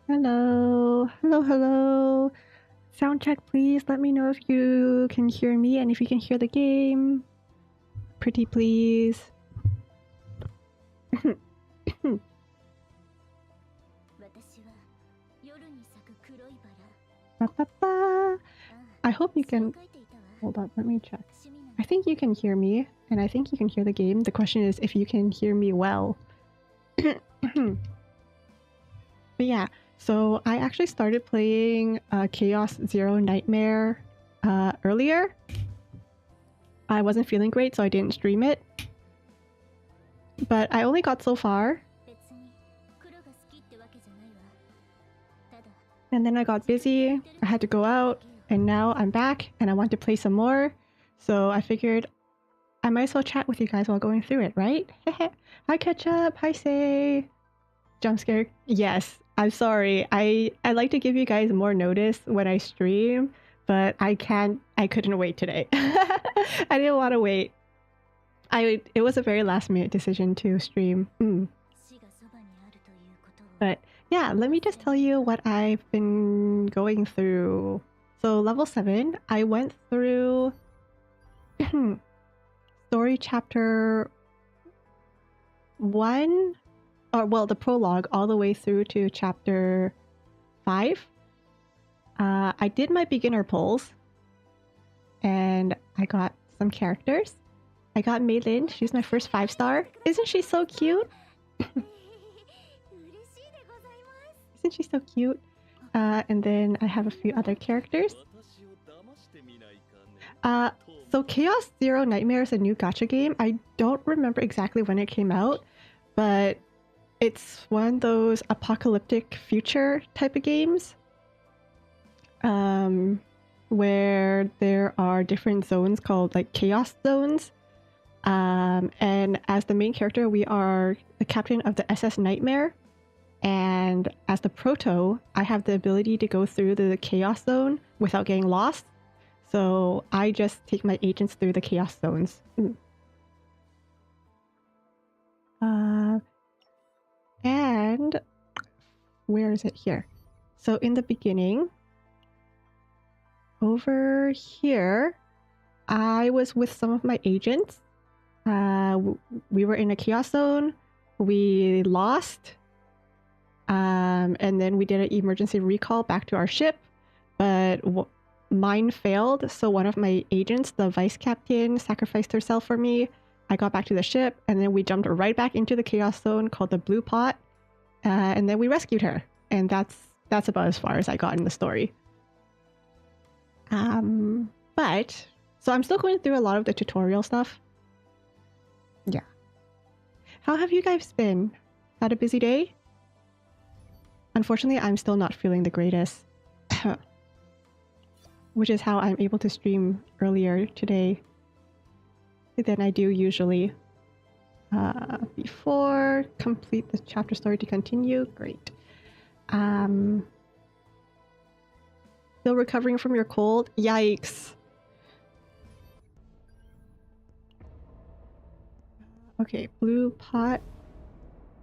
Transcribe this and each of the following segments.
Hello, hello, hello. Sound check, please. Let me know if you can hear me and if you can hear the game. Pretty please. I hope you can... Hold on, let me check. I think you can hear me, and I think you can hear the game. The question is if you can hear me well. But yeah, so I actually started playing Chaos Zero Nightmare earlier. I wasn't feeling great, so I didn't stream it. But I only got so far. And then I got busy, I had to go out, and now I'm back and I want to play some more. So I figured I might as well chat with you guys while going through it, right? Hi Ketchup, hi Say. Jump scare. Yes, I'm sorry. I like to give you guys more notice when I stream, but I couldn't wait today. I didn't want to wait. It was a very last minute decision to stream. But yeah, let me just tell you what I've been going through. So level 7, I went through story chapter 1, or well, the prologue all the way through to chapter 5. I did my beginner polls, and I got some characters. I got Mei Lin, she's my first 5-star. Isn't she so cute? Isn't she so cute? And then I have a few other characters. So Chaos Zero Nightmare is a new gacha game. I don't remember exactly when it came out, but it's one of those apocalyptic future type of games. Where there are different zones called like chaos zones. And as the main character, we are the captain of the SS Nightmare. And as the proto, I have the ability to go through the chaos zone without getting lost. So I just take my agents through the chaos zones. And where is it here? So in the beginning, over here, I was with some of my agents. We were in a chaos zone. We lost. And then we did an emergency recall back to our ship, but mine failed. So one of my agents, the vice captain, sacrificed herself for me. I got back to the ship, and then we jumped right back into the chaos zone called the Blue Pot, and then we rescued her. And that's about as far as I got in the story. But so I'm still going through a lot of the tutorial stuff. Yeah. How have you guys been? Had a busy day? Unfortunately, I'm still not feeling the greatest, which is how I'm able to stream earlier today than I do usually. Before complete the chapter story to continue. Great. Still recovering from your cold? Yikes. Okay, Blue Pot.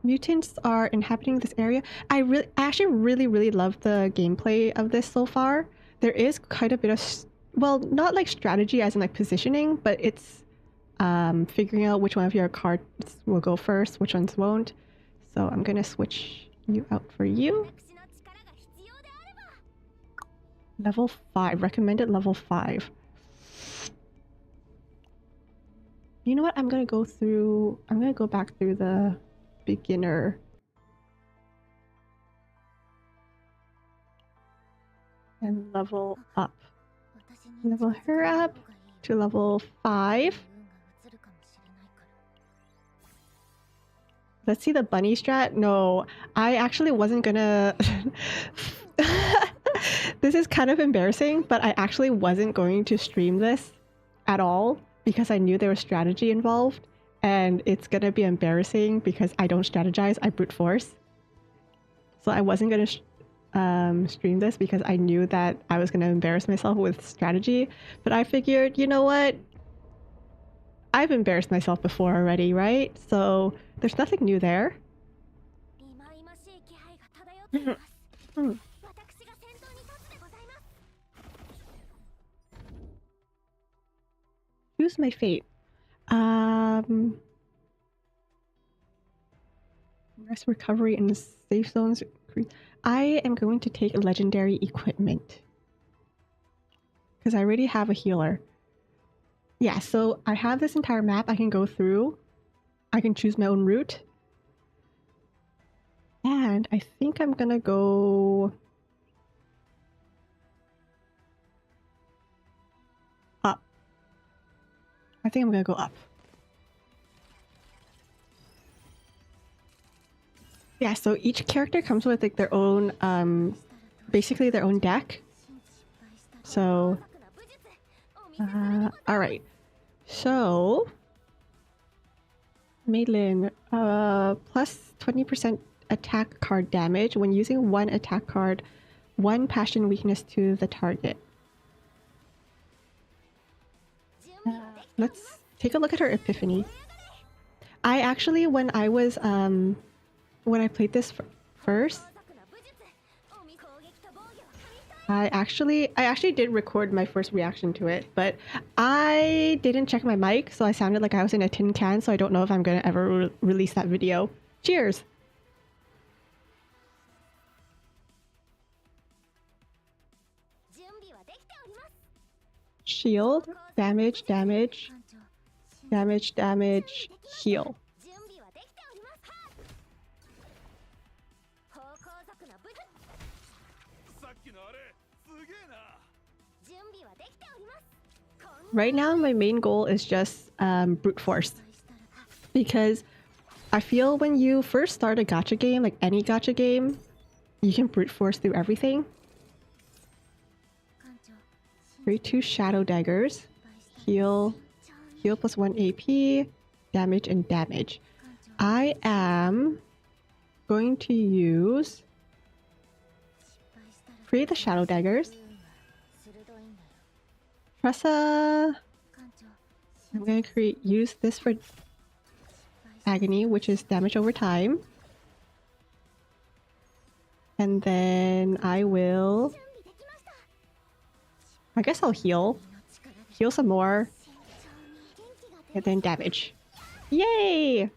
Mutants are inhabiting this area. I actually really love the gameplay of this so far. There is quite a bit of, well, not like strategy as in like positioning, but it's figuring out which one of your cards will go first, which ones won't. So I'm gonna switch you out for you. Level 5, recommended level 5. You know what? I'm gonna go back through the beginner. And level up. Level her up to level 5. Let's see the bunny strat. No, I actually wasn't gonna... This is kind of embarrassing, but I actually wasn't going to stream this at all because I knew there was strategy involved, and it's gonna be embarrassing because I don't strategize, I brute force. So I wasn't gonna stream this because I knew that I was gonna embarrass myself with strategy, but I figured, you know what? I've embarrassed myself before already, right? So there's nothing new there. Hmm. Choose my fate. Rest recovery in safe zones. I am going to take legendary equipment. Because I already have a healer. Yeah, so I have this entire map I can go through. I can choose my own route. And I think I'm gonna go up. I think I'm gonna go up. Yeah, so each character comes with like their own, basically their own deck. So, alright. So, Maylin, plus 20% attack card damage when using one attack card, one passion weakness to the target. Let's take a look at her epiphany. I actually, when I was, when I played this first, I actually did record my first reaction to it, but I didn't check my mic, so I sounded like I was in a tin can, so I don't know if I'm gonna ever release that video. Cheers! Shield, damage, damage, damage, damage, heal. Right now, my main goal is just brute force. Because I feel when you first start a gacha game, like any gacha game, you can brute force through everything. Create 2 shadow daggers. Heal plus 1 AP, damage and damage. I am going to use... create the shadow daggers. Tressa... I'm going to use this for agony, which is damage over time. And then I will... I guess I'll heal. Heal some more. And then damage. Yay!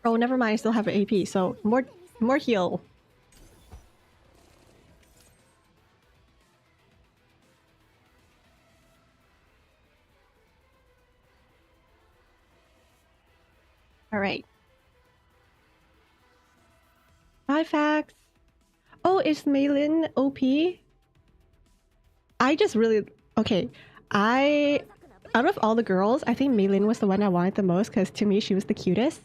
Oh, never mind. I still have an AP, so more heal. Alright. 5 facts. Oh, is Maylin OP? I just really... Okay. Out of all the girls, I think Maylin was the one I wanted the most because to me she was the cutest.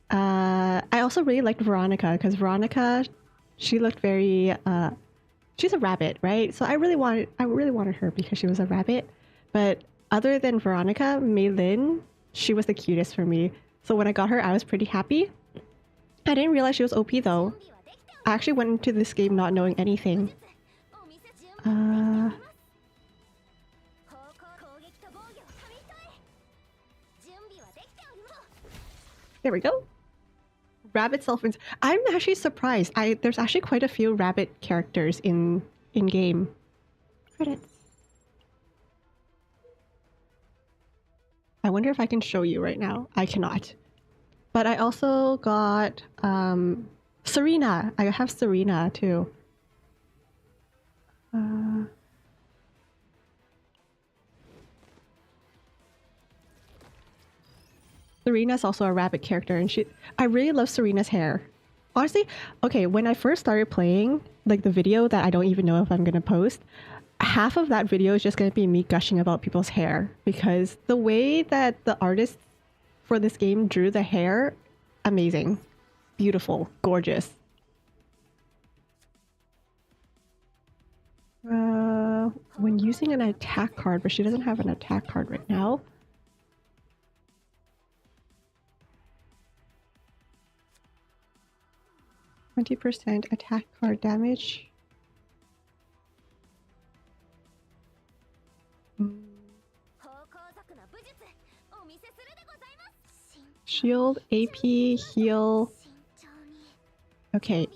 I also really liked Veronica because Veronica, she looked very... she's a rabbit, right? So I really wanted her because she was a rabbit. But other than Veronica, Maylin, she was the cutest for me. So when I got her, I was pretty happy. I didn't realize she was OP though. I actually went into this game not knowing anything. There we go. Rabbit self-ins. I'm actually surprised. There's actually quite a few rabbit characters in game. Credits. I wonder if I can show you right now. I cannot. But I also got Serena. I have Serena too. Serena's also a rabbit character, and I really love Serena's hair. Honestly, okay, when I first started playing, like the video that I don't even know if I'm gonna post, half of that video is just gonna be me gushing about people's hair because the way that the artist for this game drew the hair, amazing, beautiful, gorgeous. When using an attack card, but she doesn't have an attack card right now. %, attack card damage. Shield, AP, heal. Okay,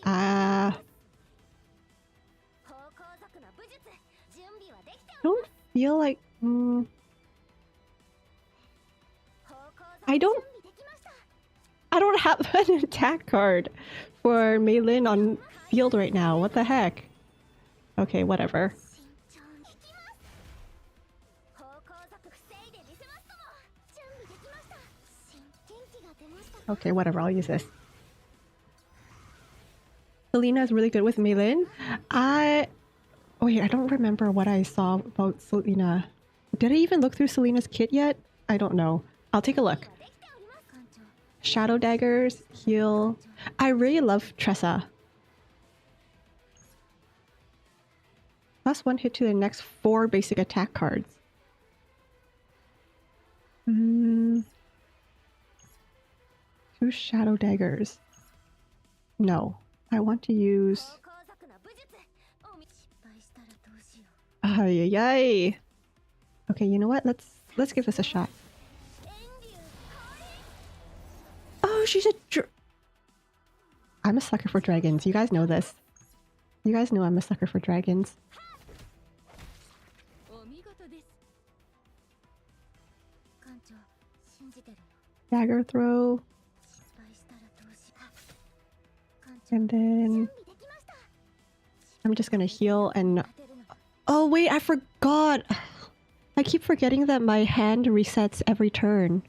don't feel like... I don't have an attack card for Meilin on field right now. What the heck? Okay, whatever. Okay, whatever, I'll use this. Selena is really good with Meilin. Wait, I don't remember what I saw about Selena. Did I even look through Selena's kit yet? I don't know. I'll take a look. Shadow daggers, heal. I really love Tressa. Plus 1 hit to the next 4 basic attack cards. 2 shadow daggers. No, I want to use... Ay, ay, ay. Okay, you know what? Let's give this a shot. Oh, she's a I'm a sucker for dragons. You guys know this. You guys know I'm a sucker for dragons. Dagger throw. And then I'm just gonna heal and... Oh wait, I forgot! I keep forgetting that my hand resets every turn.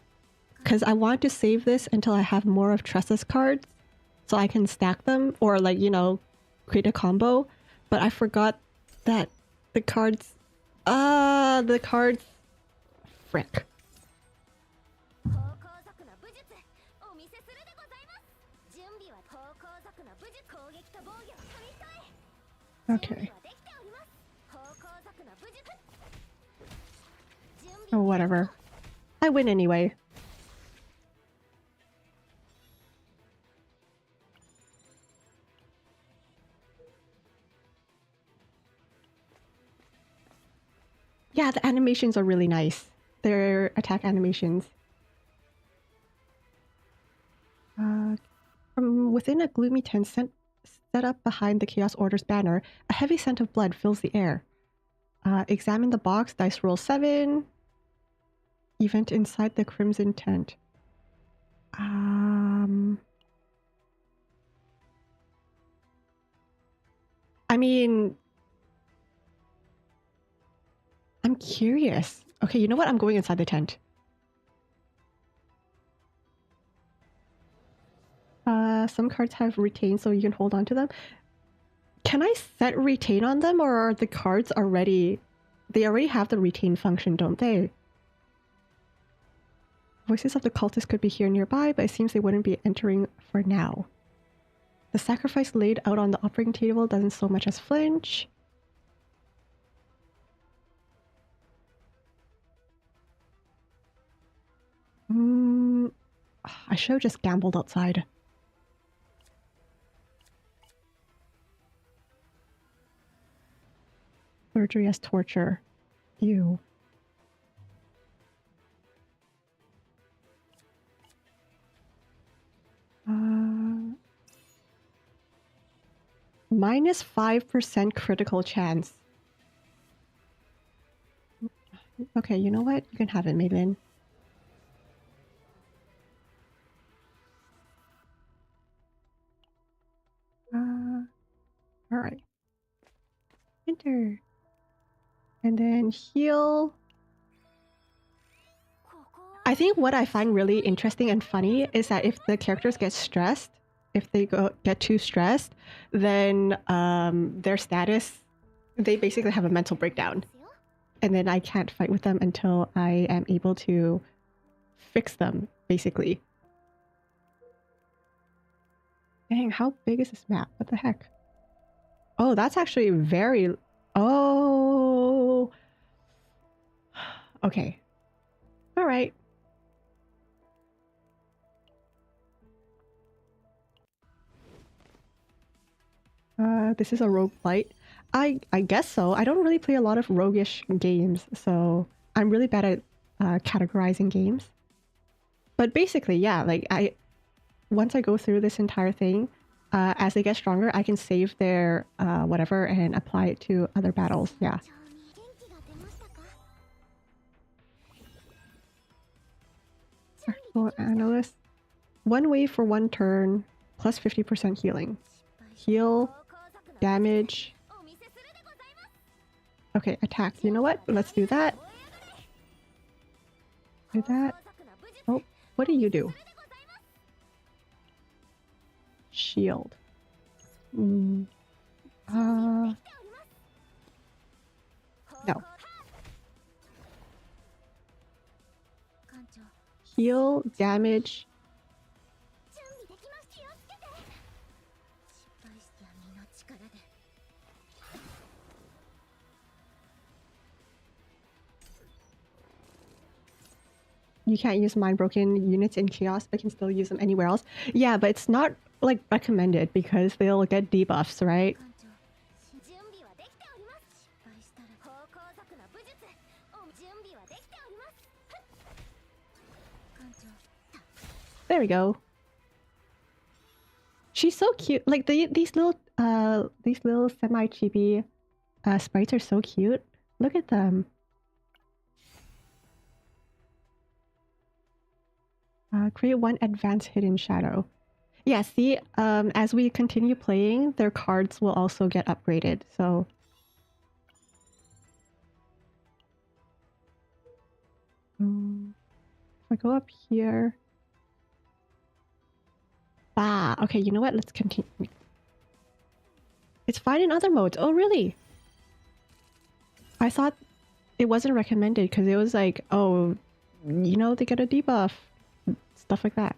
Because I want to save this until I have more of Tressa's cards. So I can stack them or like, you know, create a combo. But I forgot that the cards... the cards... Frick. Okay. Oh, whatever. I win anyway. Yeah, the animations are really nice. They're attack animations. From within a gloomy tent set up behind the Chaos Order's banner, a heavy scent of blood fills the air. Examine the box, dice roll 7. Event inside the Crimson Tent. I mean... I'm curious. Okay, you know what? I'm going inside the tent. Some cards have retain, so you can hold on to them. Can I set retain on them, or are the cards already... They already have the retain function, don't they? Voices of the cultists could be here nearby, but it seems they wouldn't be entering for now. The sacrifice laid out on the operating table doesn't so much as flinch. I should have just gambled outside. Surgery as torture. Ew. Minus 5% critical chance. Okay, you know what? You can have it, Meilin. Alright. Enter. And then heal. I think what I find really interesting and funny is that if the characters get stressed, if they get too stressed, then their status, they basically have a mental breakdown. And then I can't fight with them until I am able to fix them, basically. Dang, how big is this map? What the heck? Oh, that's actually very... Oh! Okay. Alright. This is a roguelite. I guess so. I don't really play a lot of roguish games, so I'm really bad at categorizing games. But basically, yeah, like once I go through this entire thing, as they get stronger, I can save their whatever and apply it to other battles. Yeah. Artful Analyst. 1 wave for 1 turn, plus 50% healing. Heal, damage. Okay, attack. You know what? Let's do that. Do that. Oh, what do you do? Shield. No. Heal, damage. You can't use mind broken units in chaos, but can still use them anywhere else. Yeah, but it's not like recommended because they'll get debuffs, right? There we go. She's so cute. Like these little semi-chibi sprites are so cute. Look at them. Create 1 advanced hidden shadow. Yeah, see, as we continue playing, their cards will also get upgraded, so... If I go up here... Ah, okay, you know what? Let's continue. It's fine in other modes. Oh, really? I thought it wasn't recommended because it was like, oh, you know, they get a debuff. Stuff like that.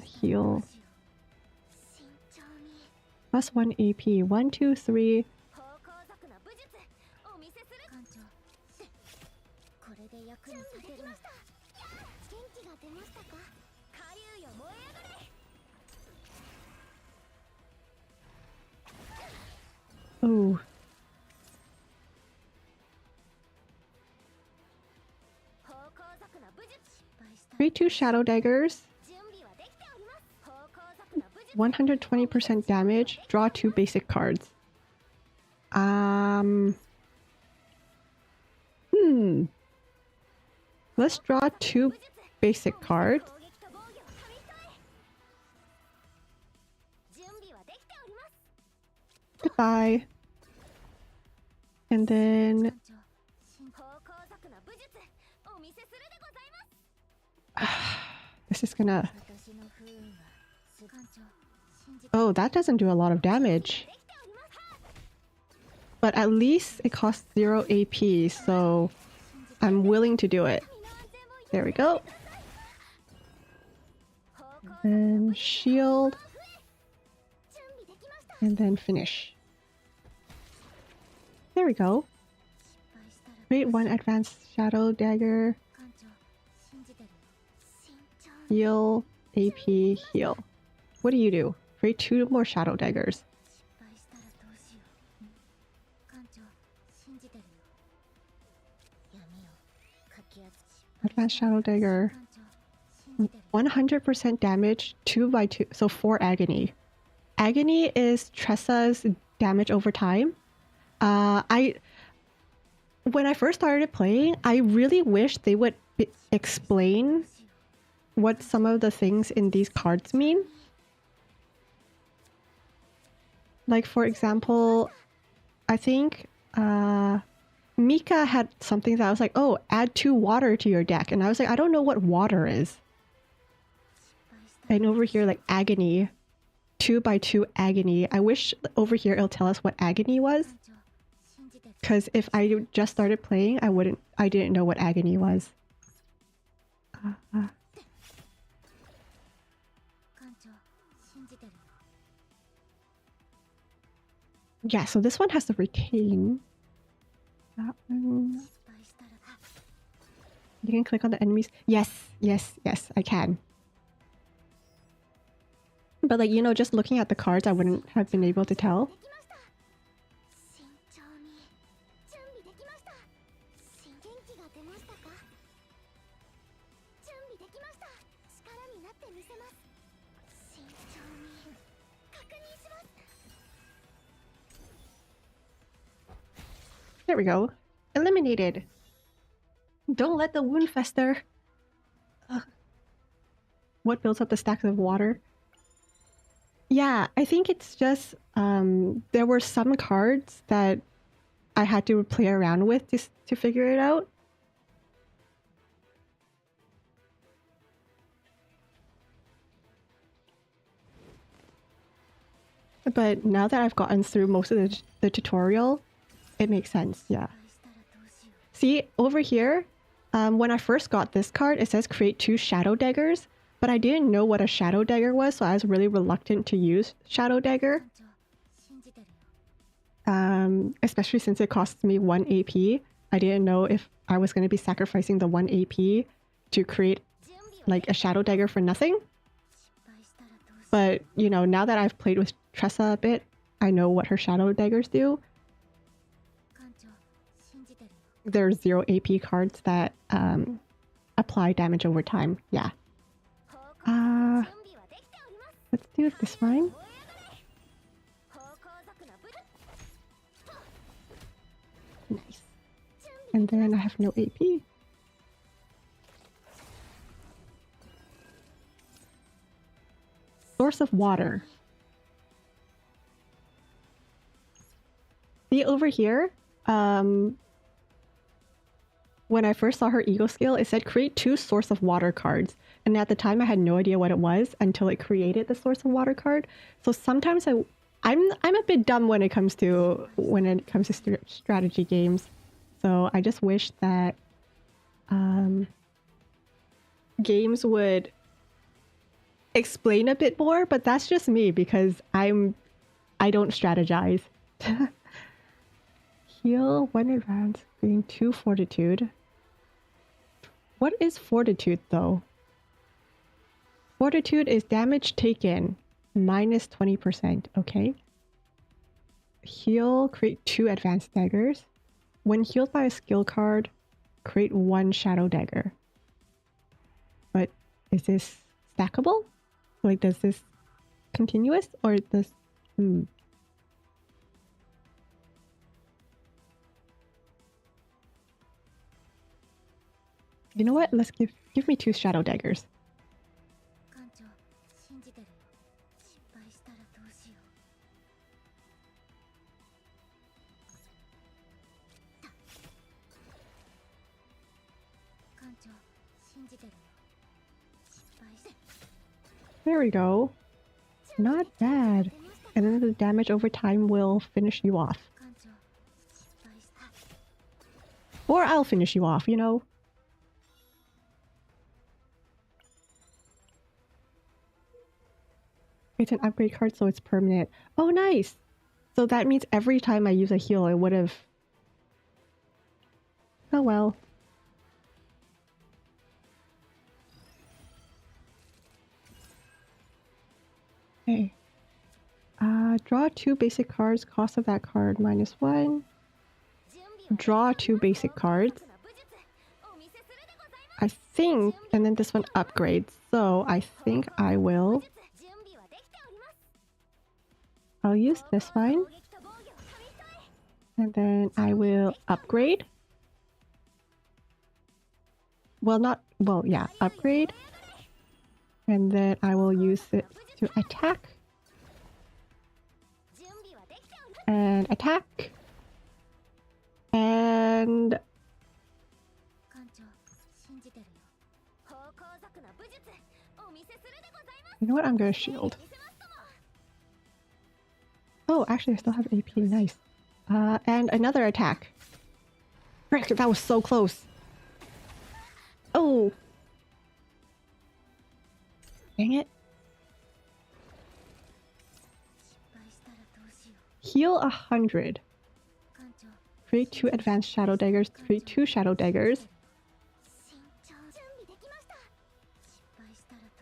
Heal. Plus 1 AP. 1, 2, 3. Ooh. Create 2 shadow daggers. 120% damage. Draw 2 basic cards. Let's draw 2 basic cards. Goodbye. And then... this is gonna... Oh, that doesn't do a lot of damage. But at least it costs 0 AP, so I'm willing to do it. There we go. And shield. And then finish. There we go. Create 1 advanced shadow dagger. Heal, AP, heal. What do you do? Create 2 more shadow daggers. Advanced shadow dagger. 100% damage, 2 by 2, so 4 agony. Agony is Tressa's damage over time. When I first started playing, I really wish they would explain what some of the things in these cards mean. Like, for example, I think Mika had something that I was like, oh, add 2 water to your deck. And I was like, I don't know what water is. And over here, like, agony. 2 by 2 agony. I wish over here it'll tell us what agony was. Because if I just started playing, I didn't know what agony was. Yeah, so this one has to retain. That one. You can click on the enemies. Yes, yes, yes, I can. But like, you know, just looking at the cards, I wouldn't have been able to tell. There we go. Eliminated. Don't let the wound fester. Ugh. What builds up the stacks of water? Yeah, I think it's just there were some cards that I had to play around with just to figure it out. But now that I've gotten through most of the tutorial, it makes sense, yeah. See, over here, when I first got this card, it says create 2 Shadow Daggers, but I didn't know what a Shadow Dagger was, so I was really reluctant to use Shadow Dagger. Especially since it costs me 1 AP. I didn't know if I was going to be sacrificing the 1 AP to create like a Shadow Dagger for nothing. But, you know, now that I've played with Tressa a bit, I know what her Shadow Daggers do. There's 0 AP cards that apply damage over time. Yeah. Let's do this one. Nice. And then I have no AP. Source of water. See over here, when I first saw her ego skill, it said create 2 source of water cards. And at the time I had no idea what it was until it created the source of water card. So sometimes I'm a bit dumb when it comes to strategy games. So I just wish that games would explain a bit more, but that's just me because I don't strategize. Heal 1 advance, gain 2 fortitude. What is fortitude though? Fortitude is damage taken minus 20%. Okay. Heal, create 2 advanced daggers. When healed by a skill card, create 1 shadow dagger. But is this stackable? Like, does this continuous or does... You know what? Let's give me 2 shadow daggers. There we go. Not bad. And then the damage over time will finish you off. Or I'll finish you off, you know? It's an upgrade card, so it's permanent. Oh, nice! So that means every time I use a heal, it would have... Oh well. Okay. Draw 2 basic cards, cost of that card -1. Draw 2 basic cards. I think, and then this one upgrades, so I think I will... I'll use this one. And then I will upgrade. Well, yeah, upgrade. And then I will use it to attack. And attack. And... You know what? I'm gonna shield. Oh, actually I still have AP, nice. And another attack. Frick, that was so close. Oh! Dang it. Heal 100. Create 2 advanced shadow daggers, create 2 shadow daggers.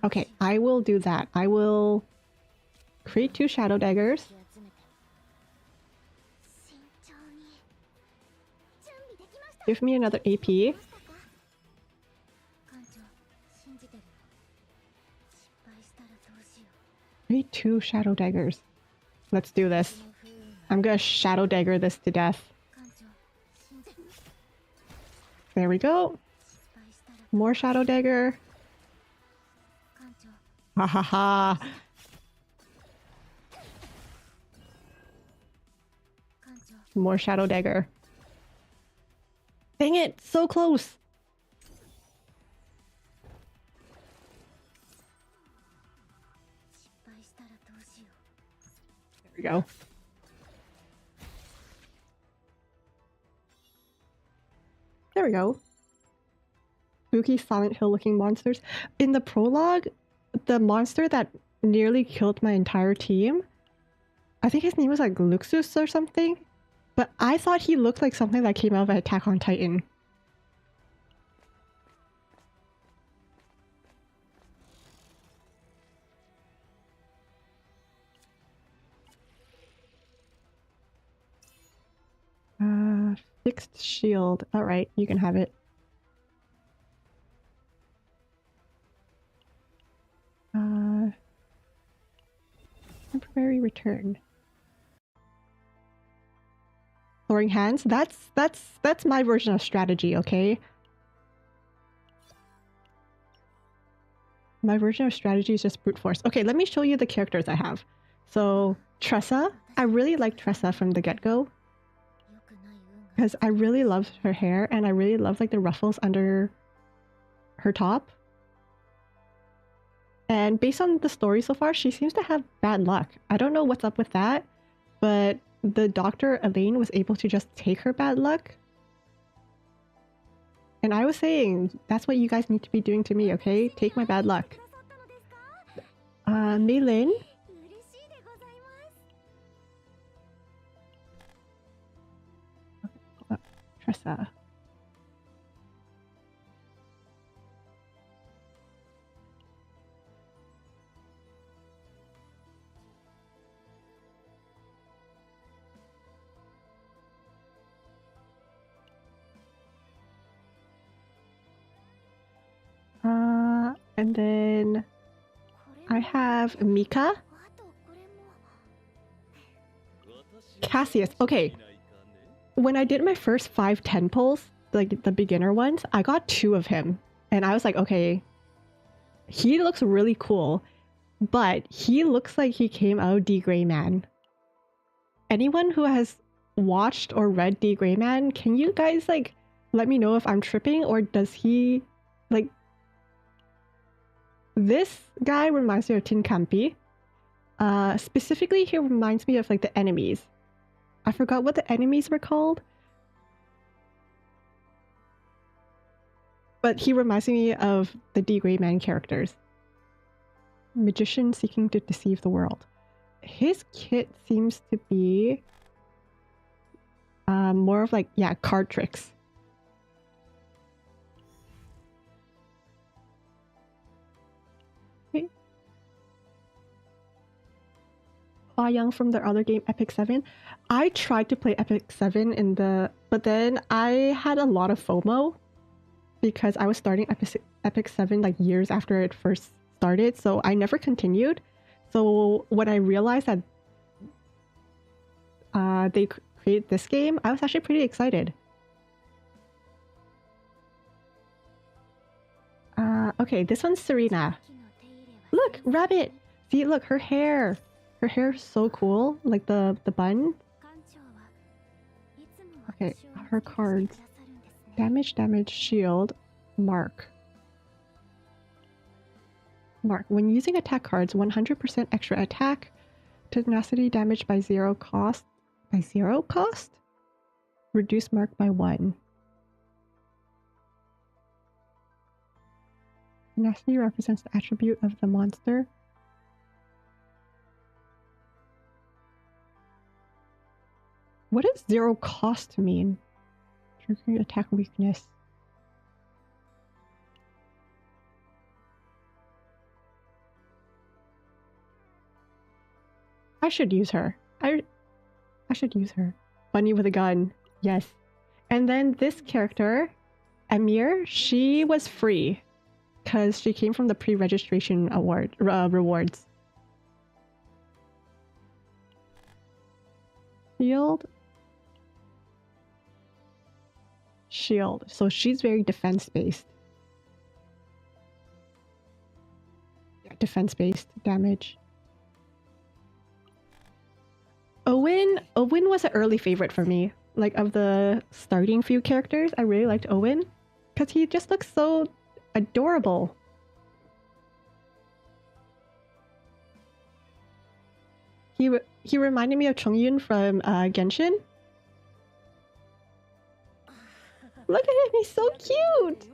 Okay, I will do that. I will create 2 shadow daggers. Give me another AP. Create 2 shadow daggers. Let's do this. I'm gonna shadow dagger this to death. There we go. More Shadow Dagger. Ha ha ha. More Shadow Dagger. Dang it! So close! There we go. There we go. Spooky Silent Hill looking monsters. In the prologue, the monster that nearly killed my entire team, I think his name was like Luxus or something, but I thought he looked like something that came out of Attack on Titan. Fixed shield. Alright, you can have it. Temporary return. Throwing hands? That's my version of strategy, okay? My version of strategy is just brute force. Okay, let me show you the characters I have. So, Tressa. I really like Tressa from the get-go. Because I really love her hair and I really love like the ruffles under her top. And based on the story so far, she seems to have bad luck. I don't know what's up with that, but the doctor, Elaine, was able to just take her bad luck. And I was saying, that's what you guys need to be doing to me, okay? Take my bad luck. Meilin. Tressa. And then I have Mika. Cassius. Okay. When I did my first 5-10 pulls, like the beginner ones, I got 2 of him. And I was like, okay, he looks really cool, but he looks like he came out D. Gray Man. Anyone who has watched or read D. Gray Man, can you guys like let me know if I'm tripping, or does he like... This guy reminds me of Tin Campi. Specifically, he reminds me of like the enemies. I forgot what the enemies were called. But he reminds me of the D. Gray Man characters. Magician seeking to deceive the world. His kit seems to be more of like, yeah, card tricks. Okay. Hua Young from their other game, Epic 7. I tried to play Epic 7 in the... But then I had a lot of FOMO because I was starting Epic 7 like years after it first started, so I never continued. So when I realized that they created this game, I was actually pretty excited. Okay, this one's Serena. Look, rabbit! See, look, her hair. Her hair is so cool, like the bun. Okay, her cards. Damage, shield, mark. Mark. When using attack cards, 100% extra attack, tenacity damage by 0 cost. By 0 cost? Reduce mark by 1. Tenacity represents the attribute of the monster. What does 0 cost mean? Triggering attack weakness. I should use her. I should use her. Bunny with a gun. Yes. And then this character, Amir, she was free because she came from the pre-registration rewards. Shield. shield. So she's very defense-based. Yeah, defense-based damage. Owen was an early favorite for me. Like, of the starting few characters, I really liked Owen. Because he just looks so adorable. He reminded me of Chongyun from Genshin. Look at him, he's so cute!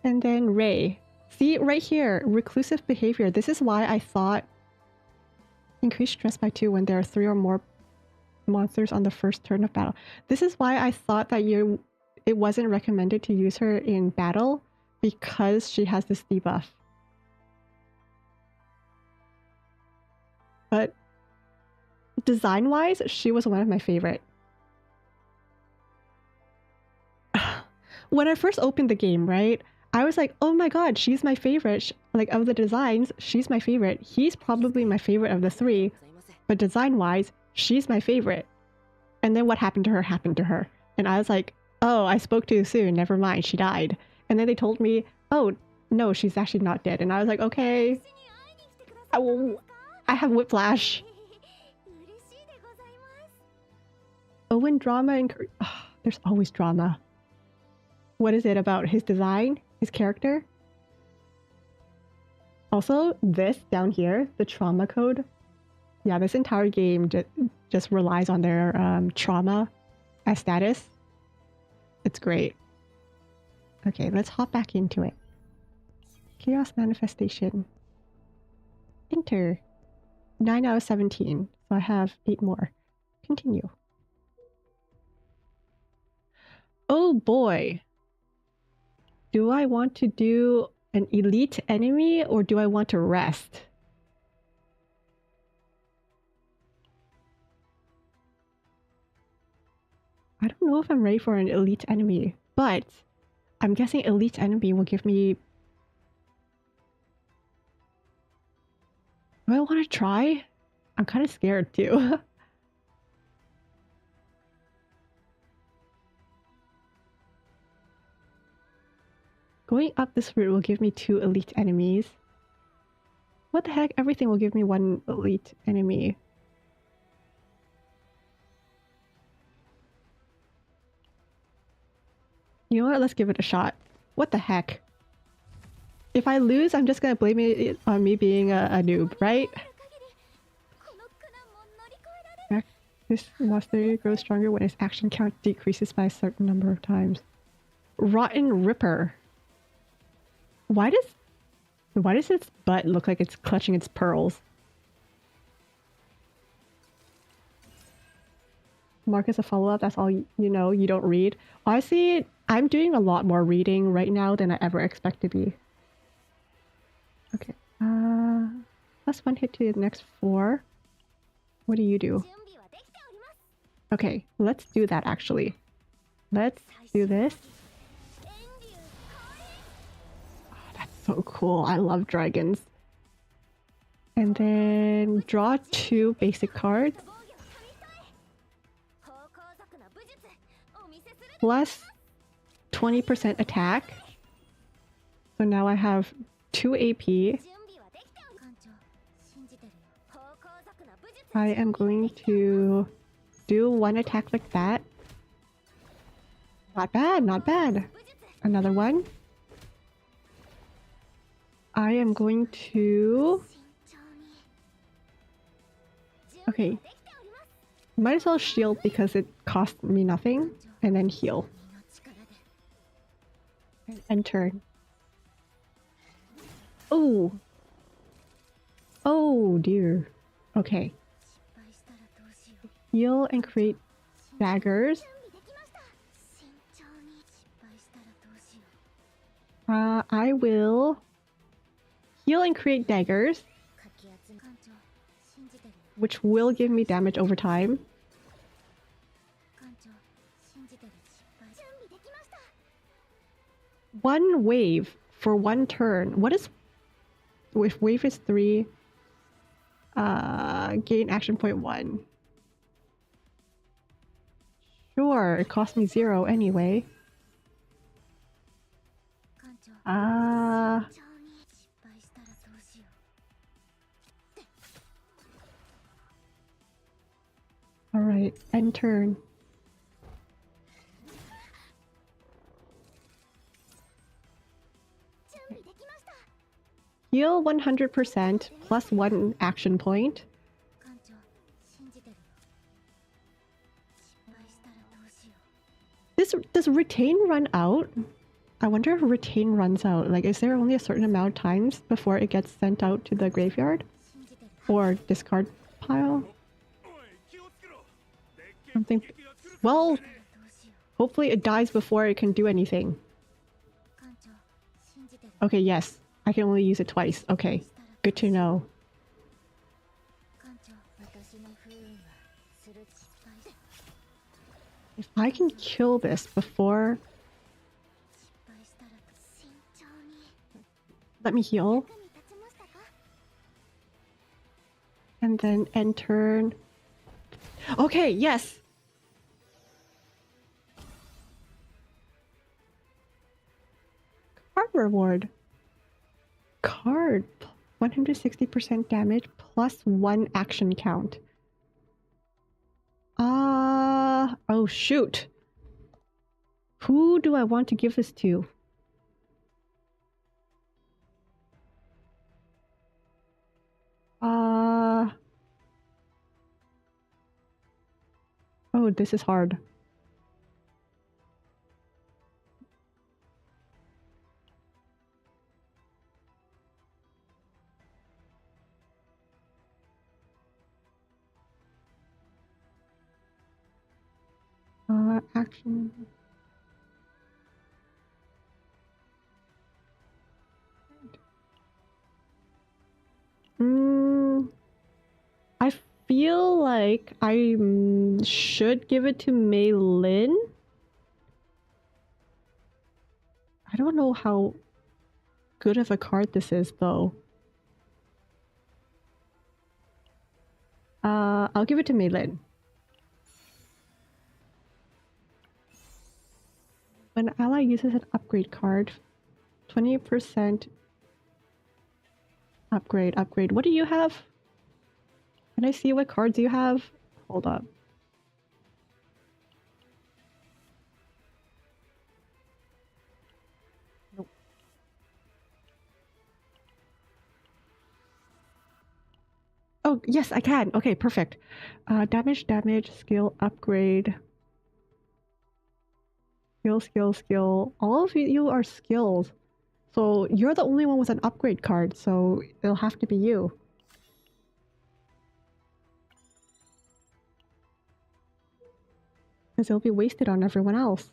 And then Ray. See, right here, reclusive behavior. This is why I thought increase stress by 2 when there are 3 or more monsters on the first turn of battle. This is why I thought that it wasn't recommended to use her in battle, because she has this debuff. But design-wise, she was one of my favorite. When I first opened the game, right, I was like, oh my god, she's my favorite. Like, of the designs, she's my favorite. He's probably my favorite of the 3, but design-wise, she's my favorite. And then what happened to her happened to her. And I was like, oh, I spoke too soon, never mind, she died. And then they told me, oh, no, she's actually not dead. And I was like, okay, I have whiplash. Owen drama and... Oh, there's always drama. What is it about his design? His character? Also, this down here, the trauma code. Yeah, this entire game just relies on their trauma as status. It's great. Okay, let's hop back into it. Chaos Manifestation. Enter. 9 out of 17. So I have 8 more. Continue. Oh boy. Do I want to do an elite enemy or do I want to rest? I don't know if I'm ready for an elite enemy, but I'm guessing elite enemy will give me... Do I want to try? I'm kind of scared too. Going up this route will give me 2 elite enemies. What the heck? Everything will give me 1 elite enemy. You know what? Let's give it a shot. What the heck? If I lose, I'm just gonna blame it on me being a noob, right? This monster grows stronger when its action count decreases by a certain number of times. Rotten Ripper. Why does its butt look like it's clutching its pearls? Mark as a follow-up, that's all you know, you don't read. Honestly, I'm doing a lot more reading right now than I ever expect to be. Okay, plus 1 hit to the next 4. What do you do? Okay, let's do that actually. Let's do this. So cool. I love dragons. And then draw 2 basic cards. Plus 20% attack. So now I have 2 AP. I am going to do 1 attack like that. Not bad, not bad. Another one. I am going to... Okay. Might as well shield because it cost me nothing. And then heal. And turn. Oh! Oh dear. Okay. Heal and create daggers. I will... heal and create daggers, which will give me damage over time. One wave for 1 turn. What is... if wave is 3, gain action point 1. Sure, it cost me 0 anyway. Ah. Alright, end turn. Heal 100% plus 1 action point. Does retain run out? I wonder if retain runs out. Like, is there only a certain amount of times before it gets sent out to the graveyard? Or discard pile? Something. Well, hopefully it dies before it can do anything. Okay, yes. I can only use it twice. Okay, good to know. If I can kill this before... Let me heal. And then end turn. Okay, yes! Card reward. Card. 160% damage plus 1 action count. Oh shoot. Who do I want to give this to? Oh, this is hard. Action. I feel like I should give it to Mei Lin. I don't know how good of a card this is, though. I'll give it to Mei Lin. When an ally uses an upgrade card, 20% upgrade. What do you have? Can I see what cards you have? Hold up. Nope. Oh, yes, I can. Okay, perfect. Damage, skill, upgrade. Skill. All of you are skills. So you're the only one with an upgrade card, so it'll have to be you. Because it'll be wasted on everyone else.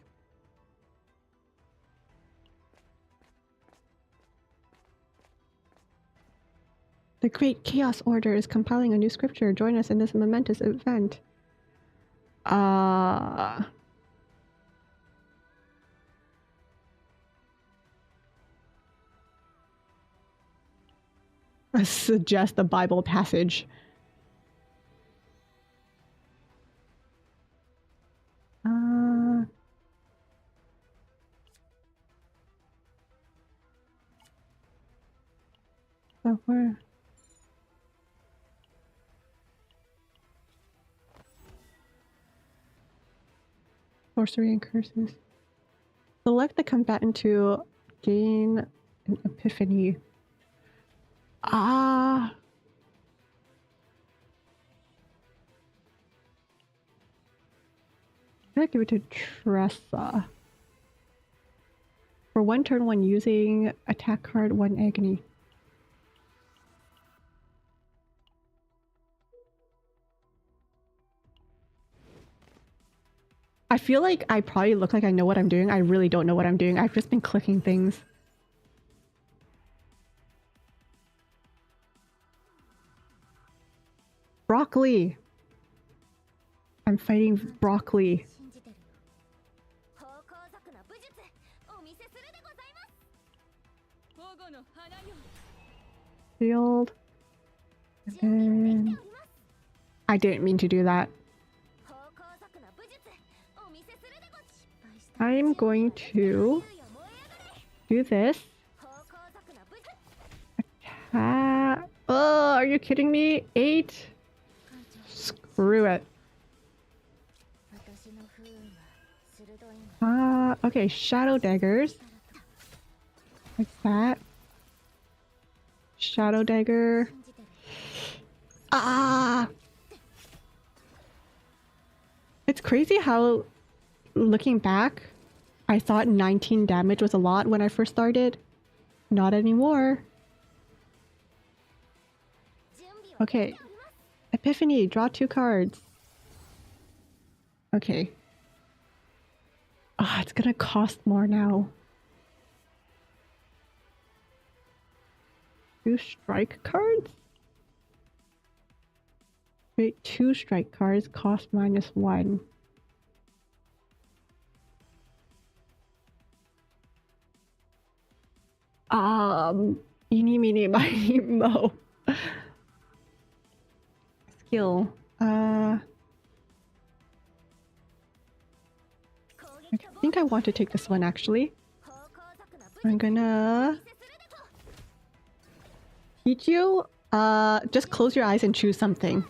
The Great Chaos Order is compiling a new scripture. Join us in this momentous event. I suggest a Bible passage. So where? Sorcery and curses. Select the combatant to gain an epiphany. I'm gonna give it to Tressa. For 1 turn, 1 using attack card, 1 agony. I feel like I probably look like I know what I'm doing. I really don't know what I'm doing. I've just been clicking things. Broccoli! I'm fighting broccoli. Shield. And then... I didn't mean to do that. I'm going to do this. Oh, are you kidding me? 8? Screw it. Okay, shadow daggers. Like that. Shadow dagger. Ah! It's crazy how, looking back, I thought 19 damage was a lot when I first started. Not anymore. Okay. Epiphany, draw 2 cards. Okay. Ah, it's gonna cost more now. 2 strike cards? Wait, 2 strike cards cost -1. Eeny, meeny, miny, mo. Skill. I think I want to take this one actually. I'm gonna teach you. Just close your eyes and choose something.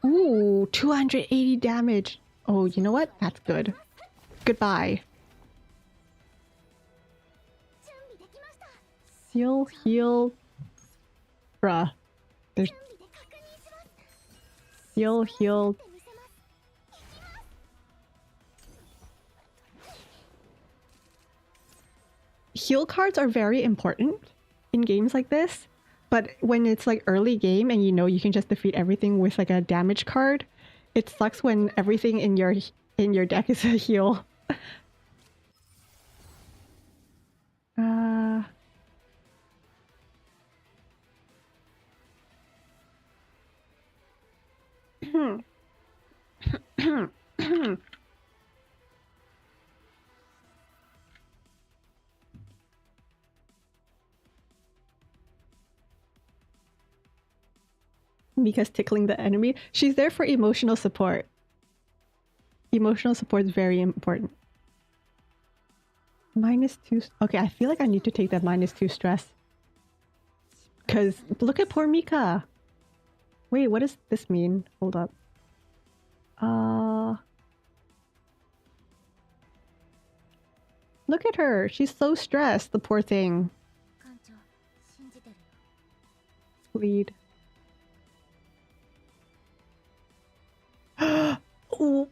Ooh, 280 damage. Oh, you know what? That's good. Goodbye. Seal, heal. Bruh. There's... Seal, heal. Heal cards are very important in games like this, but when it's like early game and you know you can just defeat everything with like a damage card, it sucks when everything in your deck is a heal. Because tickling the enemy. She's there for emotional support. Emotional support is very important. -2. Okay, I feel like I need to take that -2 stress. Because look at poor Mika. Wait, what does this mean? Hold up. Look at her. She's so stressed, the poor thing. Lead. Oh.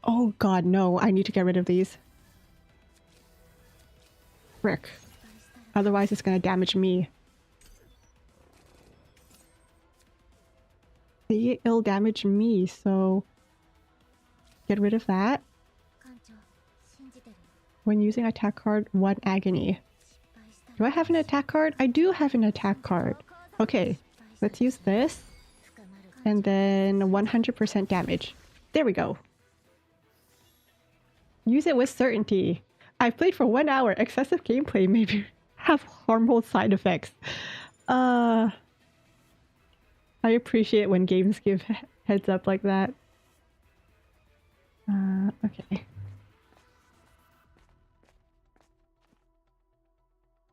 Oh god, no. I need to get rid of these. Frick. Otherwise it's gonna damage me. It'll damage me, so... Get rid of that. When using attack card, 1 agony. Do I have an attack card? I do have an attack card. Okay, let's use this. And then 100% damage. There we go. Use it with certainty. I've played for 1 hour. Excessive gameplay may have harmful side effects. I appreciate when games give heads up like that. Okay.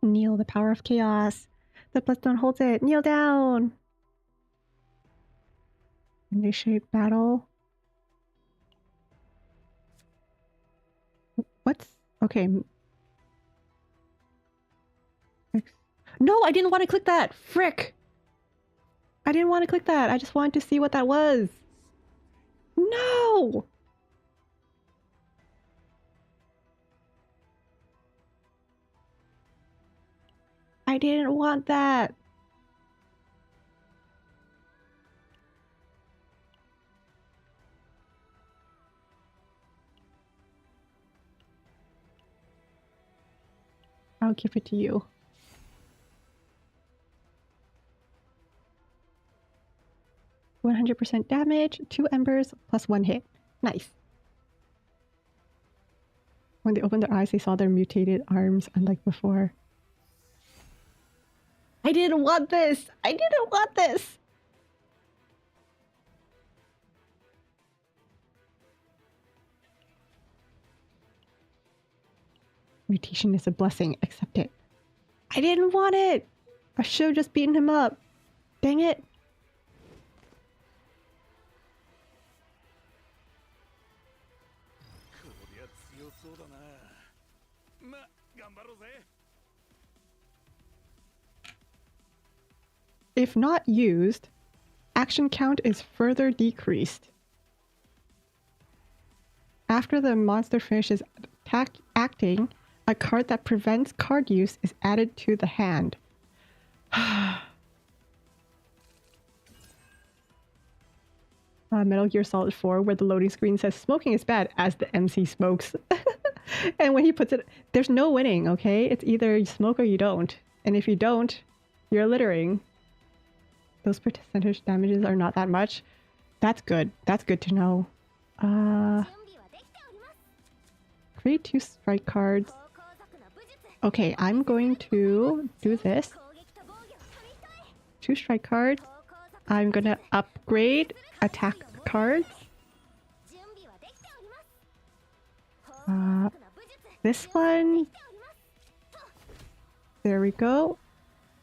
Kneel, the power of chaos. The bloodstone holds it. Kneel down. Initiate battle. What's... Okay. No, I didn't want to click that! Frick! I didn't want to click that. I just wanted to see what that was. No! I didn't want that. I'll give it to you. %100 damage, 2 embers, plus 1 hit. Nice. When they opened their eyes, they saw their mutated arms, unlike before. I didn't want this! I didn't want this! Mutation is a blessing. Accept it. I didn't want it! I should have just beaten him up. Dang it. If not used, action count is further decreased. After the monster finishes acting, a card that prevents card use is added to the hand. Metal Gear Solid 4, where the loading screen says smoking is bad as the MC smokes. And when he puts it, there's no winning, okay? It's either you smoke or you don't. And if you don't, you're littering. Those percentage damages are not that much. That's good. That's good to know. Create 2 strike cards. Okay, I'm going to do this. 2 strike cards. I'm gonna upgrade attack cards. This one. There we go.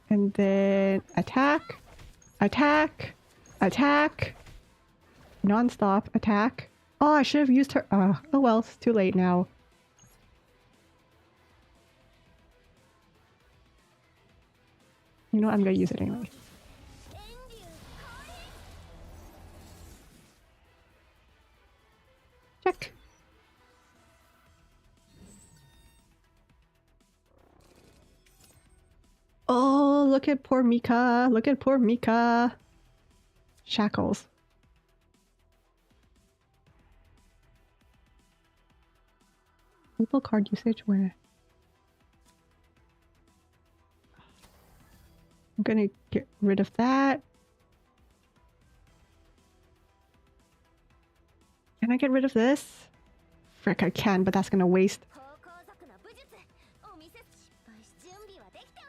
And then attack. Attack. Attack. Non-stop attack. Oh, I should have used her. Oh well, it's too late now. You know what? I'm gonna use it anyway. Check. Oh, look at poor Mika. Look at poor Mika. Shackles. People card usage where? I'm gonna get rid of that. Can I get rid of this? Frick, I can, but that's gonna waste.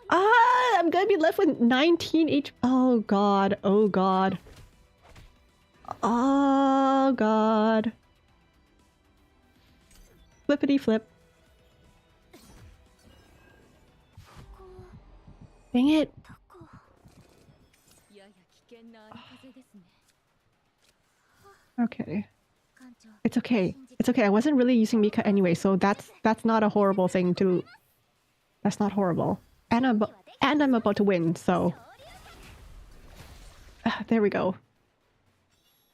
Ah, I'm gonna be left with 19 HP. Oh god, oh god. Oh god. Flippity flip. Dang it. Okay. It's okay. It's okay. I wasn't really using Mika anyway, so that's not a horrible thing to... That's not horrible. And I'm about to win, so... there we go.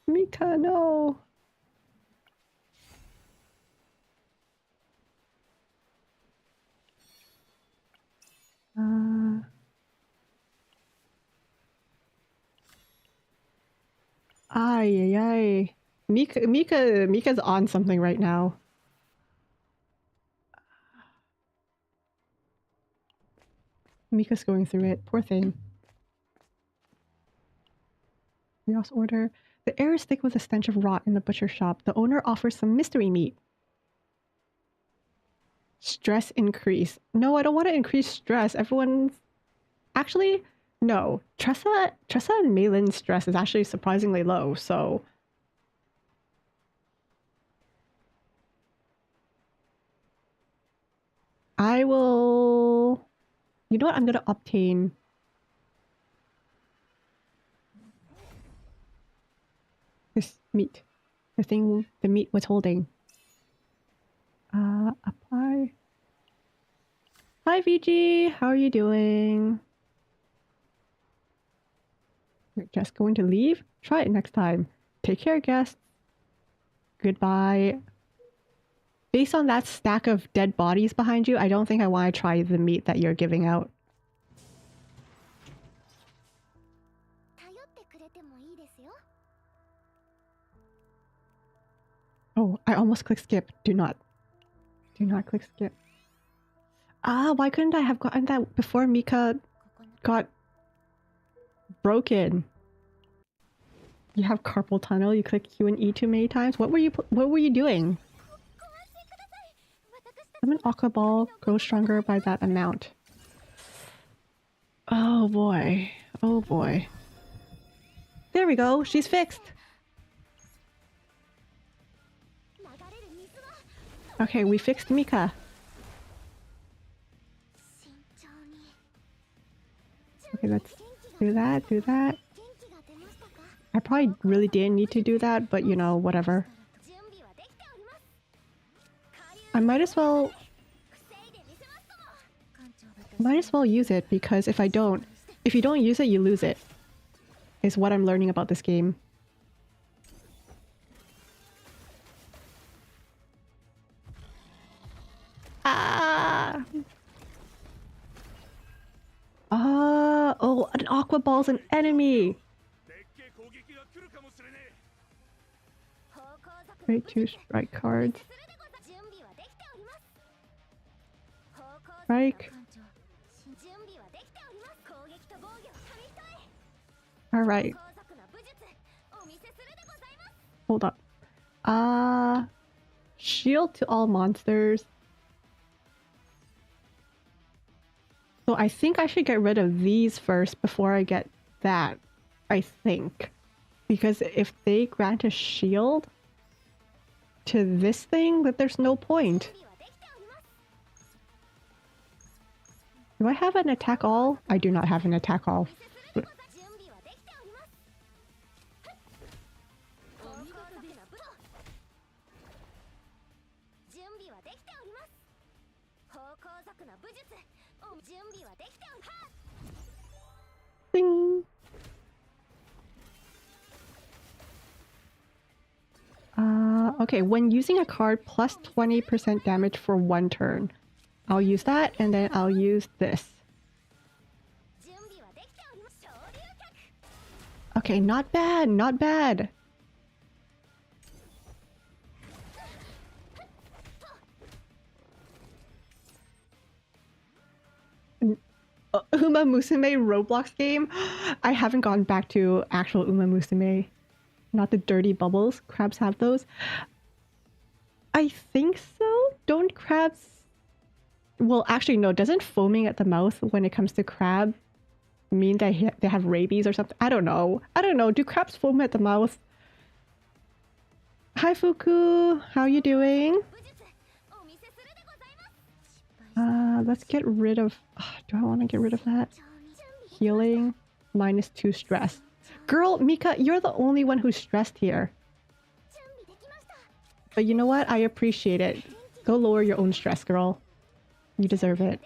Mika, no! Ay, ay, ay. Mika's on something right now. Mika's going through it. Poor thing. Chaos order. The air is thick with a stench of rot in the butcher shop. The owner offers some mystery meat. Stress increase. No, I don't want to increase stress. Everyone's... Actually, no. Tressa and Malin's stress is actually surprisingly low, so... I will... You know what? I'm gonna obtain... this meat. The thing the meat was holding. Apply. Hi VG! How are you doing? You're just going to leave? Try it next time. Take care, guests. Goodbye. Based on that stack of dead bodies behind you, I don't think I want to try the meat that you're giving out. Oh, I almost clicked skip. Do not click skip. Ah, why couldn't I have gotten that before Mika got broken? You have carpal tunnel. You click Q and E too many times. What were you doing? Summon Aqua Ball grows stronger by that amount. Oh boy. Oh boy. There we go. She's fixed. Okay, we fixed Mika. Okay, let's do that, do that. I probably really didn't need to do that, but you know, whatever. I might as well use it, because if you don't use it, you lose it. Is what I'm learning about this game. Ah! Oh, an aqua ball's an enemy! Create 2 strike cards. Strike. Alright. Hold up. Shield to all monsters. So I think I should get rid of these first before I get that. I think. Because if they grant a shield to this thing, then there's no point. Do I have an attack all? I do not have an attack all. Ding! Okay, when using a card, plus 20% damage for 1 turn. I'll use that, and then I'll use this. Okay, not bad, not bad. Uma Musume Roblox game? I haven't gone back to actual Uma Musume. Not the dirty bubbles. Crabs have those. I think so? Don't crabs... Well, actually, no. Doesn't foaming at the mouth when it comes to crab mean that they have rabies or something? I don't know. I don't know. Do crabs foam at the mouth? Hi, Fuku. How you doing? Let's get rid of... do I want to get rid of that? Healing. -2 stress. Girl, Mika, you're the only one who's stressed here. But you know what? I appreciate it. Go lower your own stress, girl. You deserve it.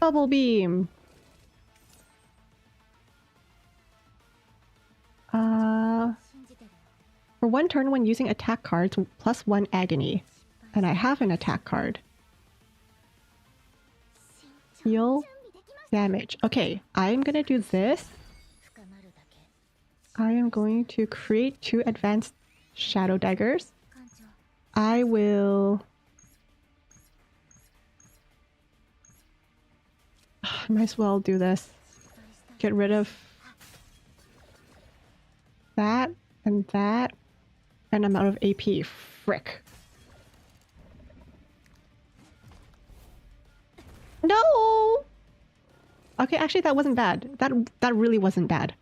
Bubble beam. For 1 turn when using attack cards, +1 agony. And I have an attack card. Heal damage. Okay, I'm gonna do this. I am going to create 2 advanced shadow daggers. I will... might as well do this. Get rid of that and that. And I'm out of AP. Frick. No! Okay, actually that wasn't bad. That really wasn't bad.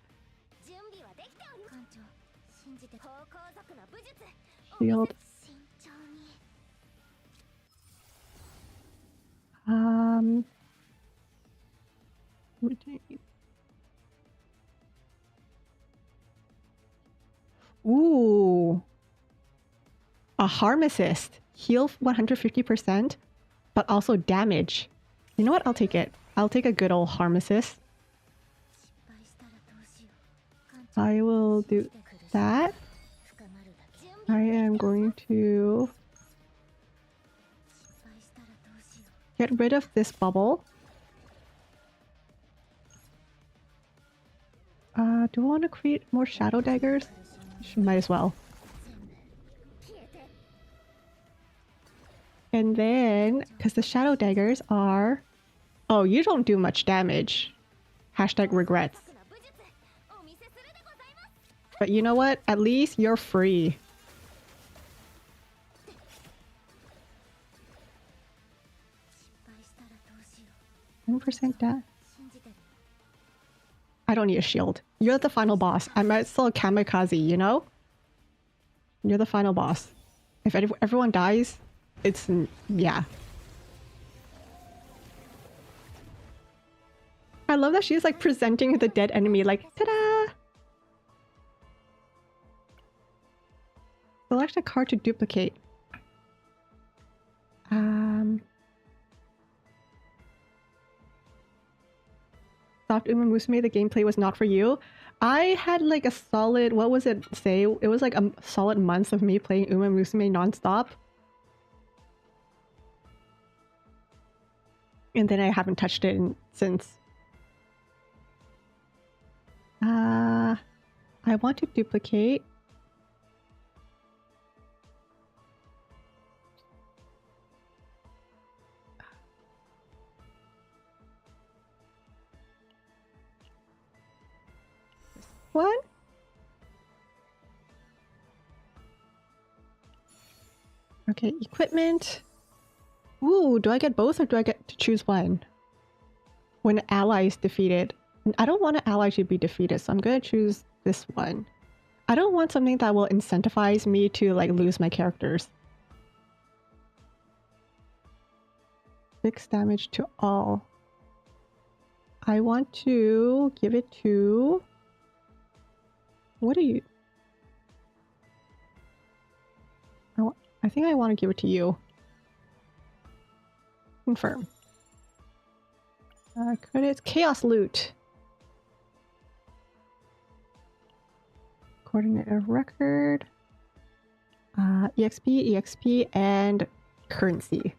Shield. Ooh. A harm assist. Heal 150%, but also damage. You know what? I'll take it. I'll take a good old harm assist. I will do that. I am going to get rid of this bubble. Do I want to create more shadow daggers? Might as well. And then, because the shadow daggers are... Oh, you don't do much damage. Hashtag regrets. But you know what? At least you're free. %. I don't need a shield. You're the final boss. I might still a kamikaze, you know? You're the final boss. If everyone dies, it's... yeah. I love that she's like presenting the dead enemy like, ta-da! Select a card to duplicate. Soft Uma Musume, the gameplay was not for you. I had like a solid, what was it say? It was like a solid month of me playing Uma Musume non-stop. And then I haven't touched it since. I want to duplicate. This one? Okay, equipment. Ooh, do I get both or do I get to choose one? When an ally is defeated. I don't want an ally to be defeated, so I'm gonna choose this one. I don't want something that will incentivize me to like lose my characters. 6 damage to all. I want to give it to... What are you? I think I want to give it to you. Confirm. Credits. Chaos loot. Coordinate of record. EXP, and currency.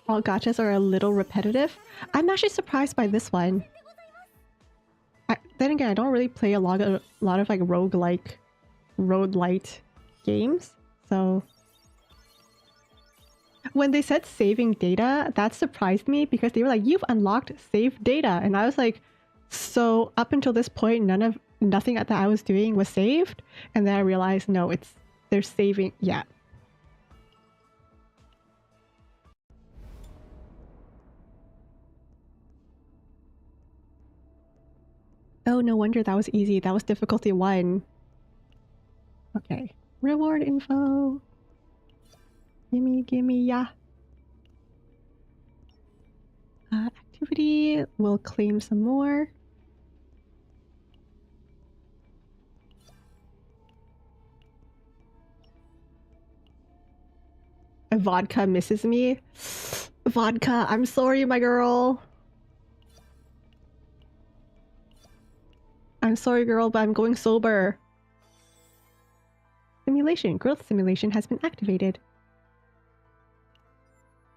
All gachas are a little repetitive. I'm actually surprised by this one. Then again, I don't really play a lot of like roguelite games, so when they said saving data, that surprised me because they were like, "You've unlocked save data," and I was like, "So up until this point, nothing that I was doing was saved," and then I realized, no, they're saving. Yeah. Oh, no wonder that was easy. That was difficulty 1. Okay. Reward info. Gimme, yeah. Activity. We'll claim some more. Vodka misses me. Vodka, I'm sorry, my girl. I'm sorry, girl, but I'm going sober. Simulation. Growth simulation has been activated.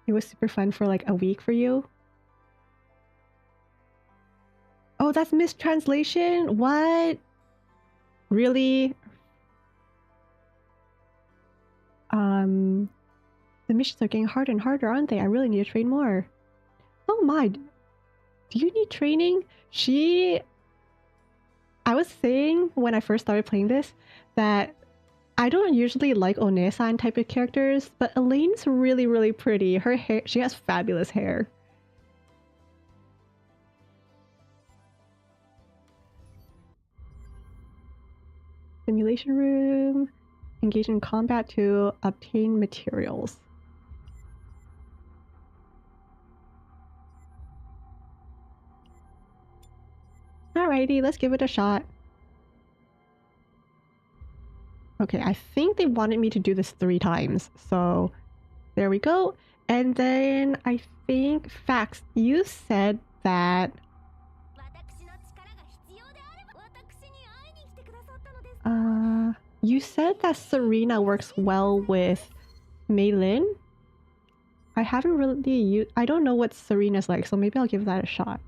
It was super fun for like a week for you. Oh, that's mistranslation? What? Really? The missions are getting harder and harder, aren't they? I really need to train more. Oh my. Do you need training? I was saying when I first started playing this that I don't usually like Onesan type of characters, but Elaine's really, really pretty. Her hair, she has fabulous hair. Simulation room. Engage in combat to obtain materials. Alrighty, let's give it a shot. Okay, I think they wanted me to do this 3 times, so there we go. And then I think, Fax, you said that... you said that Serena works well with Meilin. I haven't really used... I don't know what Serena's like, so maybe I'll give that a shot.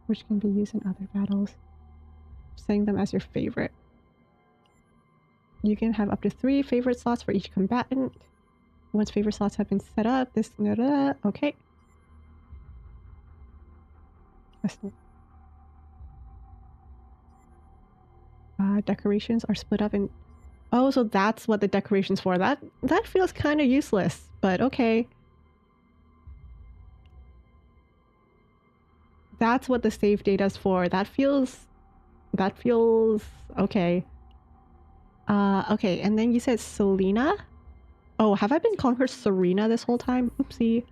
Which can be used in other battles. Setting them as your favorite. You can have up to 3 favorite slots for each combatant. Once favorite slots have been set up, this... Okay. decorations are split up in... Oh, so that's what the decoration's for. That feels kind of useless, but okay. That's what the save data's for. That feels okay. Okay, and then you said Selena? Oh, have I been calling her Serena this whole time? Oopsie.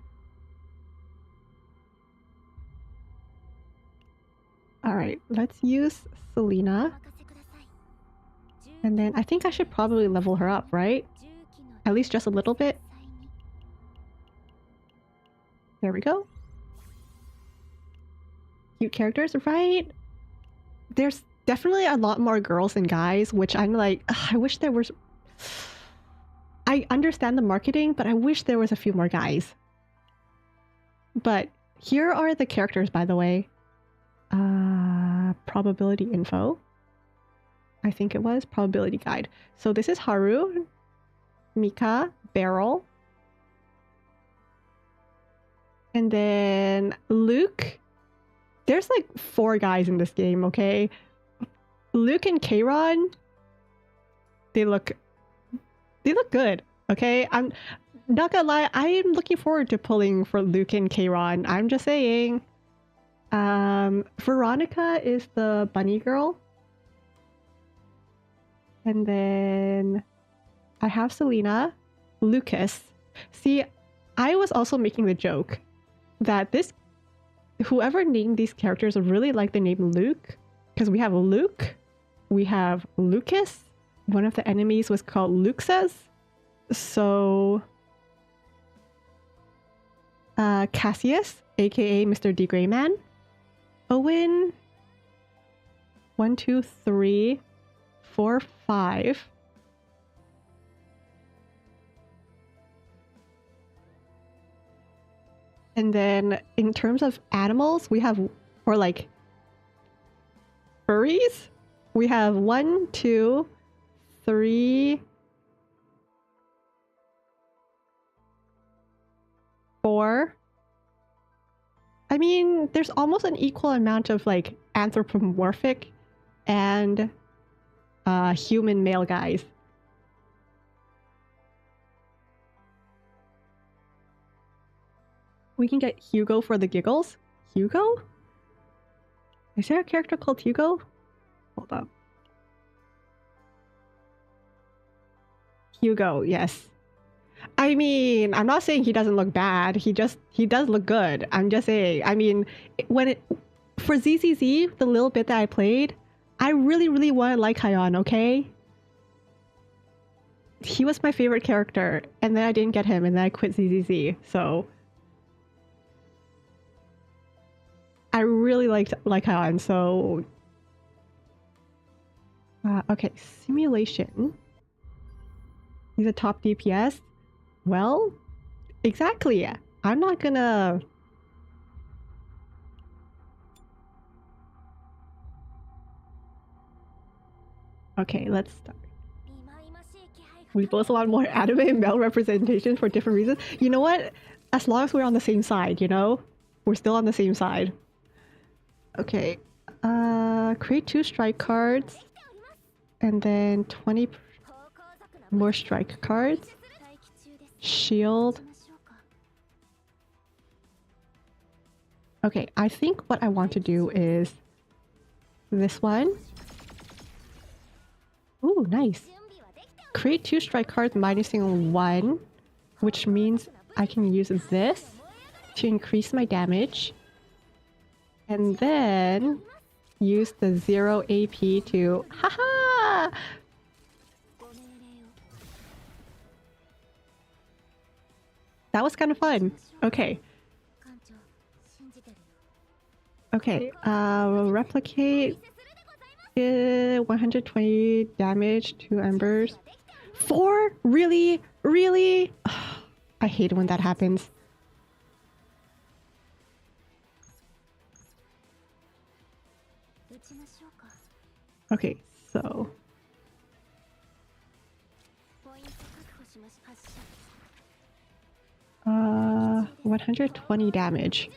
Alright, let's use Selena. And then I think I should probably level her up, right? At least just a little bit. There we go. Cute characters, right? There's definitely a lot more girls than guys, which I'm like, I wish there was... I understand the marketing, but I wish there was a few more guys. But here are the characters, by the way. Probability info. I think it was probability guide. So this is Haru, Mika, Beryl, and then Luke. There's like 4 guys in this game, okay? Luke and Kayron, they look good, okay? I'm not gonna lie, I am looking forward to pulling for Luke and Kayron. I'm just saying. Veronica is the bunny girl. And then I have Selena, Lucas. See, I was also making the joke that whoever named these characters really like the name Luke, because we have Luke, we have Lucas, one of the enemies was called Luxas. So Cassius, aka Mr. D. Greyman, Owen, 1, 2, 3, 4, 5. And then in terms of animals, we have, or like furries, we have 1, 2, 3, 4. I mean, there's almost an equal amount of like anthropomorphic and human male guys. We can get Hugo for the giggles. Hugo? Is there a character called Hugo? Hold up. Hugo, yes. I mean, I'm not saying he doesn't look bad. He does look good. I'm just saying. I mean, for ZZZ, the little bit that I played, I really wanted Lycaon, okay? He was my favorite character, and then I didn't get him, and then I quit ZZZ, so... I really liked Lycaon, so... okay, simulation. He's a top DPS. Well, exactly. I'm not gonna... Okay, let's start. We both want more anime male representation for different reasons. You know what? As long as we're on the same side, you know? We're still on the same side. Okay. Create 2 strike cards. And then 20 more strike cards. Shield. Okay, I think what I want to do is this one. Ooh, nice. Create 2 strike cards minusing 1, which means I can use this to increase my damage. And then use the 0 AP to... Haha! That was kind of fun. Okay. Okay, replicate 120 damage, 2 embers. 4? Really? Really? I hate when that happens. Okay, so... 120 damage.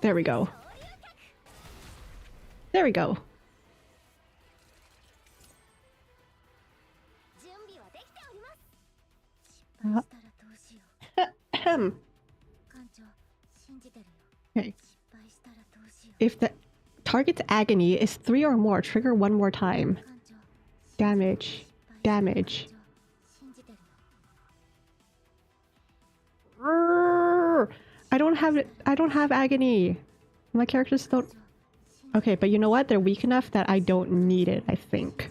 There we go. There we go. Ahem. Okay. If the target's agony is 3 or more, trigger one more time. Damage. Damage. I don't have agony. My characters don't. Okay, but you know what? They're weak enough that I don't need it, I think.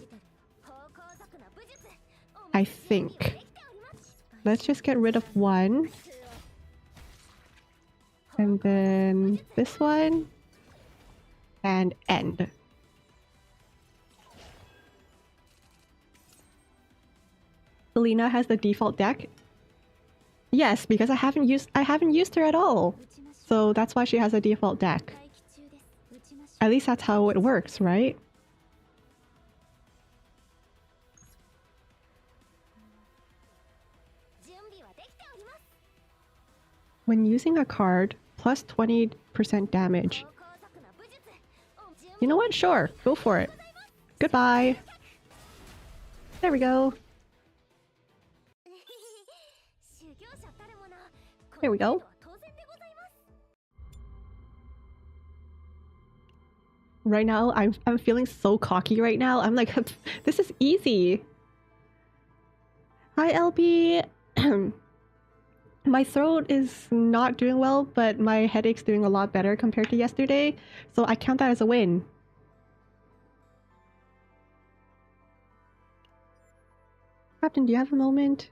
Let's just get rid of one. And then this one. And end. Selena has the default deck. Yes, because I haven't used her at all. So that's why she has a default deck. At least that's how it works, right? When using a card, plus 20% damage. You know what? Sure, go for it. Goodbye. There we go. There we go. Right now, I'm feeling so cocky right now. I'm like, this is easy. Hi, LB. My throat is not doing well, but my headache's doing a lot better compared to yesterday, so I count that as a win. Captain, do you have a moment?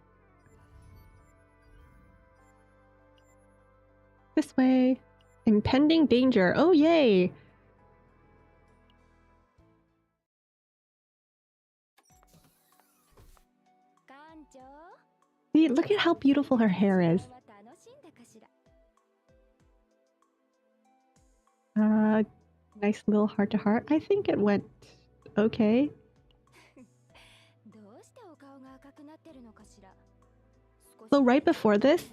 This way. Impending danger. Oh, yay! See, look at how beautiful her hair is. Nice little heart-to-heart. I think it went okay. So right before this,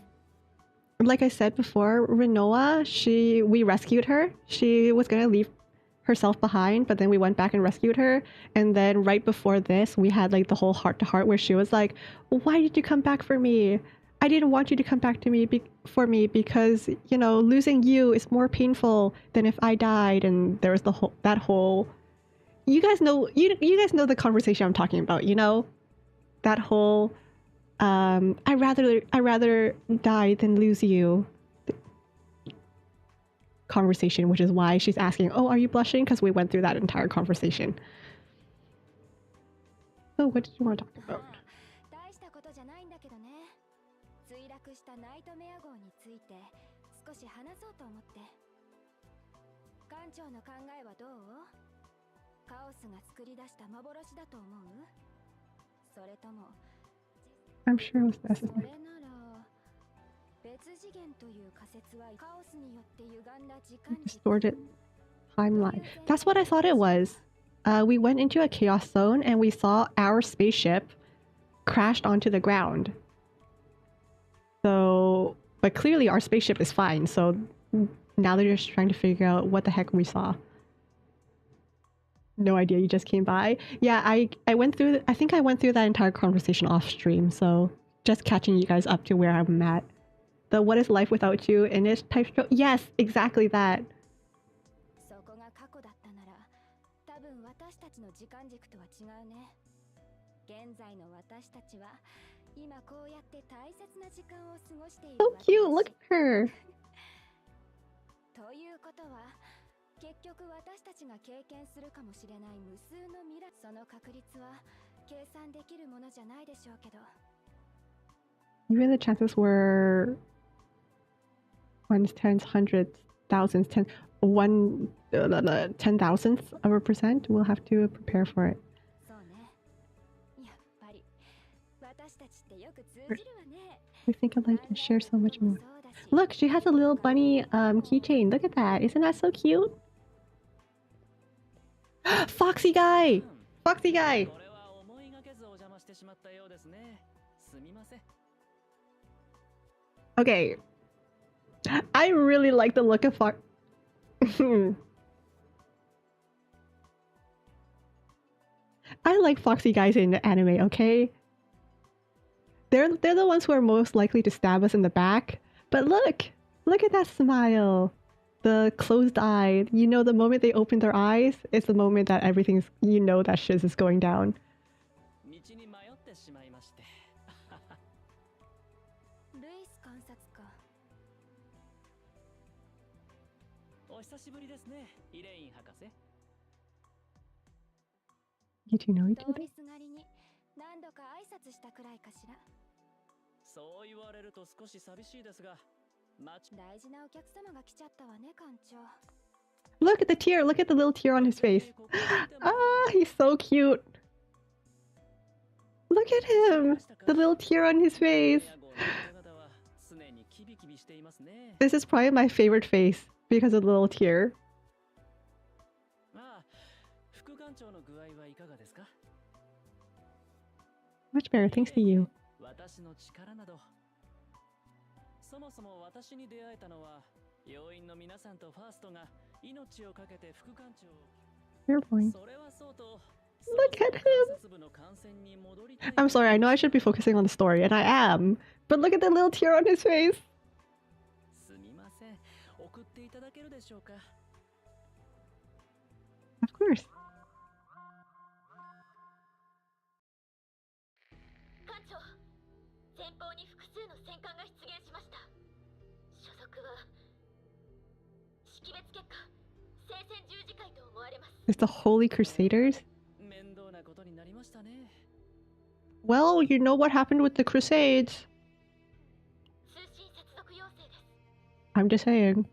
like I said before, Rinoa, we rescued her. She was gonna leave herself behind, but then we went back and rescued her. And then right before this, we had like the whole heart-to-heart where she was like, "Why did you come back for me? I didn't want you to come back to me for me because, you know, losing you is more painful than if I died." And there was that whole you guys know the conversation I'm talking about, you know? That whole I rather die than lose you conversation, which is why she's asking, "Oh, are you blushing?" Because we went through that entire conversation. So what did you want to talk about? I'm sure it was necessary. Distorted timeline. That's what I thought it was. We went into a chaos zone and we saw our spaceship crashed onto the ground. So, but clearly our spaceship is fine. So now they're just trying to figure out what the heck we saw. No idea, you just came by. Yeah, I think I went through that entire conversation off stream, so just catching you guys up to where I'm at. The what is life without you in this type show? Yes, exactly that. So cute, look at her. Even the chances were ones, tens, hundreds, thousands, 10,000th of a percent. We'll have to prepare for it. I think I'd like to share so much more. Look, she has a little bunny keychain. Look at that. Isn't that so cute? Foxy guy! Foxy guy! Okay. I really like the look of Fox. I like foxy guys in the anime, okay? They're the ones who are most likely to stab us in the back. But look at that smile. The closed eye. You know, the moment they open their eyes, it's the moment that everything's, you know, that shiz is going down. You two know each other? Look at the tear! Look at the little tear on his face! Ah, he's so cute! Look at him! The little tear on his face! This is probably my favorite face because of the little tear. Much better, thanks to you. Fair point. Look at him! I'm sorry, I know I should be focusing on the story, and I am. But look at the little tear on his face! Of course. It's the Holy Crusaders? Well, you know what happened with the Crusades. I'm just saying.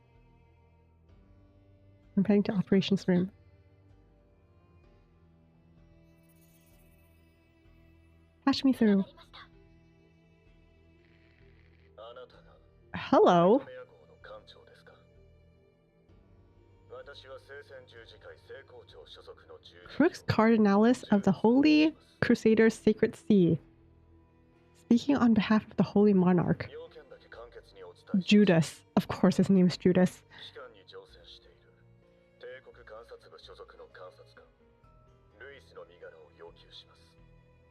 I'm heading to operations room. Patch me through. Hello. Crux Cardinalis of the Holy Crusaders Sacred See. Speaking on behalf of the Holy Monarch. Judas. Of course his name is Judas.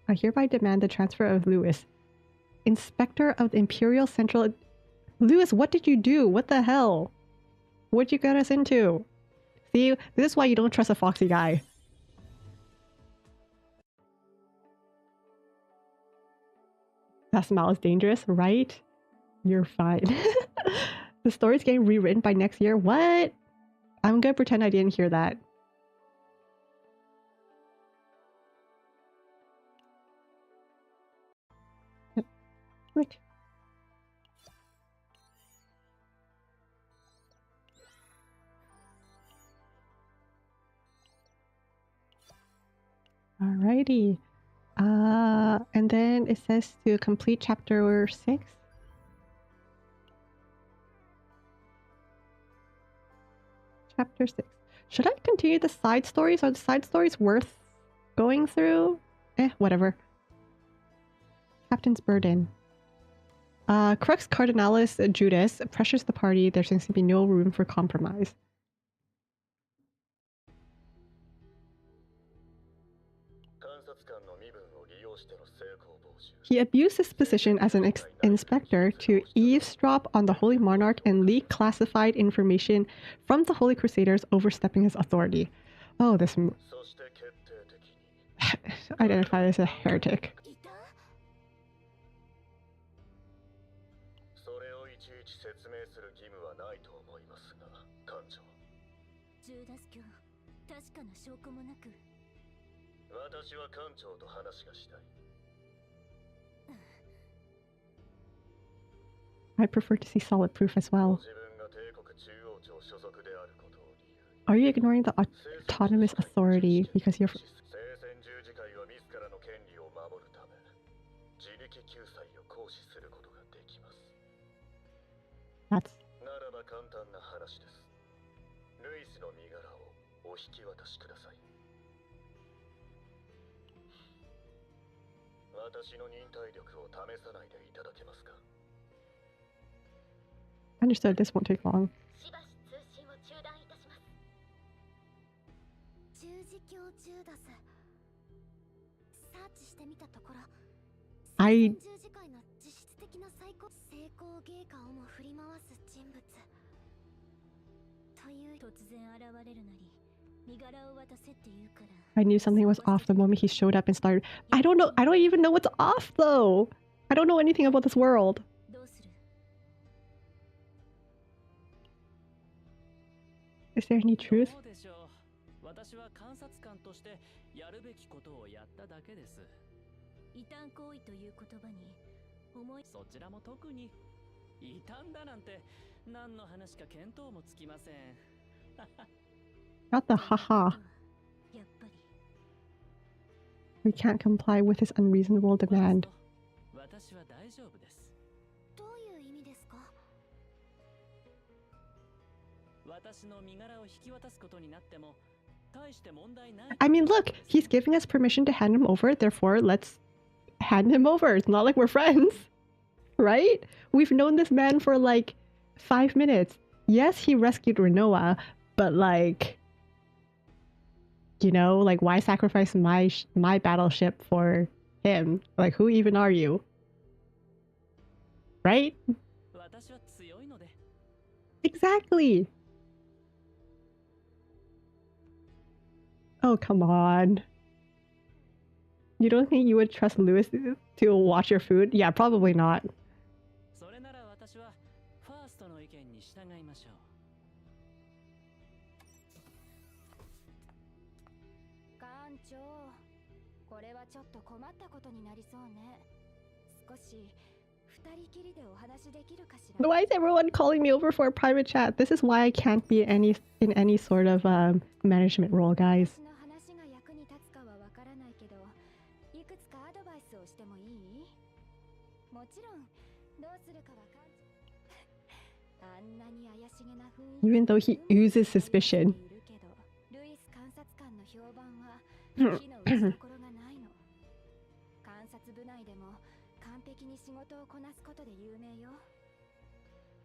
I hereby demand the transfer of Lewis, Inspector of the Imperial Central... Lewis, what did you do? What the hell? What'd you get us into? See, this is why you don't trust a foxy guy. That smile is dangerous, right? You're fine. The story's getting rewritten by next year? What? I'm gonna pretend I didn't hear that. Click. Alrighty. And then it says to complete chapter 6. Chapter 6. Should I continue the side stories? Are the side stories worth going through? Whatever. Captain's Burden. Crux Cardinalis Judas pressures the party. There seems to be no room for compromise. He abused his position as an inspector to eavesdrop on the Holy Monarch and leak classified information from the Holy Crusaders, overstepping his authority. Oh, this... identified as a heretic. I prefer to see solid proof as well. Are you ignoring the autonomous authority because you're... That's... Understood, this won't take long. I knew something was off the moment he showed up and started. I don't know. I don't even know what's off though. I don't know anything about this world. Is there any truth? Not the haha. We can't comply with his unreasonable demand. I mean, look, he's giving us permission to hand him over, therefore let's hand him over. It's not like we're friends, right? We've known this man for like 5 minutes. Yes, he rescued Renoa, but like, you know, like why sacrifice my battleship for him? Like, who even are you? Right? Exactly. Oh, come on. You don't think you would trust Lewis to watch your food? Yeah, probably not. Why is everyone calling me over for a private chat? This is why I can't be in any sort of management role, guys. Even though he oozes suspicion.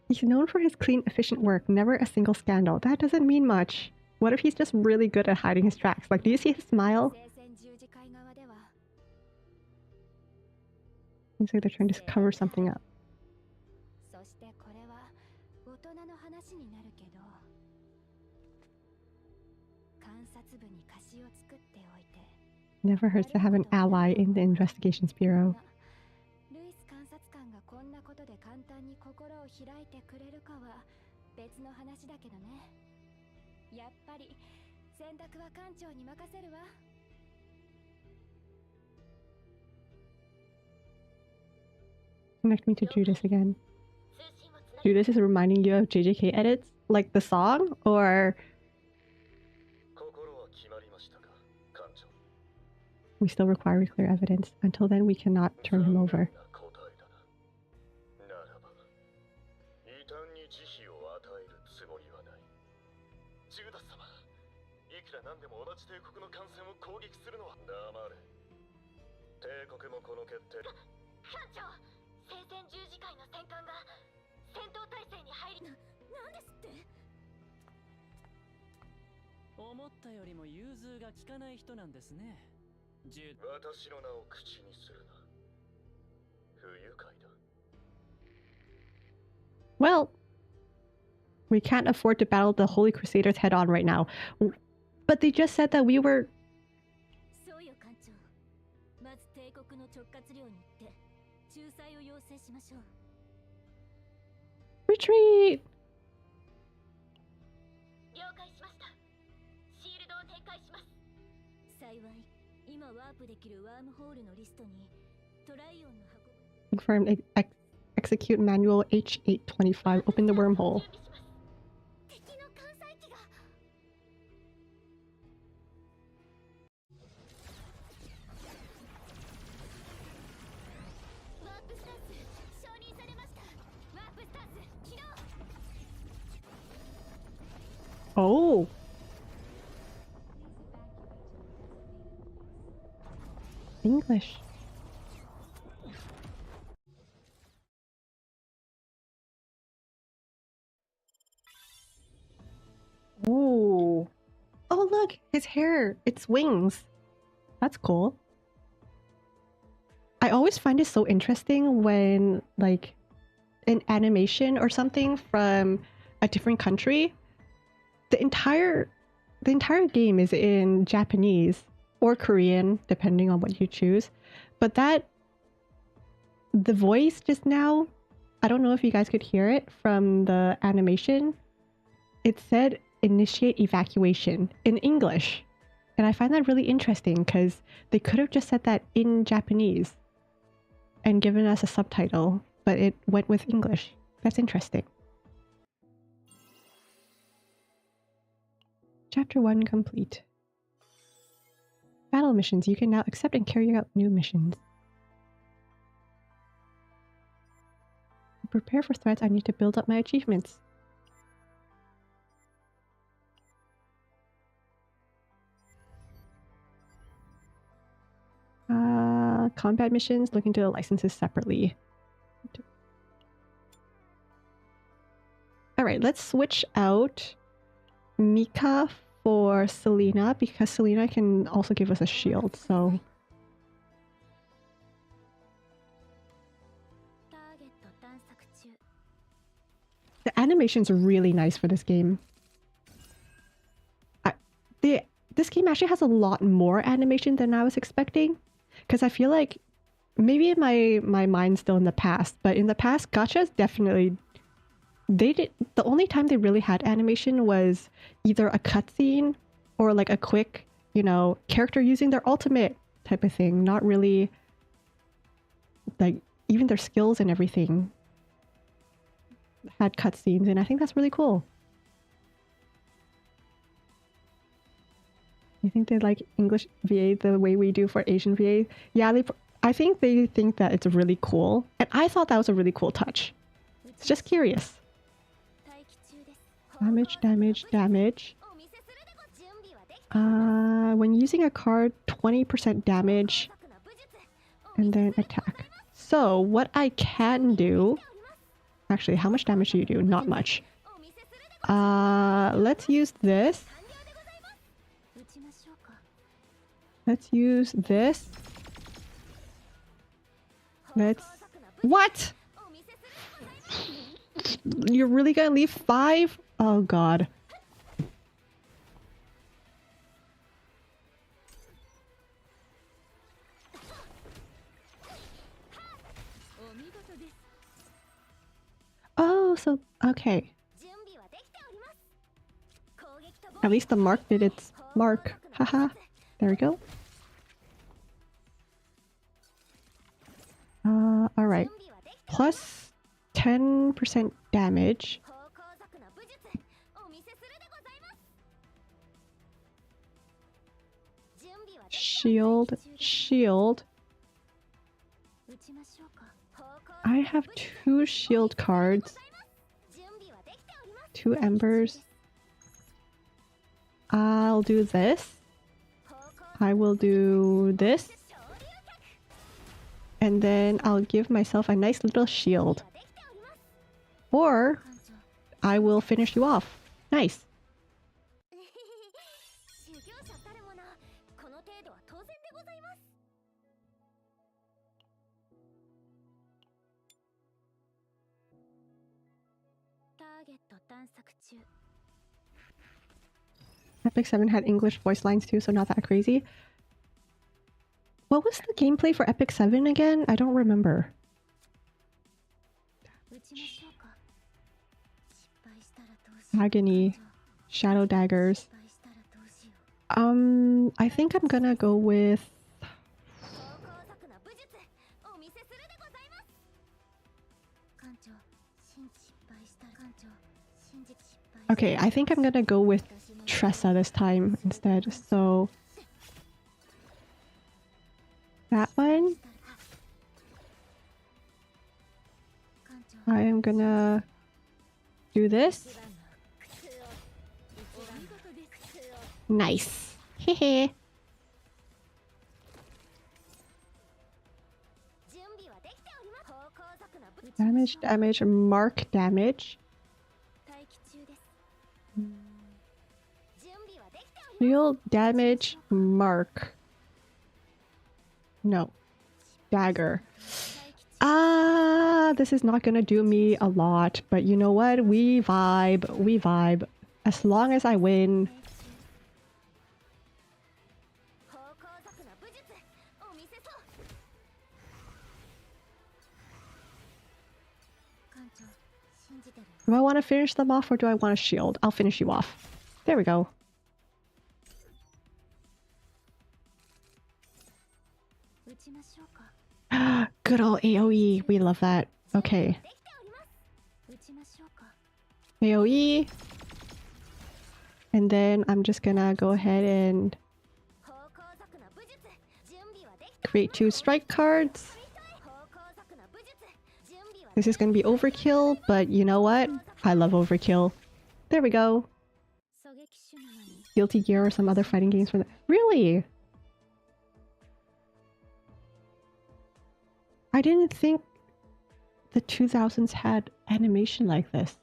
He's known for his clean, efficient work, never a single scandal. That doesn't mean much. What if he's just really good at hiding his tracks? Like, do you see his smile? Seems like they're trying to cover something up. Never hurts to have an ally in the Investigations Bureau. Connect me to Judas again. Judas is reminding you of JJK edits? Like the song? Or... We still require clear evidence. Until then, we cannot turn him over. Well, we can't afford to battle the Holy Crusaders head on right now. But they just said that we were... Retreat! Confirmed. Execute manual H825. Open the wormhole. Oh! English. Ooh. Oh look, his hair. It's wings. That's cool. I always find it so interesting when like an animation or something from a different country, the entire game is in Japanese or Korean, depending on what you choose. But the voice just now, I don't know if you guys could hear it from the animation. It said initiate evacuation in English. And I find that really interesting because they could have just said that in Japanese and given us a subtitle, but it went with English. That's interesting. Chapter 1 complete. Battle missions. You can now accept and carry out new missions. To prepare for threats, I need to build up my achievements. Combat missions. Look into the licenses separately. Alright, let's switch out Mika for Selena because Selena can also give us a shield, so... The animation's really nice for this game. This game actually has a lot more animation than I was expecting. Because I feel like maybe my mind's still in the past, but in the past, gachas definitely... the only time they really had animation was either a cutscene or like a quick, you know, character using their ultimate type of thing. Not really like even their skills and everything had cutscenes, and I think that's really cool. You think they like English VA the way we do for Asian VA? Yeah, I think they think that it's really cool, and I thought that was a really cool touch. It's just curious. Damage, damage, damage. When using a card, 20% damage, and then attack. So what I can do... Actually, how much damage do you do? Not much. Let's use this. Let's use this. Let's... What?! You're really gonna leave 5? Oh god. Oh, so... okay. At least the mark did its mark. Haha. There we go. Alright. Plus 10% damage. Shield. Shield. I have 2 shield cards. 2 embers. I'll do this. I will do this. And then I'll give myself a nice little shield. Or I will finish you off. Nice. Epic 7 had English voice lines too, so not that crazy. What was the gameplay for Epic 7 again? I don't remember. Agony. Shadow daggers. I think I'm gonna go with... Okay, I think I'm gonna go with Tressa this time instead, so... That one. I am gonna do this. Nice. Hehe. Damage, damage, mark damage. Shield damage, mark. No. dagger. This is not gonna do me a lot, but you know what? We vibe. We vibe. As long as I win. Do I want to finish them off or do I want to shield? I'll finish you off. There we go. Good old AoE. We love that. Okay. AoE. And then I'm just gonna go ahead and create 2 strike cards. This is gonna be overkill, but you know what? I love overkill. There we go. Guilty Gear or some other fighting games for that. Really? I didn't think the 2000s had animation like this.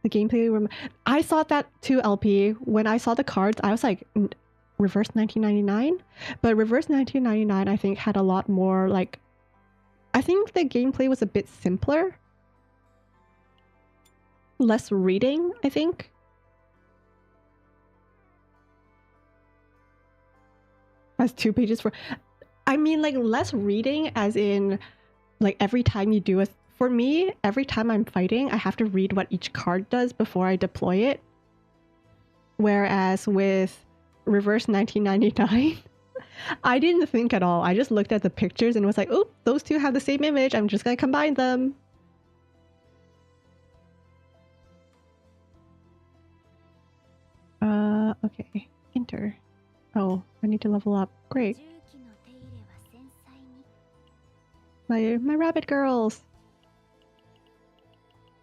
The gameplay... I thought that too, LP. When I saw the cards, I was like, Reverse 1999? But Reverse 1999, I think, had a lot more, like... I think the gameplay was a bit simpler. Less reading, I think. As 2 pages for... I mean, like, less reading as in, like, every time you do a... For me, every time I'm fighting, I have to read what each card does before I deploy it. Whereas with Reverse 1999, I didn't think at all. I just looked at the pictures and was like, oh, those 2 have the same image. I'm just gonna combine them. Okay. Enter. Oh, I need to level up. Great. My rabbit girls.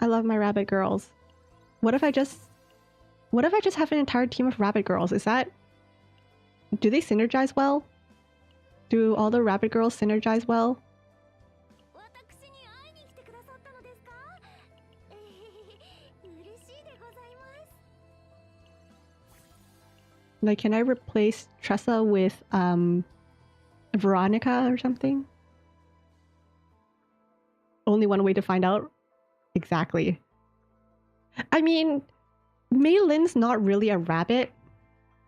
I love my rabbit girls. What if I just have an entire team of rabbit girls? Is that... Do they synergize well? Do all the rabbit girls synergize well? Like, can I replace Tressa with Veronica or something? Only one way to find out. Exactly. I mean, Mei Lin's not really a rabbit,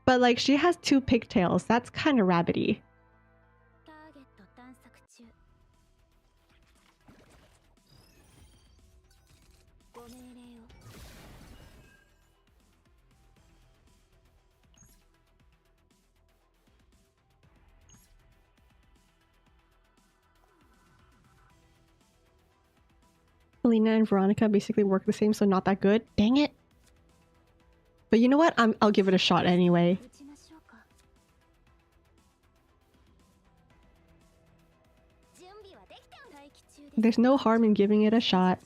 but like she has 2 pigtails. That's kind of rabbity. Selena and Veronica basically work the same, so not that good. Dang it. But you know what? I'll give it a shot anyway. There's no harm in giving it a shot.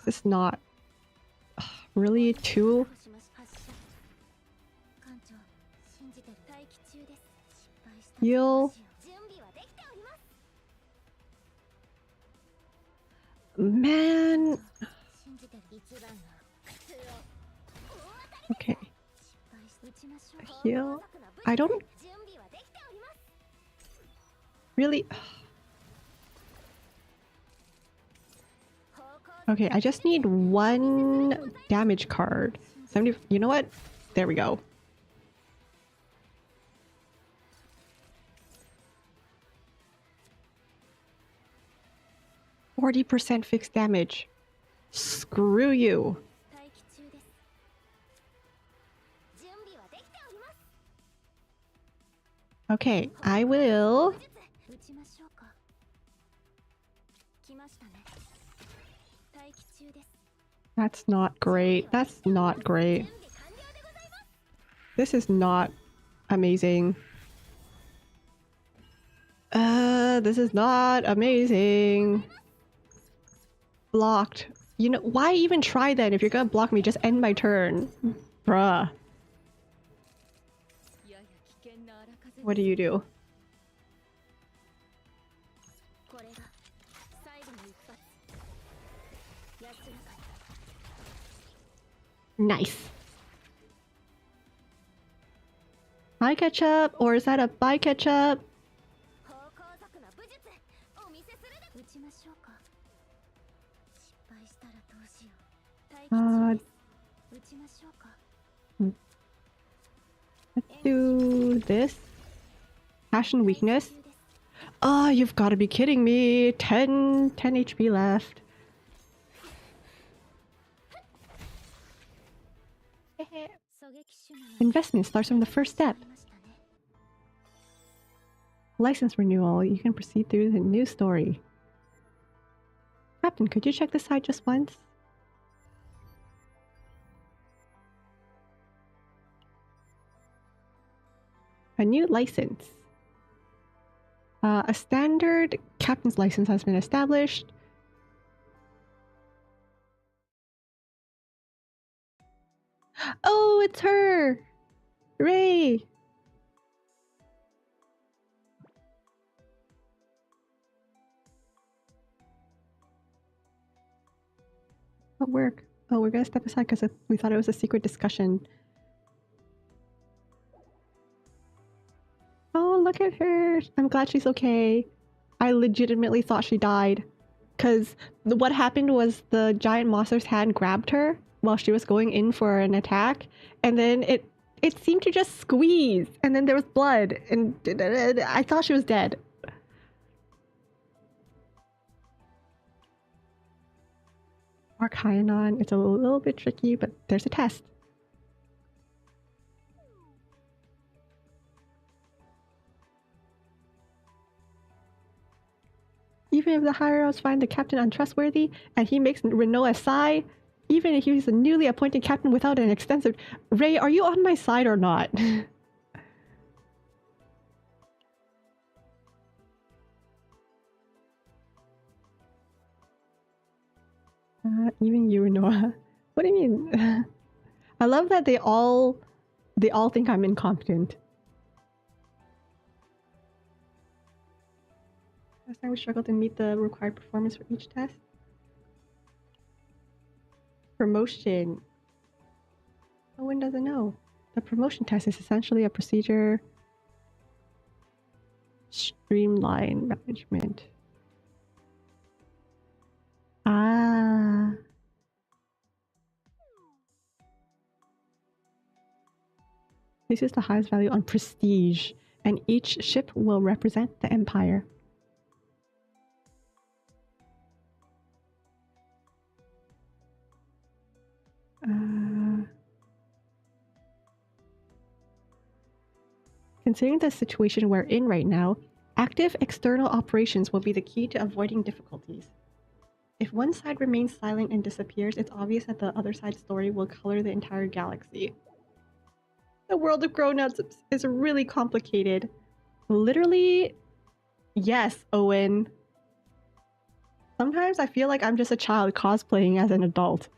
This is not... Really? 2? Heal. Man. Okay. Heal. I don't... Really? Okay, I just need 1 damage card. 70... You know what? There we go. %40 fixed damage. Screw you. Okay, I will... That's not great. That's not great. This is not amazing. This is not amazing. Blocked. You know, why even try then? If you're gonna block me, just end my turn. Bruh. What do you do? Nice. Hi ketchup, or is that a bye ketchup? Let's do this. Passion weakness. Oh, you've got to be kidding me. 10 HP left. Investment starts from the first step. License renewal. You can proceed through the new story. Captain, could you check this side just once? A new license. A standard captain's license has been established. Oh, it's her! Ray! What work? Oh, we're gonna step aside because we thought it was a secret discussion. Oh, look at her! I'm glad she's okay. I legitimately thought she died. Because what happened was the giant monster's hand grabbed her while she was going in for an attack, and then it seemed to just squeeze, and then there was blood, and I thought she was dead. Archaeon, it's a little bit tricky, but there's a test. Even if the higher ups find the captain untrustworthy, and he makes Renoa sigh, even if he's a newly appointed captain without an extensive... Ray, are you on my side or not? Even you, Renoa. What do you mean? I love that they all think I'm incompetent. Last time we struggled to meet the required performance for each test. Promotion. No one doesn't know. The promotion test is essentially a procedure. Streamline management. Ah. This is the highest value on prestige, and each ship will represent the Empire. Considering the situation we're in right now, active external operations will be the key to avoiding difficulties. If one side remains silent and disappears, it's obvious that the other side's story will color the entire galaxy. The world of grown-ups is really complicated. Literally, yes, Owen. Sometimes I feel like I'm just a child cosplaying as an adult.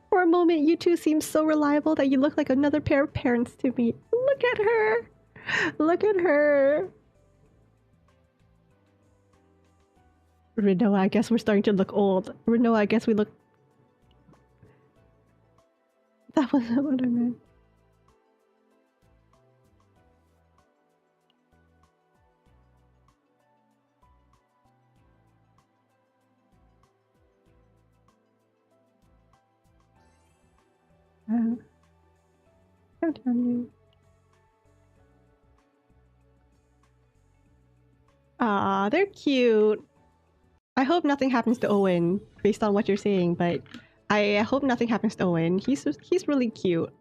For a moment, you two seem so reliable that you look like another pair of parents to me. Look at her! Look at her! Renoa, I guess we're starting to look old. Renoa, I guess we look... That wasn't what I meant. Don't tell me. Ah, they're cute. I hope nothing happens to Owen, based on what you're saying, but I hope nothing happens to Owen. He's really cute.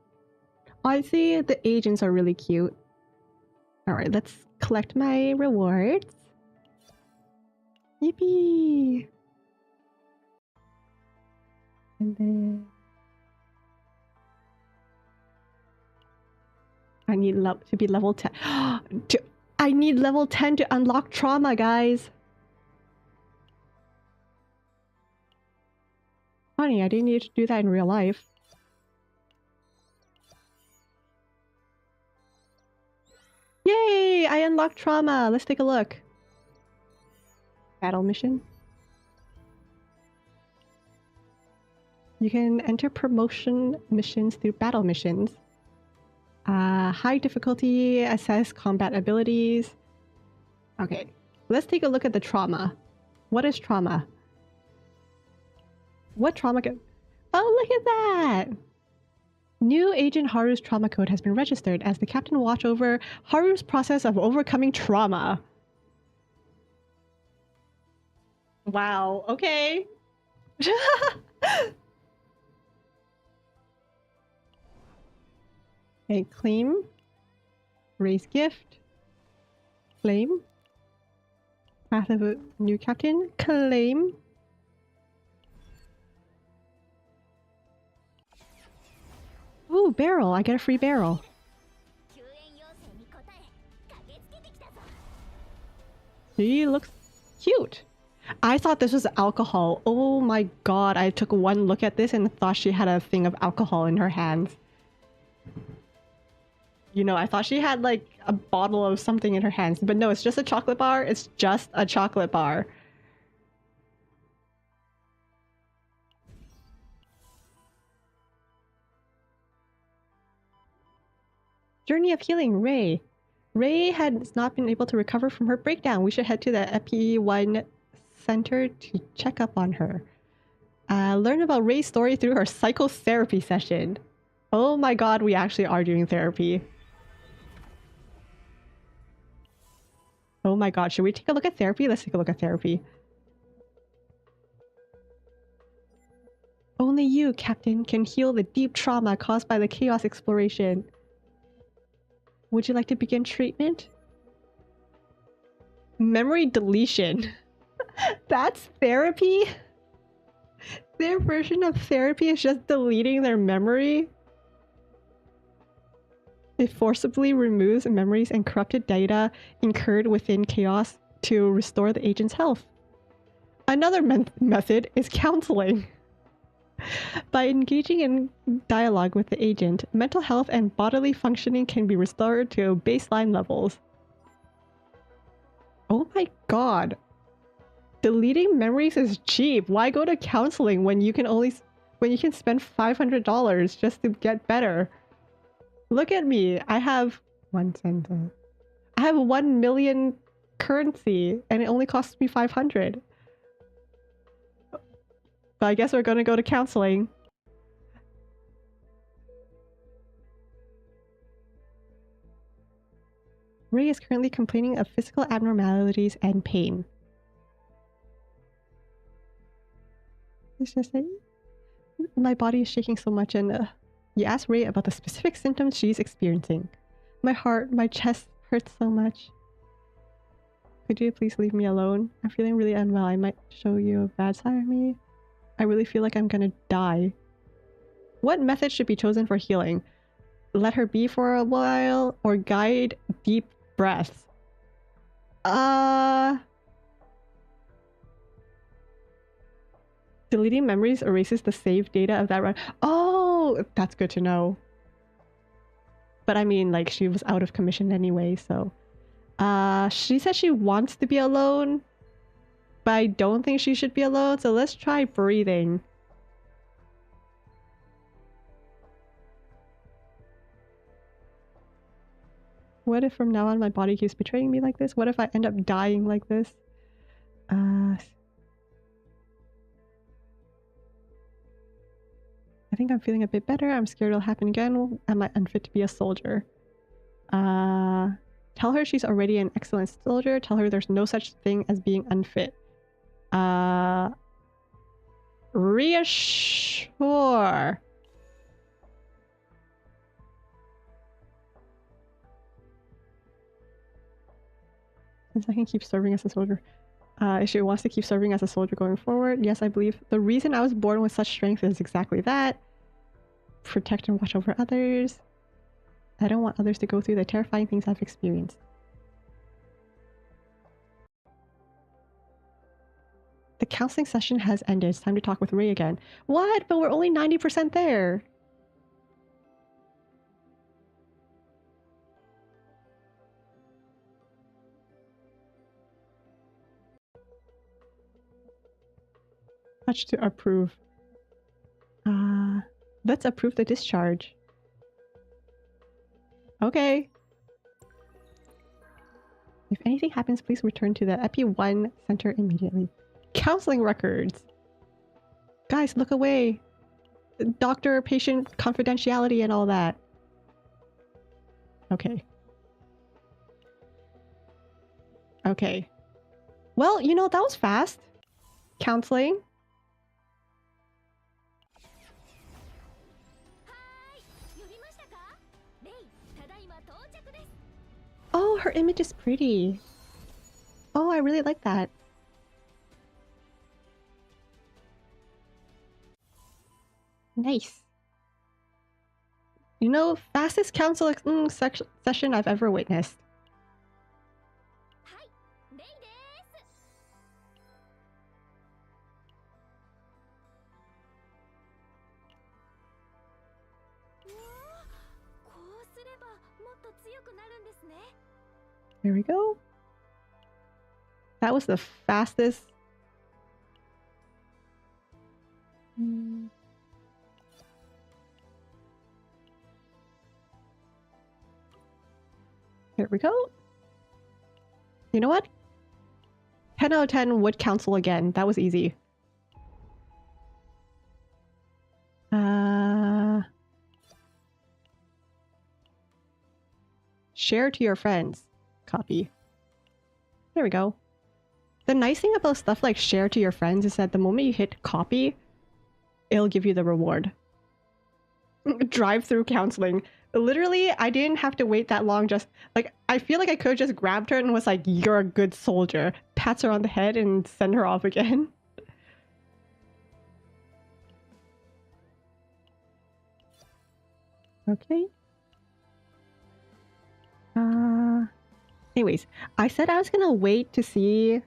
Honestly, the agents are really cute. Alright, let's collect my rewards. Yippee! And then... I need to be level 10. I need level 10 to unlock trauma, guys! Funny, I didn't need to do that in real life. Yay! I unlocked trauma! Let's take a look. Battle mission. You can enter promotion missions through battle missions. High difficulty, assess combat abilities. Okay, let's take a look at the trauma. What is trauma? What trauma code? Oh, look at that! New Agent Haru's trauma code has been registered as the captain watch over Haru's process of overcoming trauma. Wow, okay. Okay, claim. Raise gift. Claim. Path of a new captain. Claim. Ooh, barrel. I get a free barrel. She looks cute. I thought this was alcohol. Oh my god, I took one look at this and thought she had a thing of alcohol in her hands. You know, I thought she had like a bottle of something in her hands, but no, it's just a chocolate bar. It's just a chocolate bar. Journey of Healing, Ray. Ray has not been able to recover from her breakdown. We should head to the EP1 center to check up on her. Learn about Ray's story through her psychotherapy session. Oh my god, we actually are doing therapy. Oh my god, should we take a look at therapy? Let's take a look at therapy. Only you, Captain, can heal the deep trauma caused by the chaos exploration. Would you like to begin treatment? Memory deletion. That's therapy? Their version of therapy is just deleting their memory? It forcibly removes memories and corrupted data incurred within chaos to restore the agent's health. Another method is counseling. By engaging in dialogue with the agent, mental health and bodily functioning can be restored to baseline levels. Oh my god. Deleting memories is cheap. Why go to counseling when you can spend $500 just to get better? Look at me. I have 1 cent. I have 1 million currency and it only costs me 500. But I guess we're gonna go to counseling. Ray is currently complaining of physical abnormalities and pain. It's just like, my body is shaking so much and you ask Ray about the specific symptoms she's experiencing. My heart, my chest hurts so much. Could you please leave me alone? I'm feeling really unwell. I might show you a bad side of me. I really feel like I'm gonna die. What method should be chosen for healing? Let her be for a while or guide deep breaths? Deleting memories erases the saved data of that run. Oh, that's good to know. But I mean, like, she was out of commission anyway, so... she says she wants to be alone, but I don't think she should be alone, so let's try breathing. What if from now on my body keeps betraying me like this? What if I end up dying like this? I think I'm feeling a bit better. I'm scared it'll happen again. Am I unfit to be a soldier? Tell her she's already an excellent soldier. Tell her there's no such thing as being unfit. Reassure. Since I can keep serving as a soldier. If she wants to keep serving as a soldier going forward, yes, I believe the reason I was born with such strength is exactly that. Protect and watch over others. I don't want others to go through the terrifying things I've experienced. The counseling session has ended. It's time to talk with Ray again. What? But we're only 90% there. Touch to approve. Let's approve the discharge. Okay. If anything happens, please return to the Epi 1 center immediately. Counseling records! Guys, look away! Doctor-patient confidentiality and all that. Okay. Okay. Well, you know, that was fast. Counseling. Oh, her image is pretty. Oh, I really like that. Nice. You know, fastest counseling session I've ever witnessed. There we go. That was the fastest. There we go. You know what? 10 out of 10 would counsel again. That was easy. Share to your friends. Copy. There we go. The nice thing about stuff like share to your friends is that the moment you hit copy, it'll give you the reward. Drive-through counseling. Literally, I didn't have to wait that long. Just like, I feel like I could have just grabbed her and was like, "You're a good soldier." Pats her on the head and send her off again. Okay. Anyways, I said I was gonna wait to see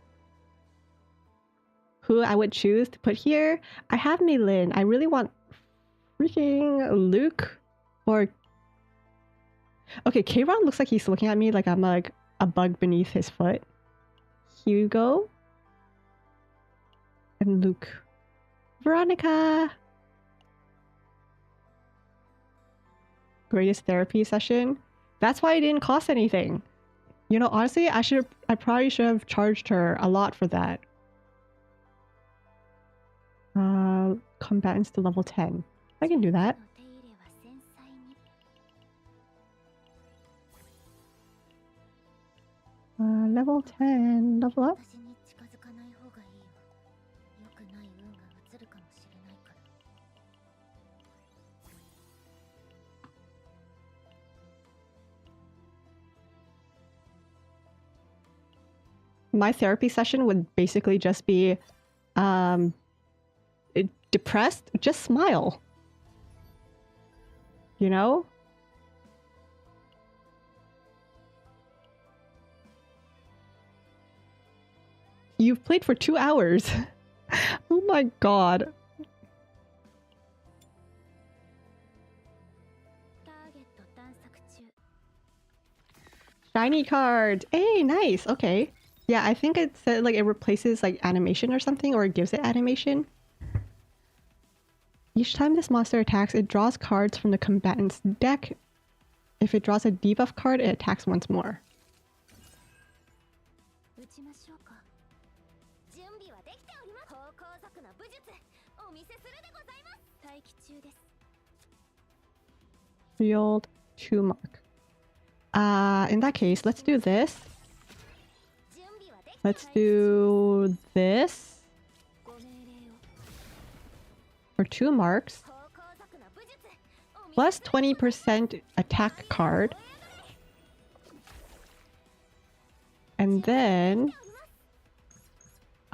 who I would choose to put here. I have Meilin. I really want freaking Luke or... Okay, Kayron looks like he's looking at me like I'm like a bug beneath his foot. Hugo. And Luke. Veronica! Greatest therapy session. That's why it didn't cost anything. You know, honestly, I probably should have charged her a lot for that. Combatants to level 10. I can do that. Level 10. Level up. My therapy session would basically just be depressed, just smile. You know? You've played for 2 hours. Oh my god. Shiny card! Hey, nice! Okay. Yeah, I think it said like it replaces like animation or something, or it gives it animation. Each time this monster attacks, it draws cards from the combatant's deck. If it draws a debuff card, it attacks once more. Field 2 mark. In that case, let's do this. Let's do this. For 2 marks. Plus 20% attack card. And then...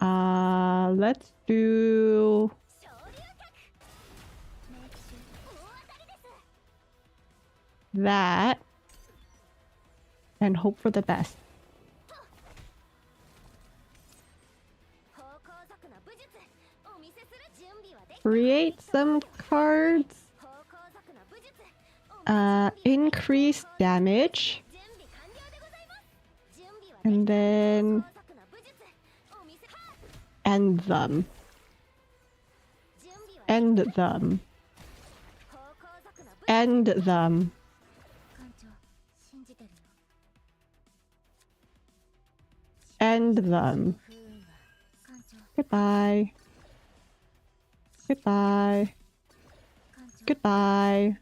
let's do... that. And hope for the best. Create some cards. Increase damage. And then... end them. End them. End them. End them. Goodbye. Goodbye. Goodbye.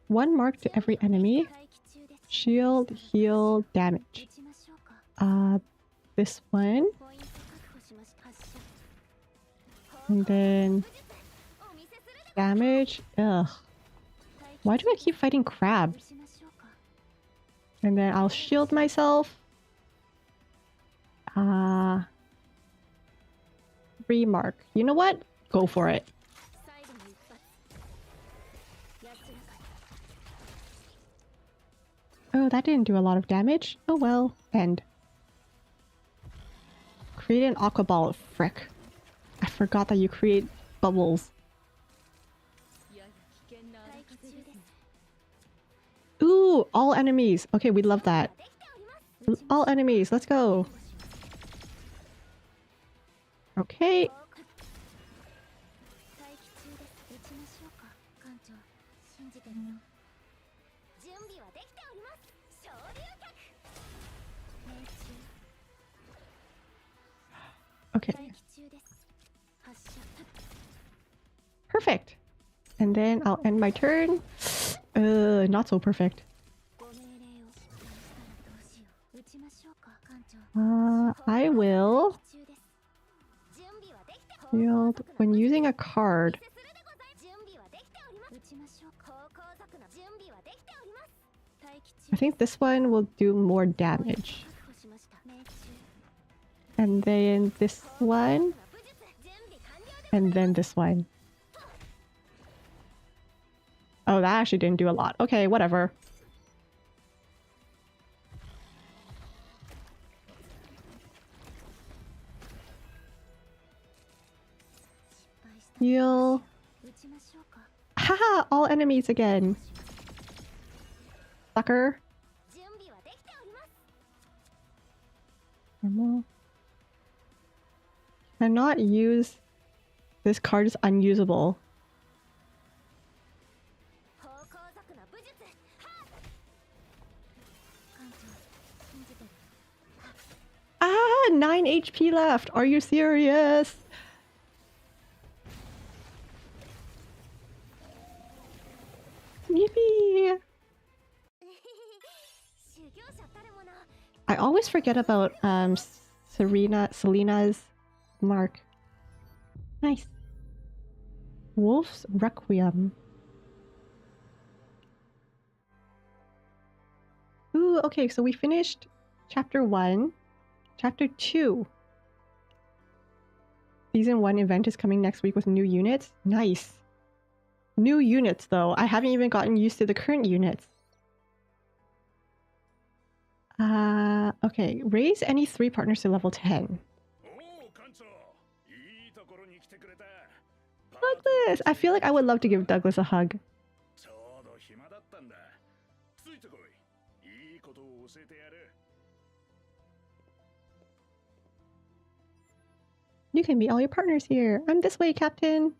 One mark to every enemy. Shield, heal, damage. This one. And then damage. Ugh. Why do I keep fighting crabs? And then I'll shield myself. Remark. You know what? Go for it. Oh, that didn't do a lot of damage. Oh well. End. Create an aqua ball. Frick. I forgot that you create bubbles. Ooh, all enemies. Okay, we love that. All enemies. Let's go. Okay. Okay. Perfect. And then I'll end my turn. Not so perfect. I will shield when using a card. I think this one will do more damage. And then this one. And then this one. Oh, that actually didn't do a lot. Okay, whatever. Heal. Haha! All enemies again. Sucker. Normal. Cannot use. This card is unusable. Ah! 9 HP left! Are you serious? Yippee! I always forget about Selena's mark. Nice. Wolf's Requiem. Ooh, okay, so we finished chapter 1. Chapter 2. Season 1 event is coming next week with new units. Nice. New units though. I haven't even gotten used to the current units. Okay. Raise any 3 partners to level 10. Douglas! I feel like I would love to give Douglas a hug. You can meet all your partners here. I'm this way, Captain.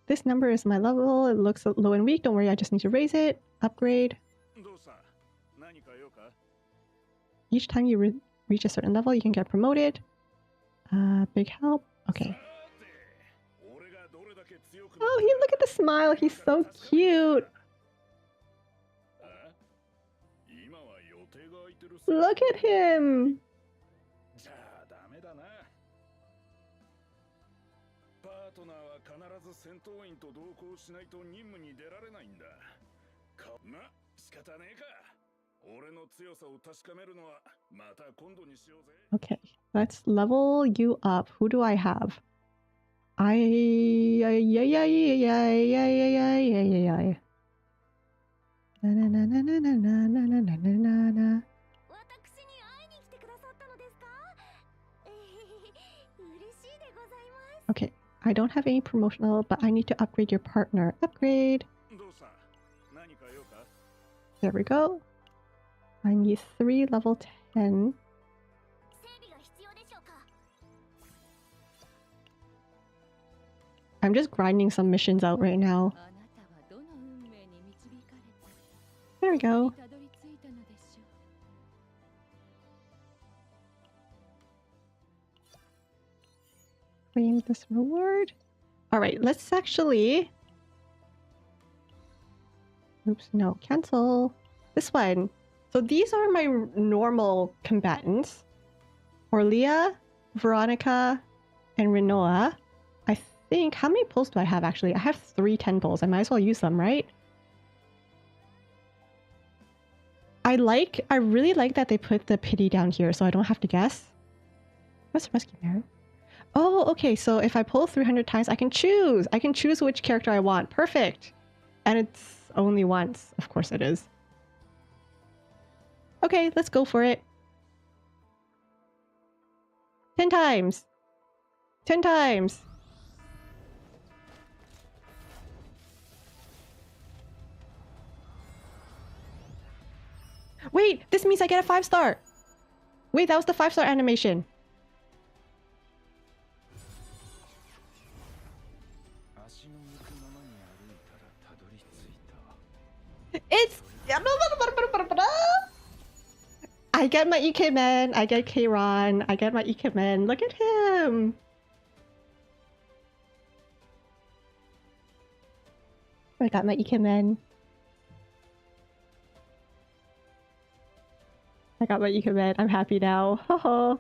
This number is my level. It looks low and weak. Don't worry, I just need to raise it. Upgrade. Each time you reach a certain level, you can get promoted. Big help. Okay. Oh, look at the smile. He's so cute. Look at him. Okay, let's level you up. Who do I have? Okay, I don't have any promotional, but I need to upgrade your partner. Upgrade. There we go. I need 3 level 10. I'm just grinding some missions out right now. There we go. Claim this reward. Alright, let's actually... Oops, no, cancel. This one. So these are my normal combatants. Orlia, Veronica, and Renoa. I think... How many pulls do I have actually? I have 3 10 pulls. I might as well use them, right? I really like that they put the pity down here so I don't have to guess. What's rescue merit? Oh, okay, so if I pull 300 times, I can choose! I can choose which character I want. Perfect! And it's only once. Of course it is. Okay, let's go for it. 10 times! 10 times! Wait! This means I get a 5-star! Wait, that was the 5-star animation. It's... I get my EK man, I get Kron, I get my EK man. Look at him! I got my EK man. I got my EK man. I'm happy now. Haha.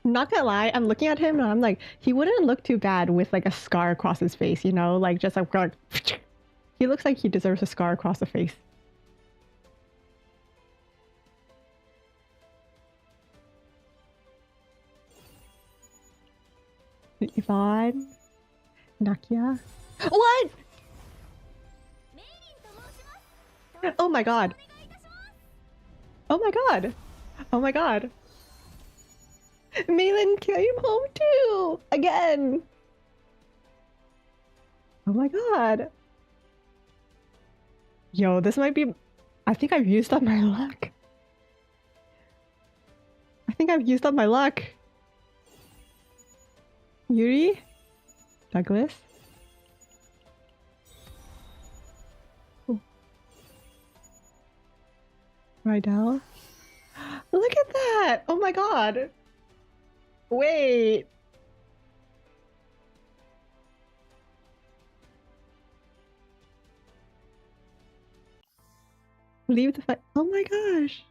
Not gonna lie, I'm looking at him and I'm like, he wouldn't look too bad with like a scar across his face, you know? Like just like... He looks like he deserves a scar across the face. Yvonne? Nakia? What?! Oh my god! Oh my god! Oh my god! Malin came home too! Again! Oh my god! Yo, this might be... I think I've used up my luck. I think I've used up my luck. Yuri? Douglas? Ooh. Rydell? Look at that! Oh my god! Wait! Leave the fight. Oh my gosh!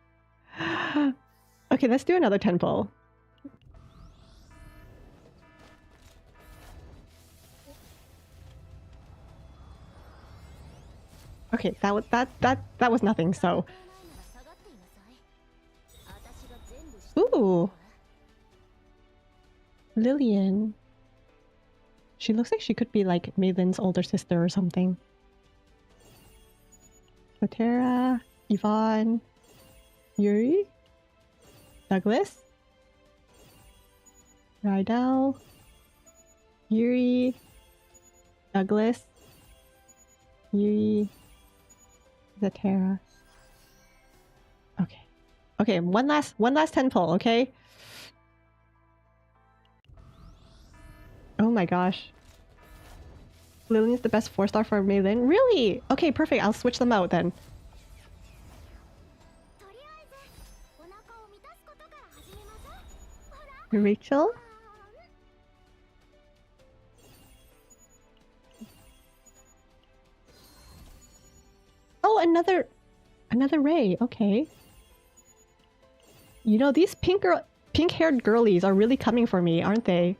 Okay, let's do another 10 pull. Okay, that was nothing, so... Ooh! Lillian. She looks like she could be like Malin's older sister or something. Latera, Yvonne, Yuri, Douglas, Rydell, Yuri, Douglas, Yuri, Latera. Okay. Okay, one last 10 pull, okay? Oh my gosh. Lillian's the best 4-star for Malin? Really? Okay, perfect. I'll switch them out then. Rachel? Oh, another Ray. Okay. You know, these pink-haired girlies are really coming for me, aren't they?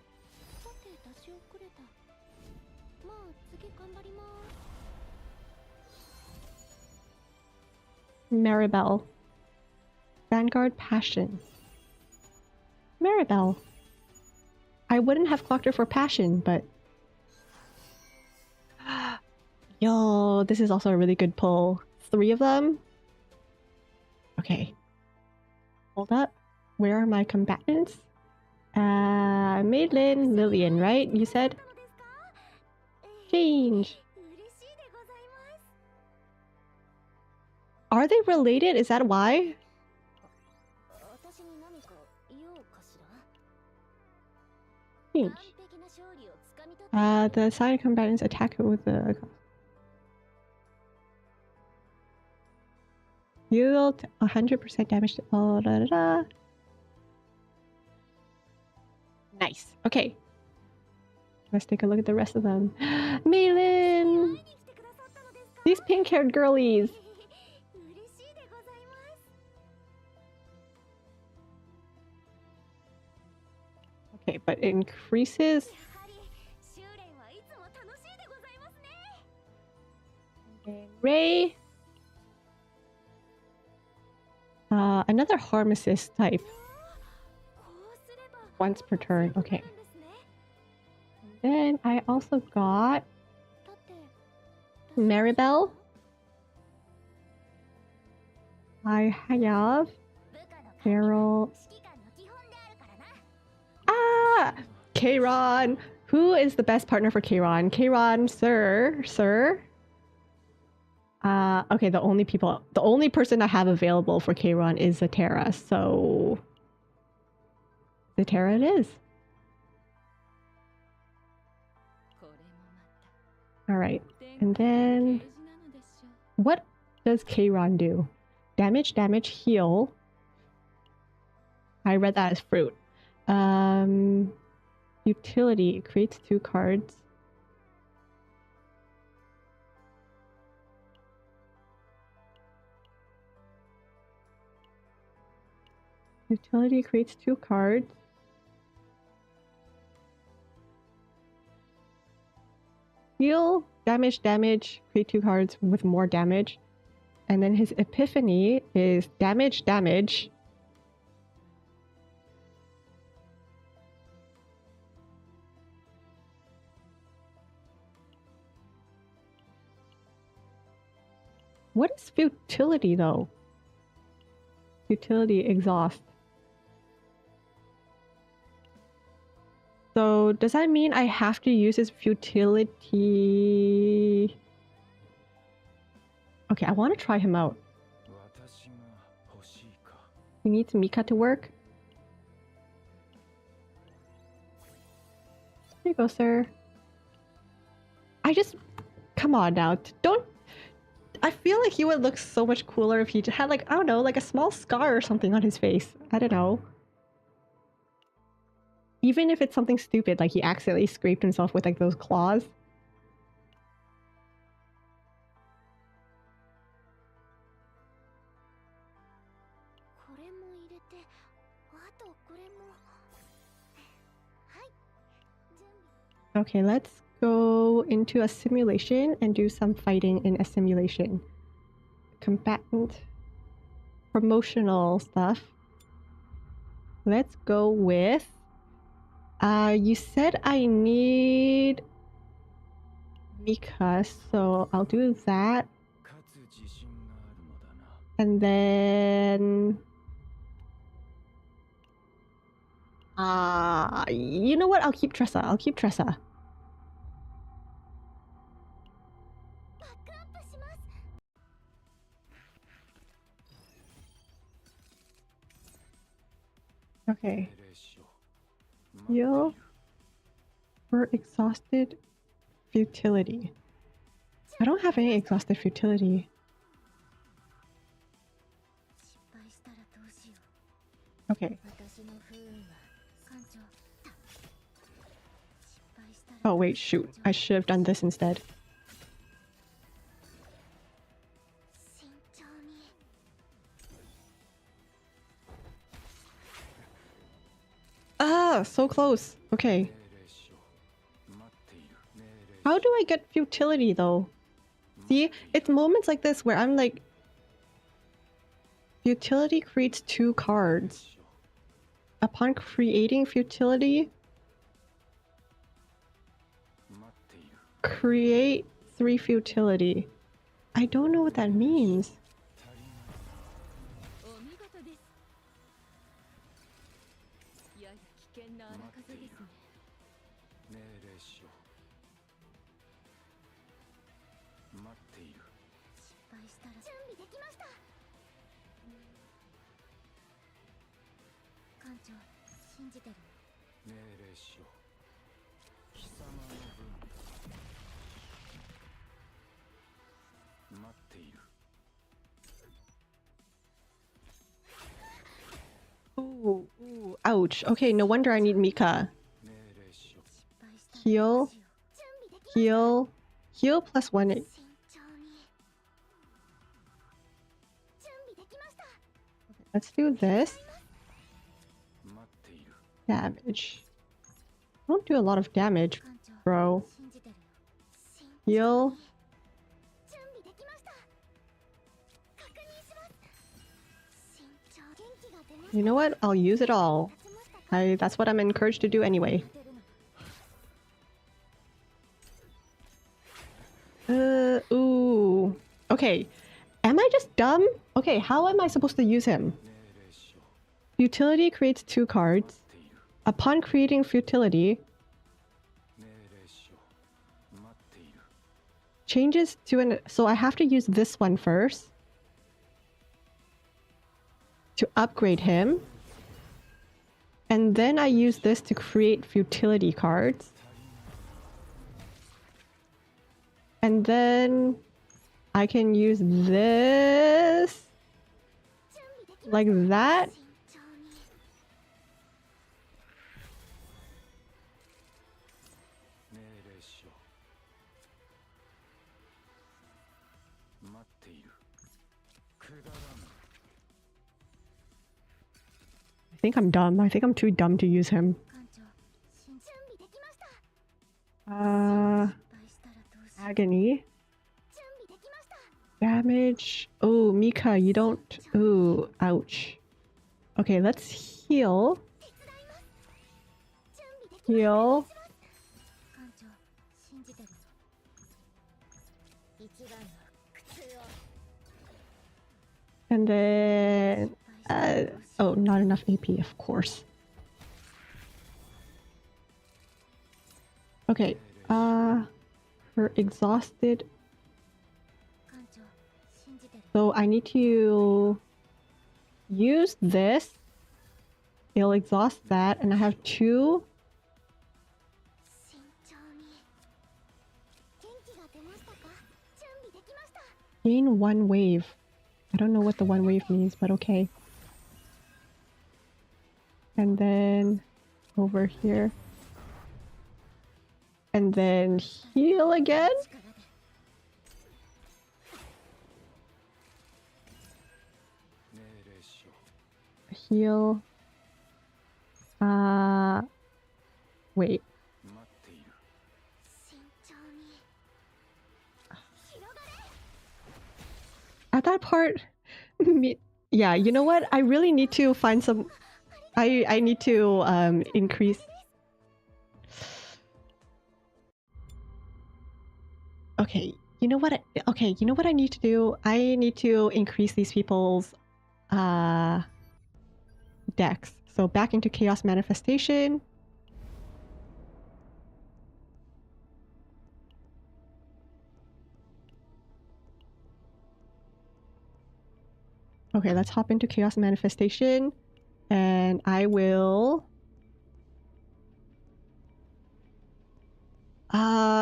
Maribel. Vanguard Passion. Maribel. I wouldn't have clocked her for Passion, but... Yo, this is also a really good pull. 3 of them? Okay. Hold up. Where are my combatants? Madeline, Lillian, right? You said? Change. Are they related? Is that why? Change. The side combatants attack it with the... Deal 100% damage to... Oh, da, da, da. Nice. Okay. Let's take a look at the rest of them. Malin! These pink-haired girlies! Okay, but it increases... Ray... another harm assist type. Once per turn. Okay. And then I also got... Maribel. I have... Carol... Ah! Kayron! Who is the best partner for Kayron? Kayron, sir? Okay, the only person I have available for Kayron is Zatara, so... Zatara it is. Alright, and then... What does Kayron do? Damage, heal. I read that as fruit. Utility, creates 2 cards. Utility creates 2 cards. Heal, damage, create 2 cards with more damage. And then his epiphany is damage. What is futility though? Futility, exhaust. So does that mean I have to use his futility? Okay, I want to try him out. He needs Mika to work. There you go, sir. Come on now. Don't... I feel like he would look so much cooler if he had like, I don't know, like a small scar or something on his face. I don't know. Even if it's something stupid, like he accidentally scraped himself with like those claws. Okay, let's go into a simulation and do some fighting in a simulation. Combatant. Promotional stuff. Let's go with... you said I need... Mika, so I'll do that. And then... you know what? I'll keep Tressa. Okay. Heal for exhausted futility. I don't have any exhausted futility. Okay. Oh wait, shoot. I should have done this instead. Ah, so close. Okay. How do I get futility though? See, it's moments like this where I'm like... Futility creates 2 cards. Upon creating futility... Create 3 futility. I don't know what that means. Ooh, ooh, ouch. Okay, no wonder I need Mika. Heal. Heal. Heal plus 1. Let's do this. Damage. Don't do a lot of damage, bro. Heal. You know what? I'll use it all. That's what I'm encouraged to do anyway. Ooh. Okay. Am I just dumb? Okay, how am I supposed to use him? Futility creates 2 cards. Upon creating futility, changes to an... So I have to use this one first to upgrade him. And then I use this to create futility cards. And then I can use this like that. I think I'm dumb. I think I'm too dumb to use him. Agony. Damage. Oh, Mika, you don't... Ooh, ouch. Okay, let's heal. Heal. And then... oh, not enough AP, of course. Okay, her exhausted... So I need to use this. It'll exhaust that, and I have 2. Gain 1 wave. I don't know what the 1 wave means, but okay. And then over here. And then heal again. Heal. Wait. At that part, yeah, you know what? I really need to find some... I need to increase... Okay, you know what? Okay, you know what I need to do? I need to increase these people's decks. So back into Chaos Manifestation. Okay, let's hop into Chaos Manifestation. And I will...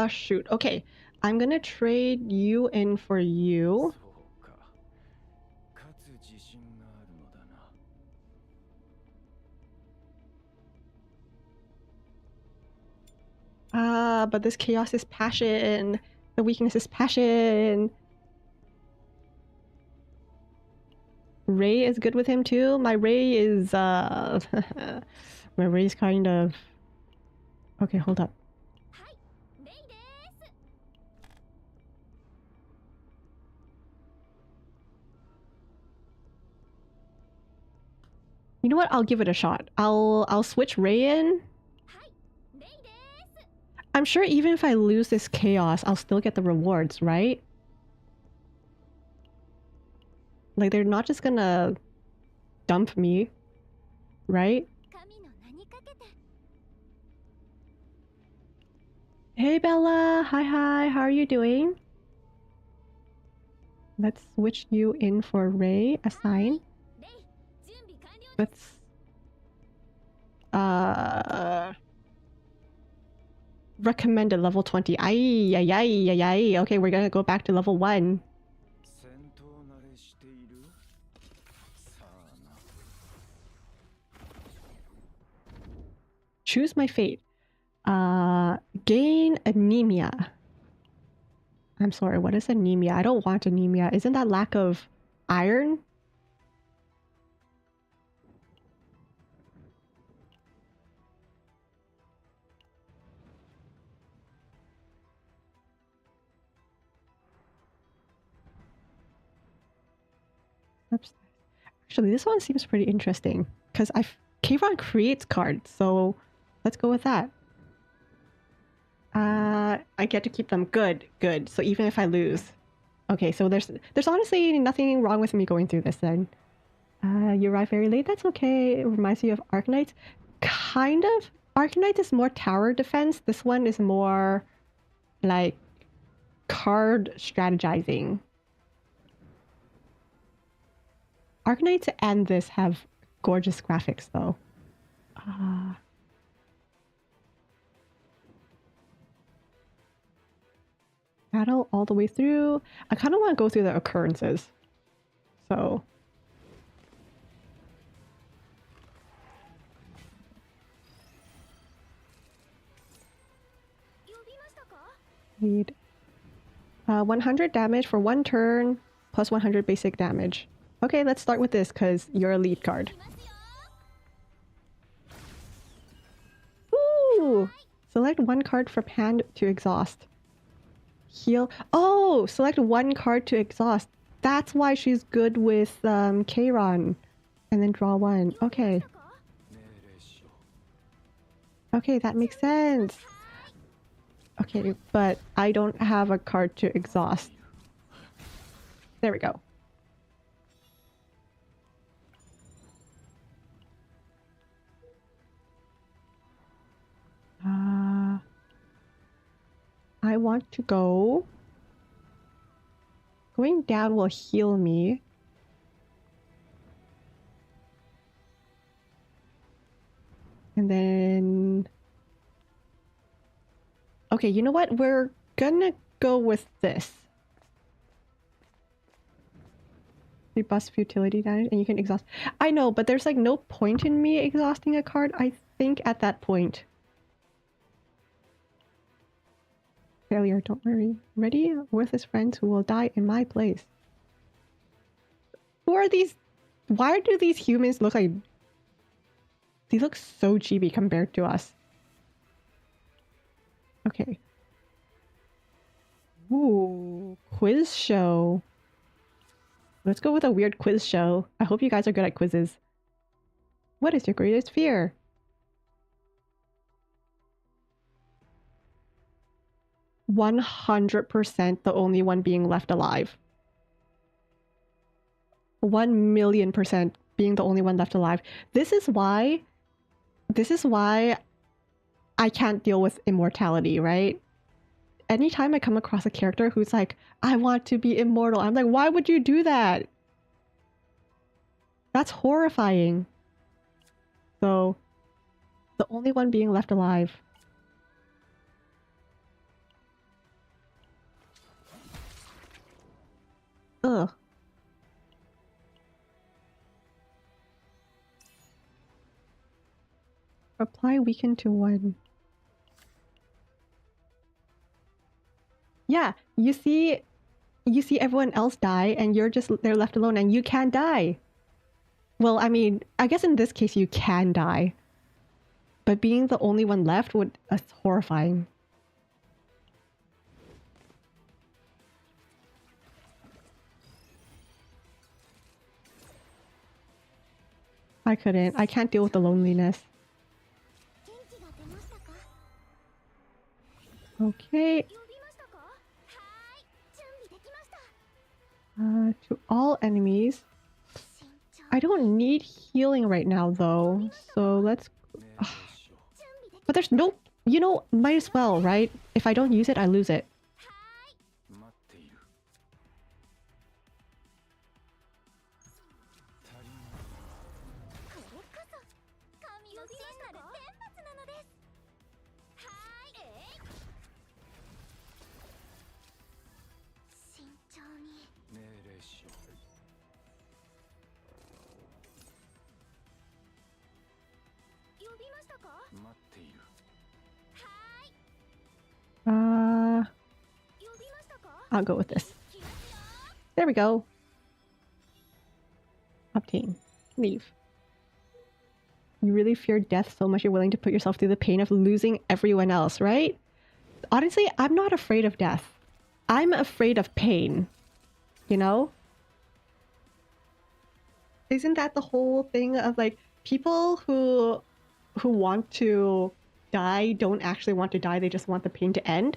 shoot. Okay, I'm gonna trade you in for you. But this chaos is passion. The weakness is passion. Ray is good with him too. My Ray is my Ray's kind of... Okay, hold up. You know what? I'll give it a shot. I'll switch Ray in. I'm sure even if I lose this chaos, I'll still get the rewards, right? Like, they're not just gonna dump me, right? Hey Bella! Hi hi, how are you doing? Let's switch you in for Ray, assign. Let's... Recommended level 20. Ay, ay, ay, ay, ay. Okay, we're gonna go back to level 1. Choose my fate. Gain anemia. I'm sorry, what is anemia? I don't want anemia. Isn't that lack of iron? Oops. Actually, this one seems pretty interesting because Kayron creates cards, so let's go with that. I get to keep them. Good, good. So even if I lose, okay. So there's honestly nothing wrong with me going through this then. You arrive very late. That's okay. It reminds you of Arknights. Kind of. Arknights is more tower defense. This one is more like card strategizing. Arknights and this have gorgeous graphics though. Battle all the way through. I kind of want to go through the occurrences. So. Need 100 damage for 1 turn, plus 100 basic damage. Okay, let's start with this because you're a lead card. Ooh! Select 1 card from hand to exhaust. Heal. Oh! Select 1 card to exhaust. That's why she's good with Kayron. And then draw 1. Okay. Okay, that makes sense. Okay, but I don't have a card to exhaust. There we go. I want to go. Going down will heal me. And then... Okay, you know what? We're gonna go with this. You bust futility damage and you can exhaust. I know, but there's like no point in me exhausting a card, I think, at that point. Failure, don't worry. Ready? Worthless friends who will die in my place. Who are these? Why do these humans look like... They look so chibi compared to us. Okay. Ooh, quiz show. Let's go with a weird quiz show. I hope you guys are good at quizzes. What is your greatest fear? %, the only one being left alive. 1,000,000% being the only one left alive. This is why I can't deal with immortality, right? Anytime I come across a character who's like, I want to be immortal, I'm like, why would you do that? That's horrifying. So, the only one being left alive. Ugh. Apply weaken to 1. Yeah, you see everyone else die and they're left alone and you can't die. Well, I mean, I guess in this case you can die. But being the only one left is horrifying. I couldn't. I can't deal with the loneliness. Okay. To all enemies. I don't need healing right now though, so let's... But there's no... You know, might as well, right? If I don't use it, I lose it. I'll go with this. There we go. Obtain. Leave. You really fear death so much you're willing to put yourself through the pain of losing everyone else, right? Honestly, I'm not afraid of death. I'm afraid of pain. You know? Isn't that the whole thing of like people who want to die don't actually want to die, they just want the pain to end?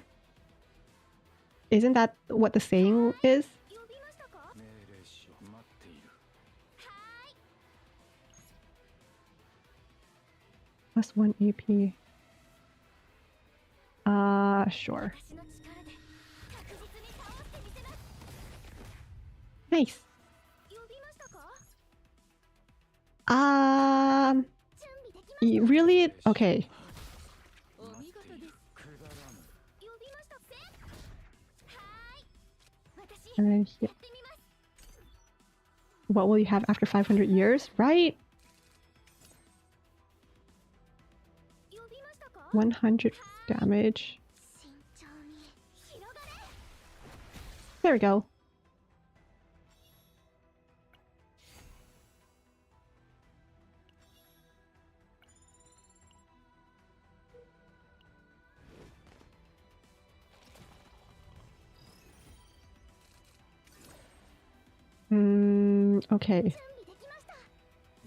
Isn't that what the saying is? +1 AP. Sure. Nice. Really? Okay. And then here. What will you have after 500 years, right? 100 damage. There we go. Okay.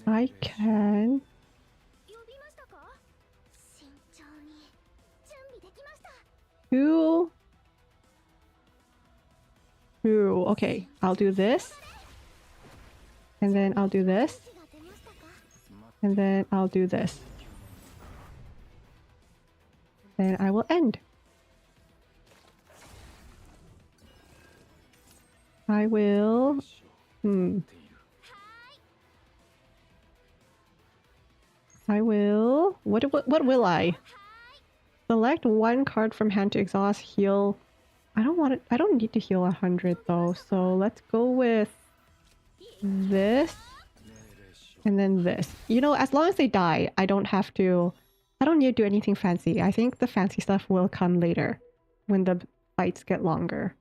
I can... Ooh. Okay. I'll do this. And then I'll do this. And then I'll do this. Then I will end. I will... I will... What will I? Select one card from hand to exhaust, heal... I don't want it... I don't need to heal 100 though, so let's go with... this. And then this. You know, as long as they die, I don't have to... I don't need to do anything fancy. I think the fancy stuff will come later, when the fights get longer.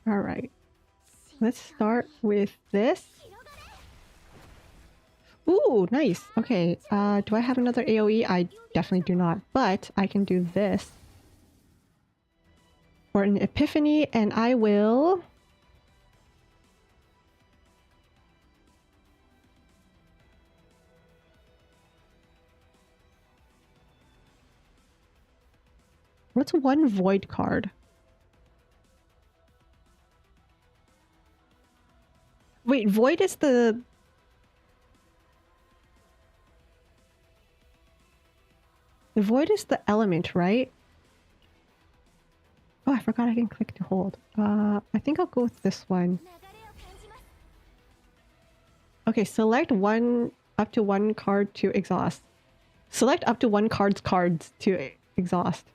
Alright. Let's start with this. Ooh, nice. Okay, do I have another AoE? I definitely do not, but I can do this for an epiphany, and I will... What's one void card? Wait, void is the... The void is the element, right? Oh, I forgot I can click to hold. I think I'll go with this one. Okay, select one up to one card to exhaust. Select up to one cards to exhaust.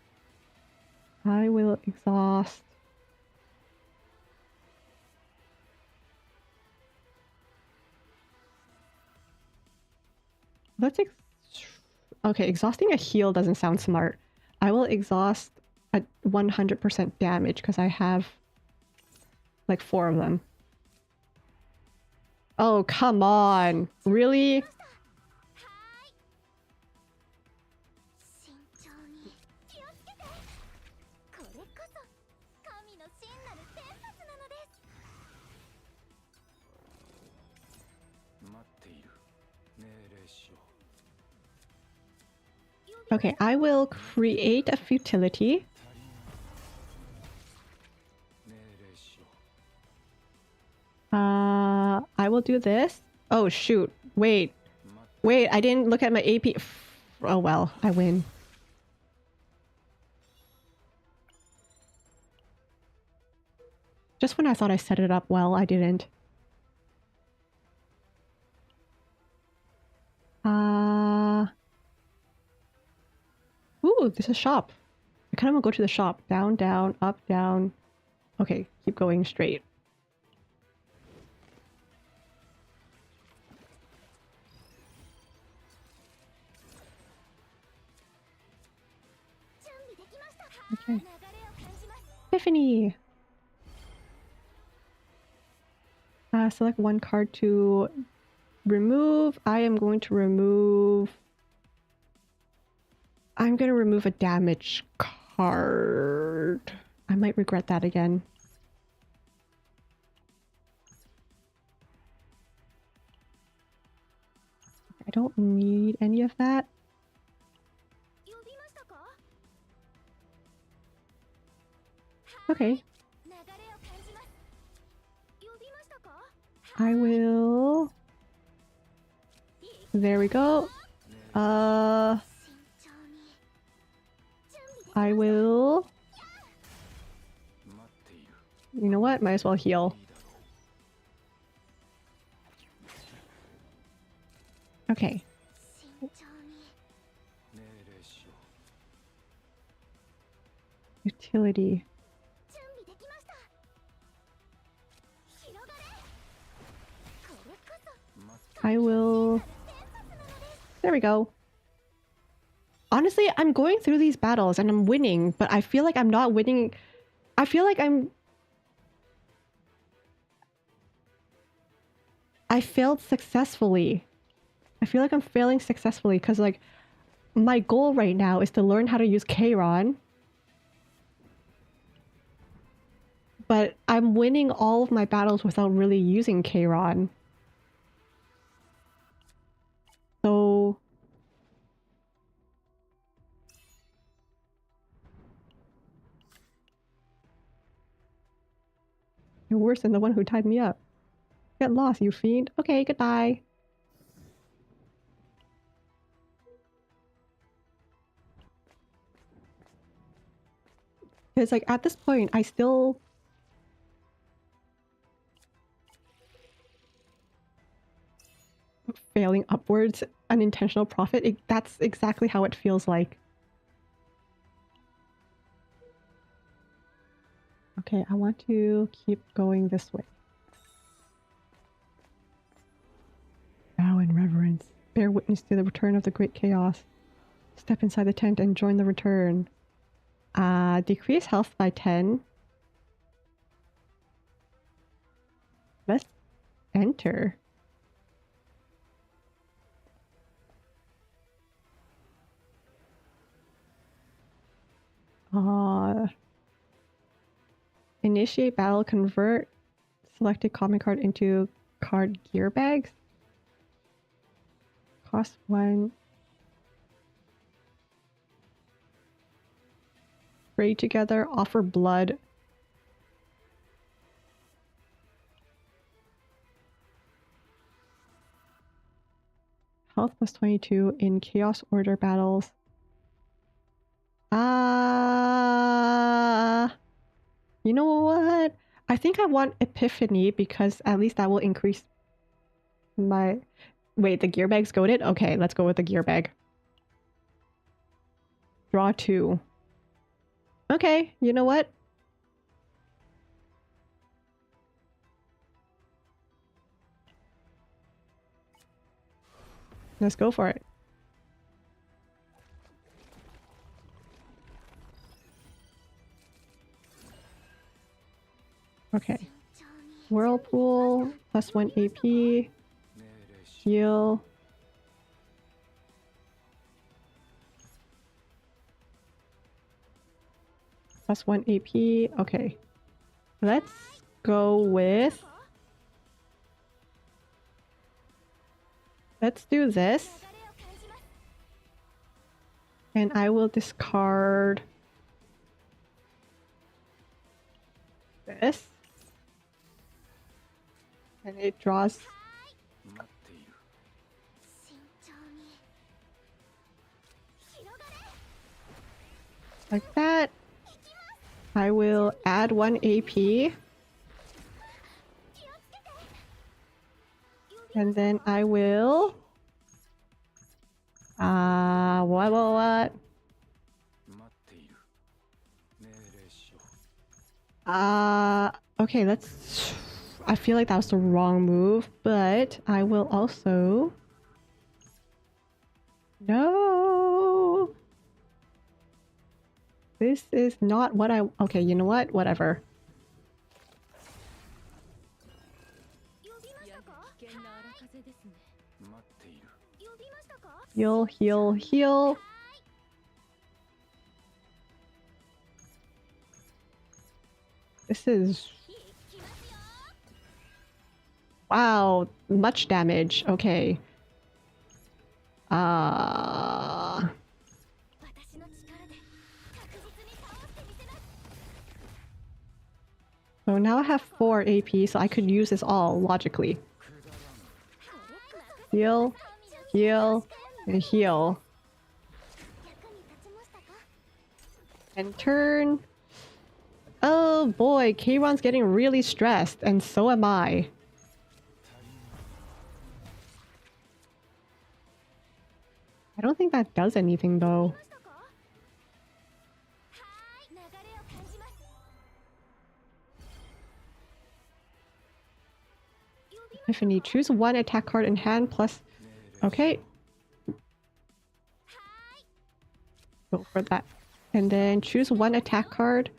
I will exhaust. Let's okay, exhausting a heal doesn't sound smart. I will exhaust at 100% damage because I have like 4 of them. Oh, come on. Really? Okay, I will create a futility. I will do this. Oh shoot, wait, I didn't look at my AP. Oh well, I win. Just when I thought I set it up well, I didn't. Ooh, there's a shop. I kind of want to go to the shop. Down, down, up, down. Okay, keep going straight. Okay. Tiffany! Select one card to remove. I am going to remove... I'm gonna remove a damage card. I might regret that again. I don't need any of that. Okay. I will... There we go. I will... You know what? Might as well heal. Okay. Utility. I will... There we go. Honestly, I'm going through these battles and I'm winning, but I feel like I'm not winning. I feel like I failed successfully. I feel like I'm failing successfully because like my goal right now is to learn how to use Keiron. But I'm winning all of my battles without really using Keiron. So... You're worse than the one who tied me up. Get lost, you fiend. Okay, goodbye. Because like at this point, I still... Failing upwards, unintentional profit. That's exactly how it feels like. Okay, I want to keep going this way. Bow in reverence. Bear witness to the return of the great chaos. Step inside the tent and join the return. Decrease health by 10. Let's enter. Initiate battle, convert selected common card into card gear bags. Cost 1. Pray together, offer blood. Health plus 22 in Chaos Order battles. You know what? I think I want Epiphany because at least that will increase my... Wait, the gear bag's goated? Okay, let's go with the gear bag. Draw 2. Okay, you know what? Let's go for it. Okay. Whirlpool, plus 1 AP. Heal. Plus 1 AP. Okay. Let's go with... Let's do this. And I will discard... this. And it draws... like that. I will add 1 AP. And then I will... what? Okay, let's... I feel like that was the wrong move, but I will also... No! This is not what I... Okay, you know what? Whatever. Heal, heal, heal. This is... Wow, much damage. Okay. So now I have 4 AP, so I could use this all, logically. Heal, heal, and heal. And turn. Oh boy, Kayron's getting really stressed, and so am I. I don't think that does anything though. Epiphany, choose one attack card in hand plus... Okay. Go for that. And then choose one attack card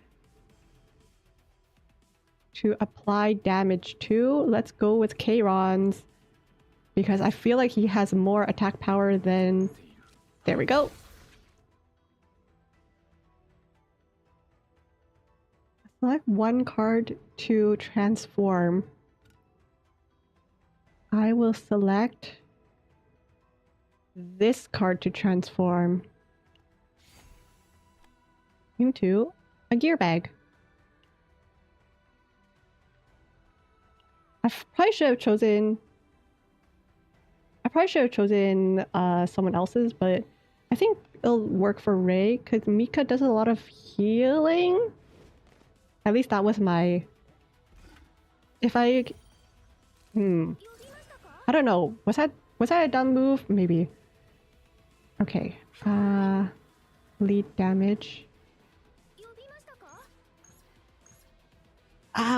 to apply damage to. Let's go with Kayron's. Because I feel like he has more attack power than... There we go. Select one card to transform. I will select this card to transform into a gear bag. I probably should have chosen someone else's, but I think it'll work for Ray because Mika does a lot of healing. At least that was my... If I... I don't know. Was that a dumb move? Maybe. Okay. Lead damage.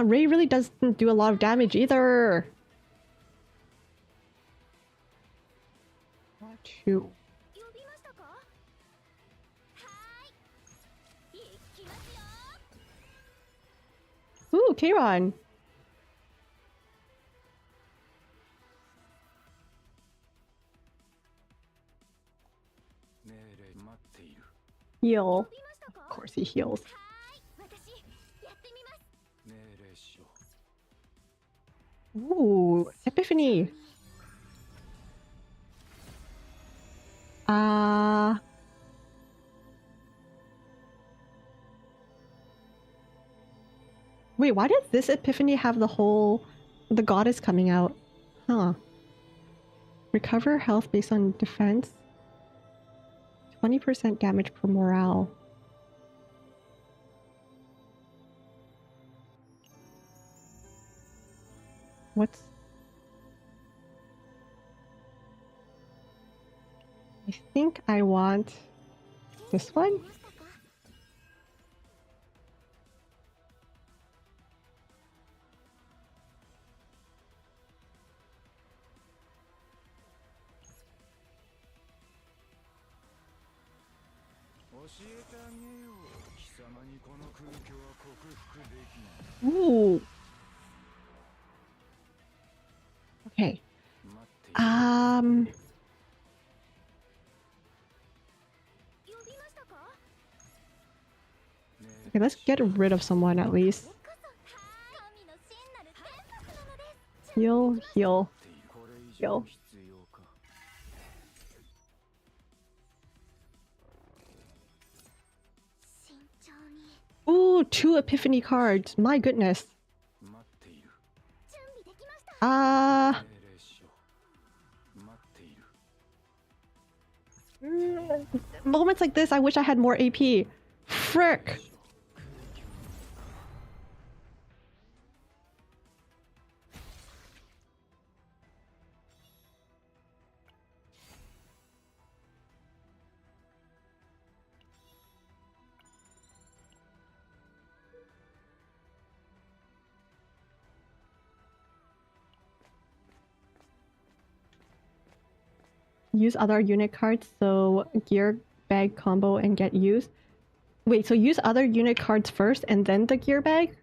Ray really doesn't do a lot of damage either. 2. Ooh, Kayron. Heal. Of course he heals. Ooh, Epiphany. Wait, why does this Epiphany have the goddess coming out? Huh. Recover health based on defense. 20% damage per morale. What's... I think I want this one. Ooh. Okay. Okay, let's get rid of someone at least. Heal, heal, heal. Ooh, 2 Epiphany cards. My goodness. Moments like this, I wish I had more AP. Frick. Use other unit cards so gear bag combo and get used. Wait, so use other unit cards first and then the gear bag?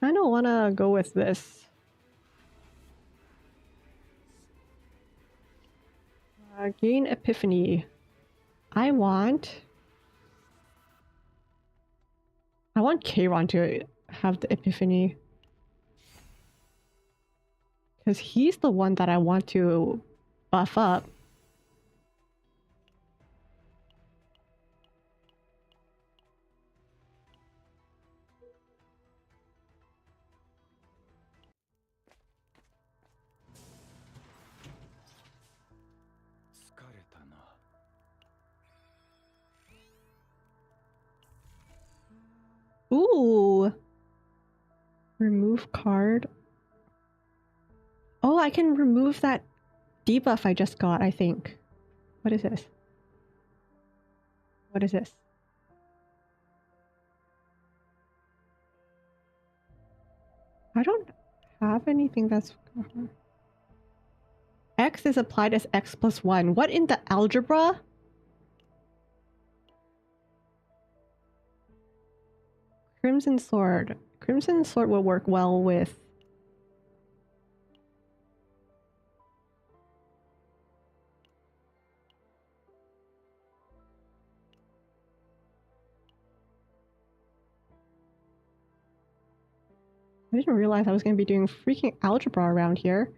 I don't want to go with this. Gain Epiphany. I want Kayron to have the Epiphany. Because he's the one that I want to buff up. Ooh. Remove card. Oh, I can remove that debuff I just got, I think. What is this? What is this? I don't have anything that's... X is applied as X plus 1. What in the algebra? Crimson Sword. Crimson Sword will work well with... I didn't realize I was going to be doing freaking algebra around here.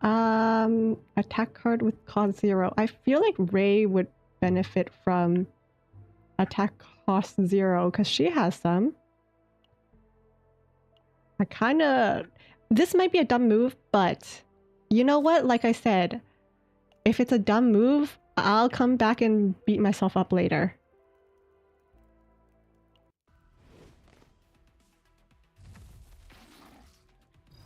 Attack card with cost 0. I feel like Ray would benefit from attack cost 0 because she has some. I kind of... This might be a dumb move, but you know what? Like I said, if it's a dumb move, I'll come back and beat myself up later.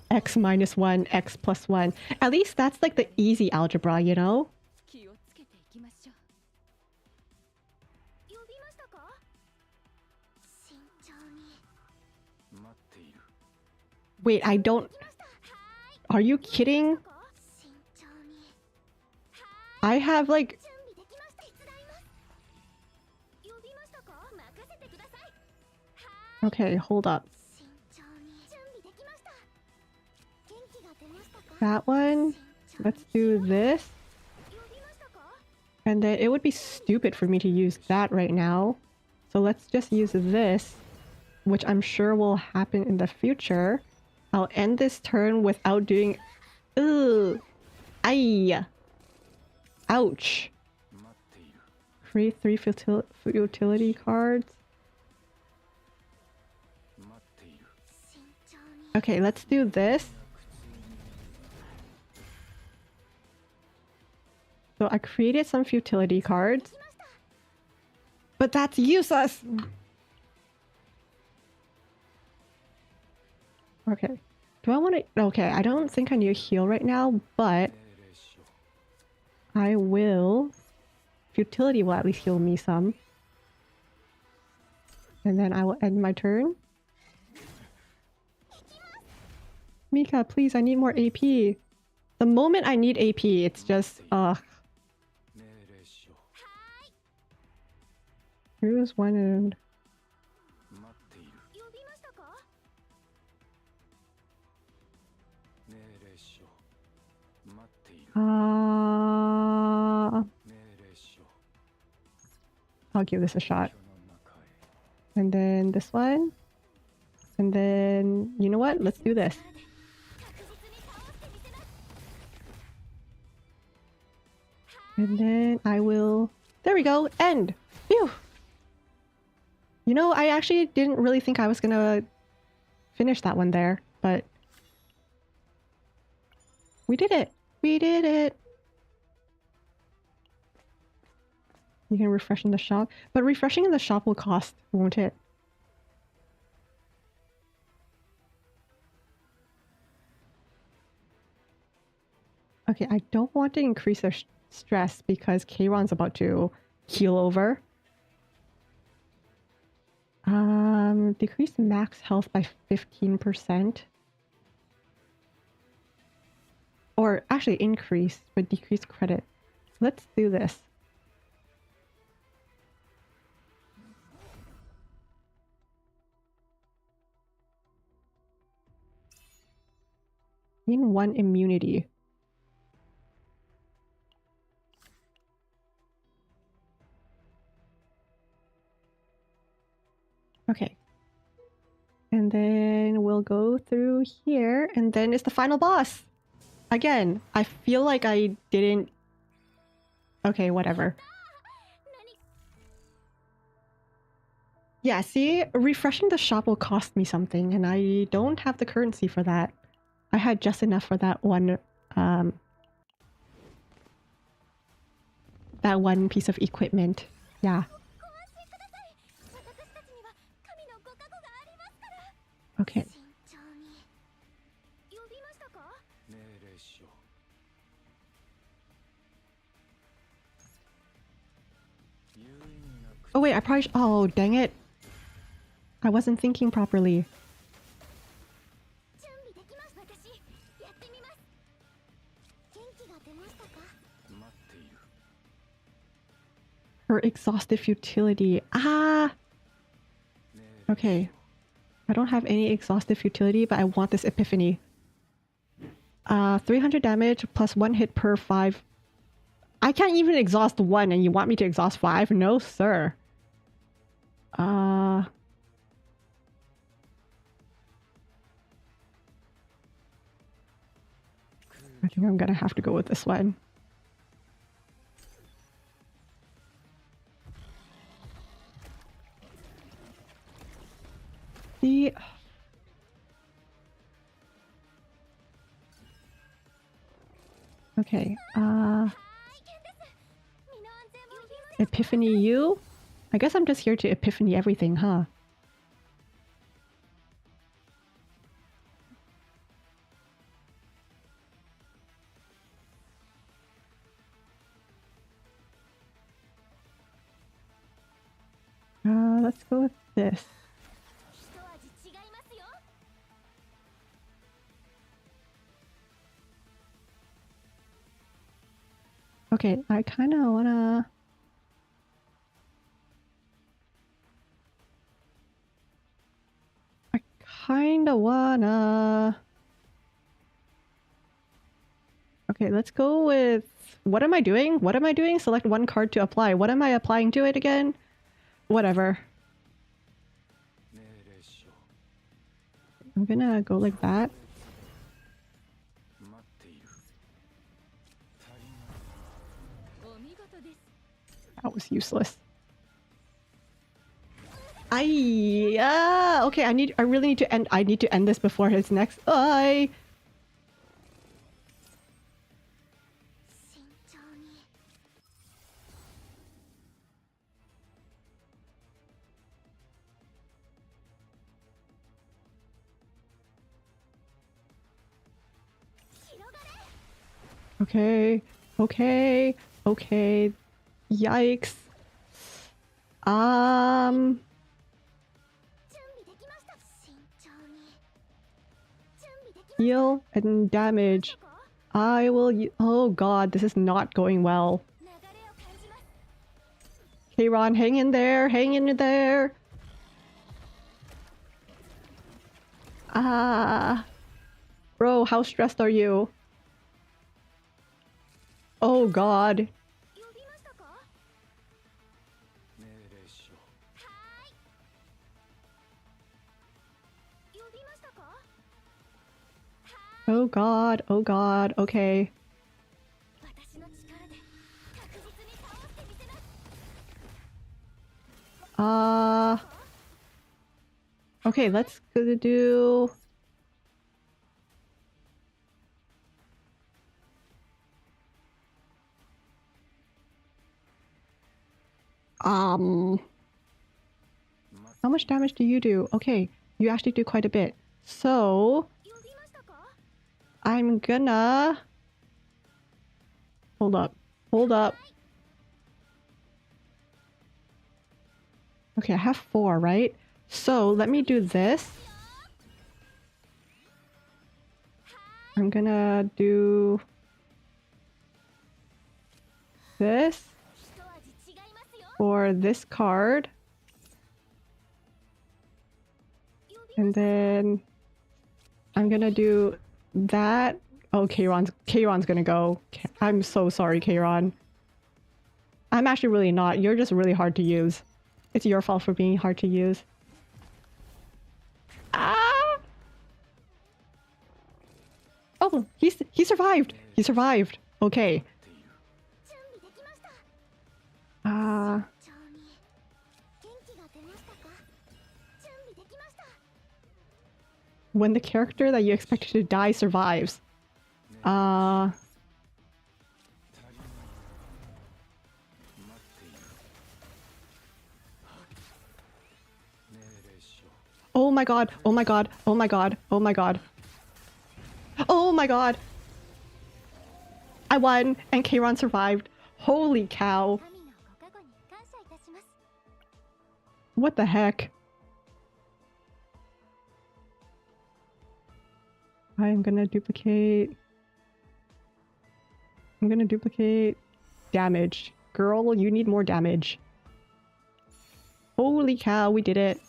X minus 1, X plus 1. At least that's like the easy algebra, you know? Wait, I don't... Are you kidding? I have like... Okay, hold up. That one. Let's do this. And then it would be stupid for me to use that right now. So let's just use this, which I'm sure will happen in the future. I'll end this turn without doing... Ugh! Aye! Ouch! Create 3 utility cards. Okay, let's do this. So I created some futility cards. But that's useless! Okay. Do I want to... Okay, I don't think I need a heal right now, but... I will... Futility will at least heal me some. And then I will end my turn. Mika, please, I need more AP. The moment I need AP, it's just... ugh. Here's one and... I'll give this a shot. And then this one. And then... You know what? Let's do this. And then I will... There we go! End! Phew! You know, I actually didn't really think I was gonna finish that one there, but... We did it! We did it! You can refresh in the shop, but refreshing in the shop will cost, won't it? Okay, I don't want to increase their stress because Kayron's about to heal over. Decrease max health by 15%. Or actually increase, but decrease credit. Let's do this. Gain 1 immunity. Okay. And then we'll go through here, and then it's the final boss! Again, I feel like I didn't... Okay, whatever. Yeah, see? Refreshing the shop will cost me something, and I don't have the currency for that. I had just enough for that one piece of equipment. Yeah. Okay. Oh wait, I probably oh, dang it. I wasn't thinking properly. Her exhaustive futility. Ah! Okay. I don't have any exhaustive futility, but I want this epiphany. 300 damage plus 1 hit per 5. I can't even exhaust 1 and you want me to exhaust 5? No, sir. I think I'm gonna have to go with this one. The... Okay, Epiphany you? I guess I'm just here to epiphany everything, huh? Let's go with this. Okay, I kinda wanna... Okay, let's go with... What am I doing? What am I doing? Select one card to apply. What am I applying to it again? Whatever. I'm gonna go like that. That was useless. Okay, I really need to end. I need to end this before his next. Okay, okay, okay. Yikes. Heal and damage. I will. Oh god, this is not going well. Okay, Ron, hang in there. Hang in there. Bro, how stressed are you? Oh god. Oh god, okay. Okay, let's go do... How much damage do you do? Okay, you actually do quite a bit. So... I'm gonna... Hold up. Hold up. Okay, I have 4, right? So let me do this. I'm gonna do this for this card. And then I'm gonna do that. Oh, Kayron's gonna go. I'm so sorry, Kayron. I'm actually really not. You're just really hard to use. It's your fault for being hard to use. Ah! Oh, he survived. He survived. Okay. When the character that you expected to die survives. Oh my god, oh my god, oh my god, oh my god. Oh my god! I won, and Kayron survived. Holy cow. What the heck? I'm gonna duplicate damage. Girl, you need more damage. Holy cow, we did it.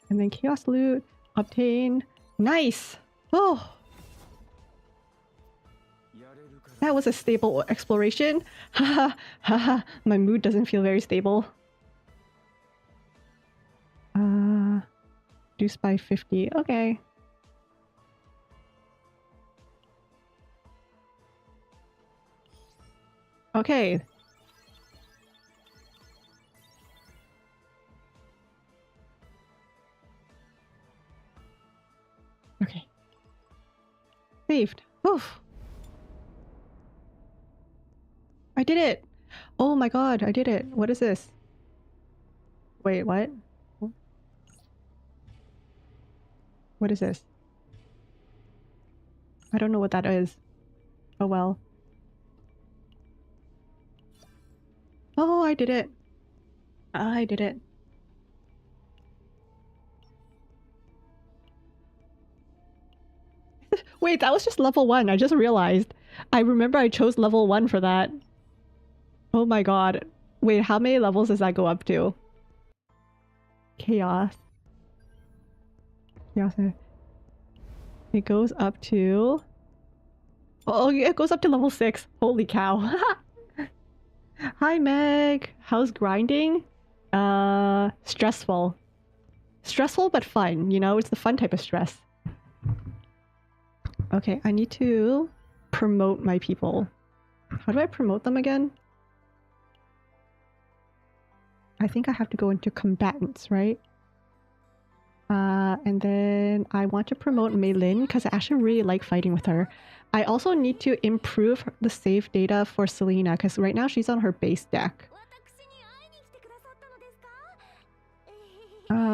And then chaos loot, obtain. Nice! Oh! That was a stable exploration. Haha, haha, my mood doesn't feel very stable. Reduced by 50, okay. Okay. Okay. Saved. Oof. I did it! Oh my god, I did it. What is this? Wait, what? What is this? I don't know what that is. Oh well. Oh, I did it. I did it. Wait, that was just level 1. I just realized. I remember I chose level 1 for that. Oh my god. Wait, how many levels does that go up to? Chaos. Chaos. It goes up to... Oh, it goes up to level 6. Holy cow. Hi, Meg. How's grinding? Stressful. Stressful but fun, you know? It's the fun type of stress. Okay, I need to promote my people. How do I promote them again? I think I have to go into combatants, right? And then I want to promote Mei Lin because I actually really like fighting with her. I also need to improve the save data for Selena because right now she's on her base deck.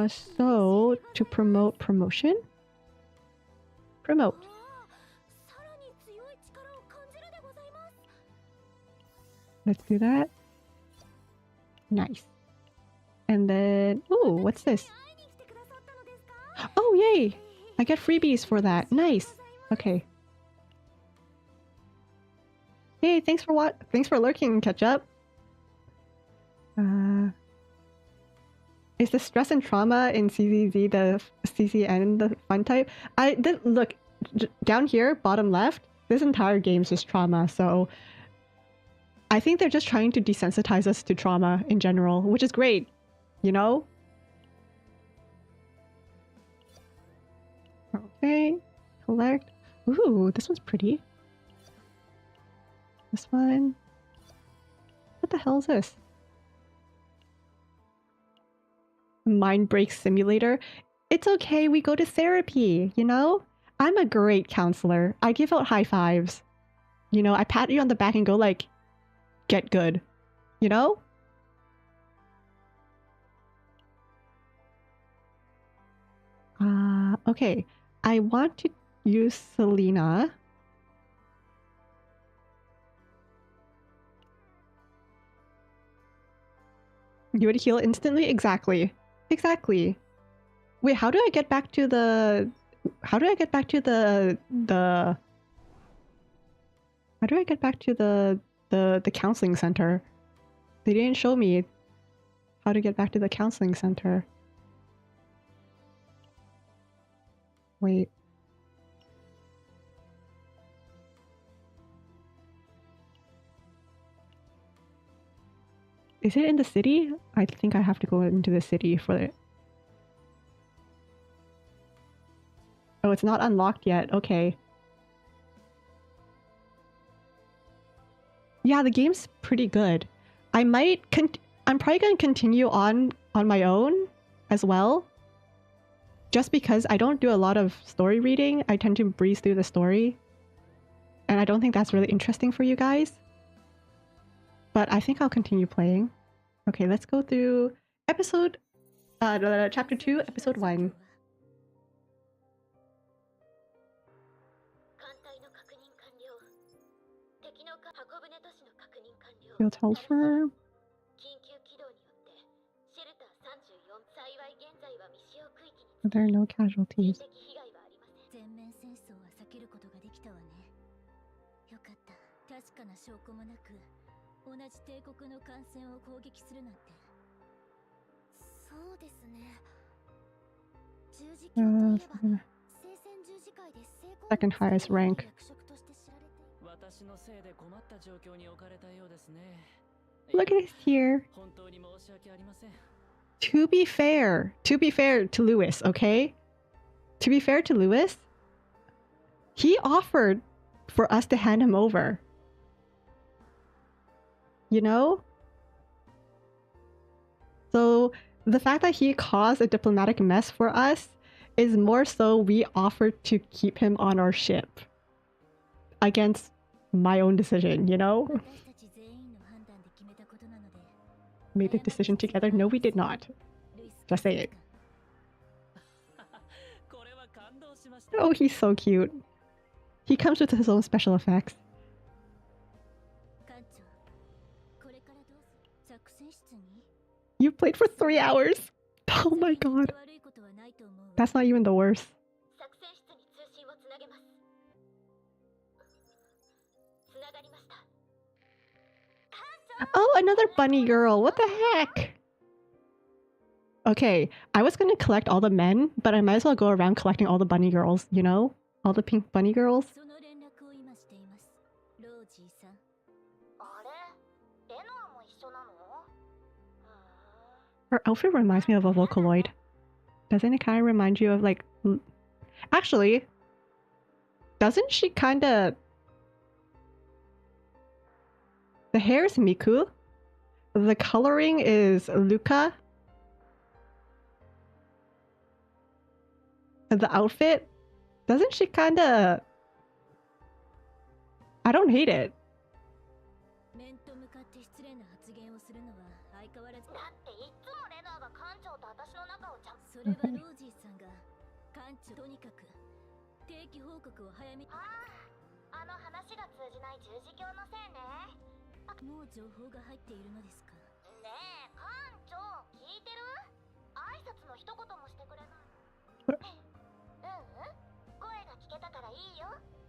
So to promote promotion? Promote. Let's do that. Nice. And then, ooh, what's this? Oh, yay! I get freebies for that. Nice. Okay. Hey, thanks for lurking, Ketchup. Is the stress and trauma in CZZ the CCN the fun type? Look down here, bottom left. This entire game's just trauma, so I think they're just trying to desensitize us to trauma in general, which is great, you know? Okay, collect. Ooh, this one's pretty. This one. What the hell is this? Mind break simulator. It's okay, we go to therapy, you know? I'm a great counselor. I give out high fives. you know, I pat you on the back and go like, get good, you know? Okay. I want to use Selena. You would heal instantly? Exactly. Exactly. Wait, how do I get back to the... How do I get back to the... How do I get back to the counseling center? They didn't show me how to get back to the counseling center. Wait. Is it in the city? I think I have to go into the city for it. Oh, it's not unlocked yet. Okay. Yeah, the game's pretty good. I'm probably going to continue on my own as well. Just because I don't do a lot of story reading, I tend to breeze through the story. And I don't think that's really interesting for you guys. But I think I'll continue playing. Okay, let's go through chapter 2, episode 1. Field held firm. There are no casualties. Second highest rank. Look at it here. To be fair to Lewis, okay? To be fair to Lewis, he offered for us to hand him over. You know? So the fact that he caused a diplomatic mess for us is more so we offered to keep him on our ship. Against my own decision, you know? Made the decision together? No, we did not. Just say it. Oh, he's so cute. He comes with his own special effects. You played for 3 hours? Oh my god. That's not even the worst. Oh, another bunny girl. What the heck? Okay, I was gonna collect all the men, but I might as well go around collecting all the bunny girls, you know? All the pink bunny girls. Her outfit reminds me of a Vocaloid. Doesn't it kind of remind you of like... Actually, doesn't she kind of... The hair is Miku. The coloring is Luca. The outfit, doesn't she kind of... I don't hate it. Okay.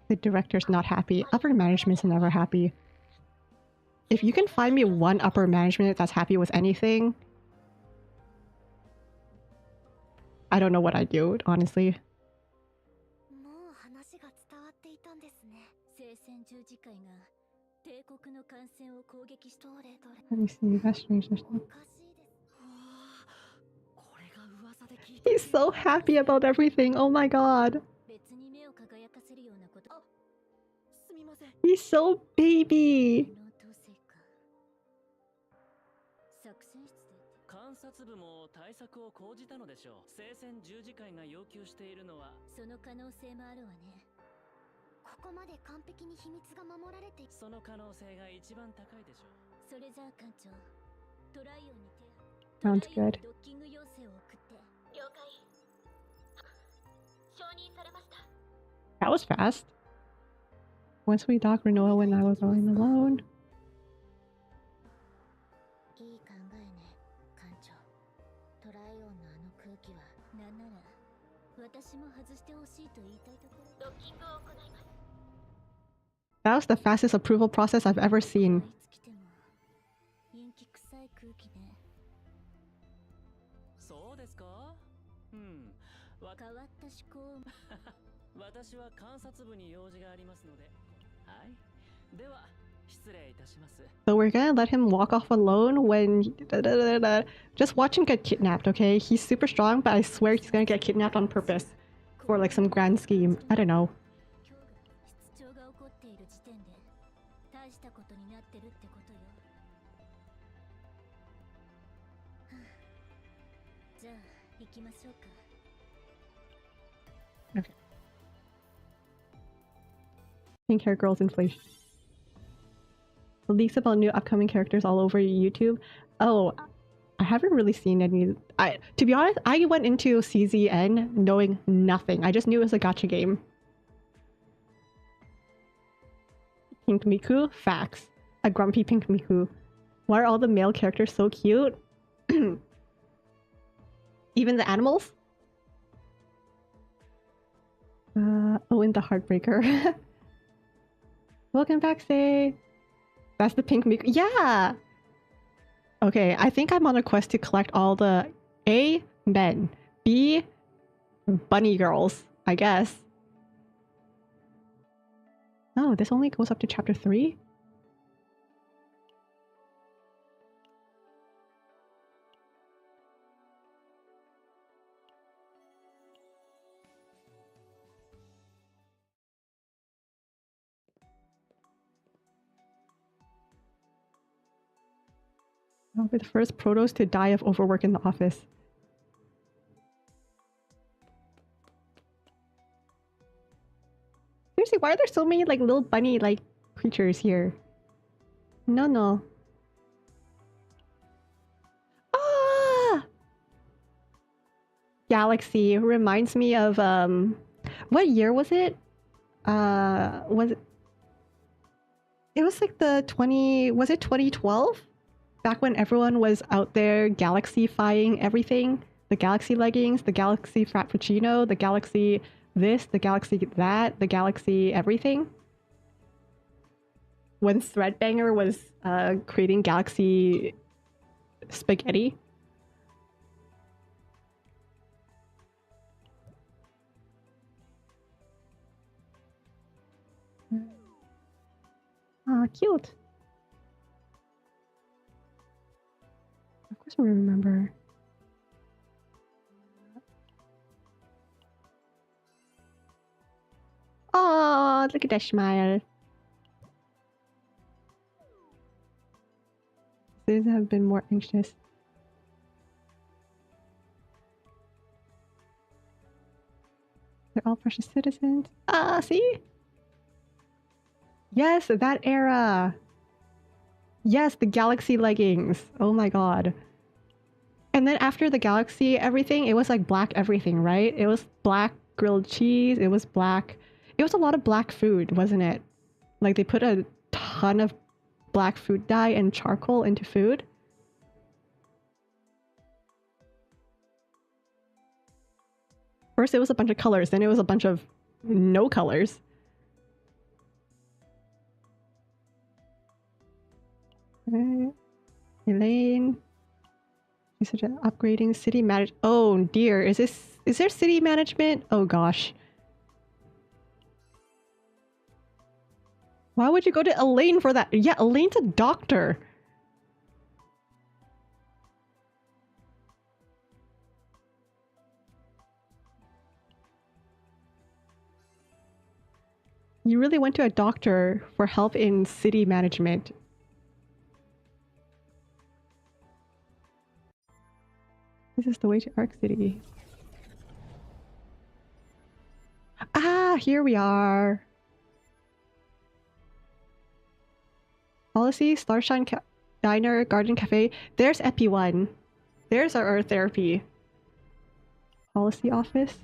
The director's not happy. Upper management's never happy. If you can find me one upper management that's happy with anything, I don't know what I'd do, honestly. Let me see, that's strange. He's so happy about everything, oh my god. He's so baby. Sounds good. That was fast. Once we dock Renoa when I was going alone. That was the fastest approval process I've ever seen. So we're gonna let him walk off alone when... Just watch him get kidnapped, okay? He's super strong, but I swear he's gonna get kidnapped on purpose. For like some grand scheme. I don't know. Okay. Pink hair girls inflation. Leaks about new upcoming characters all over YouTube. Oh, I haven't really seen any. To be honest, I went into CZN knowing nothing. I just knew it was a gacha game. Pink Miku? Facts. A grumpy Pink Miku. Why are all the male characters so cute? Even the animals? Oh, and the Heartbreaker. Welcome back, Say. That's the Pink Miku. Yeah! Okay, I think I'm on a quest to collect all the A, men, B, bunny girls, I guess. Oh, this only goes up to chapter 3? I'll be the first protos to die of overwork in the office. Seriously, why are there so many like little bunny like creatures here? No. Ah! Galaxy reminds me of what year was it? Was it was like the 20, was it 2012? Back when everyone was out there galaxy-fying everything. The galaxy leggings, the galaxy frappuccino, the galaxy this, the galaxy that, the galaxy everything. When Threadbanger was creating galaxy spaghetti. Ah, cute. Of course I remember. Oh, look at that smile. Citizens have been more anxious. They're all precious citizens. Ah, see? Yes, that era. Yes, the galaxy leggings. Oh my god. And then after the galaxy everything, it was like black everything, right? It was black grilled cheese. It was black. It was a lot of black food, wasn't it? Like they put a ton of black food dye and charcoal into food. First it was a bunch of colors, then it was a bunch of no colors. Okay. Elaine. You suggest upgrading city manage. Oh dear, is there city management? Oh gosh. Why would you go to Elaine for that? Yeah, Elaine's a doctor. You really went to a doctor for help in city management. This is the way to Arc City. Ah, here we are. Policy, Starshine Diner, Garden Cafe. There's Epi 1. There's our therapy. Policy office.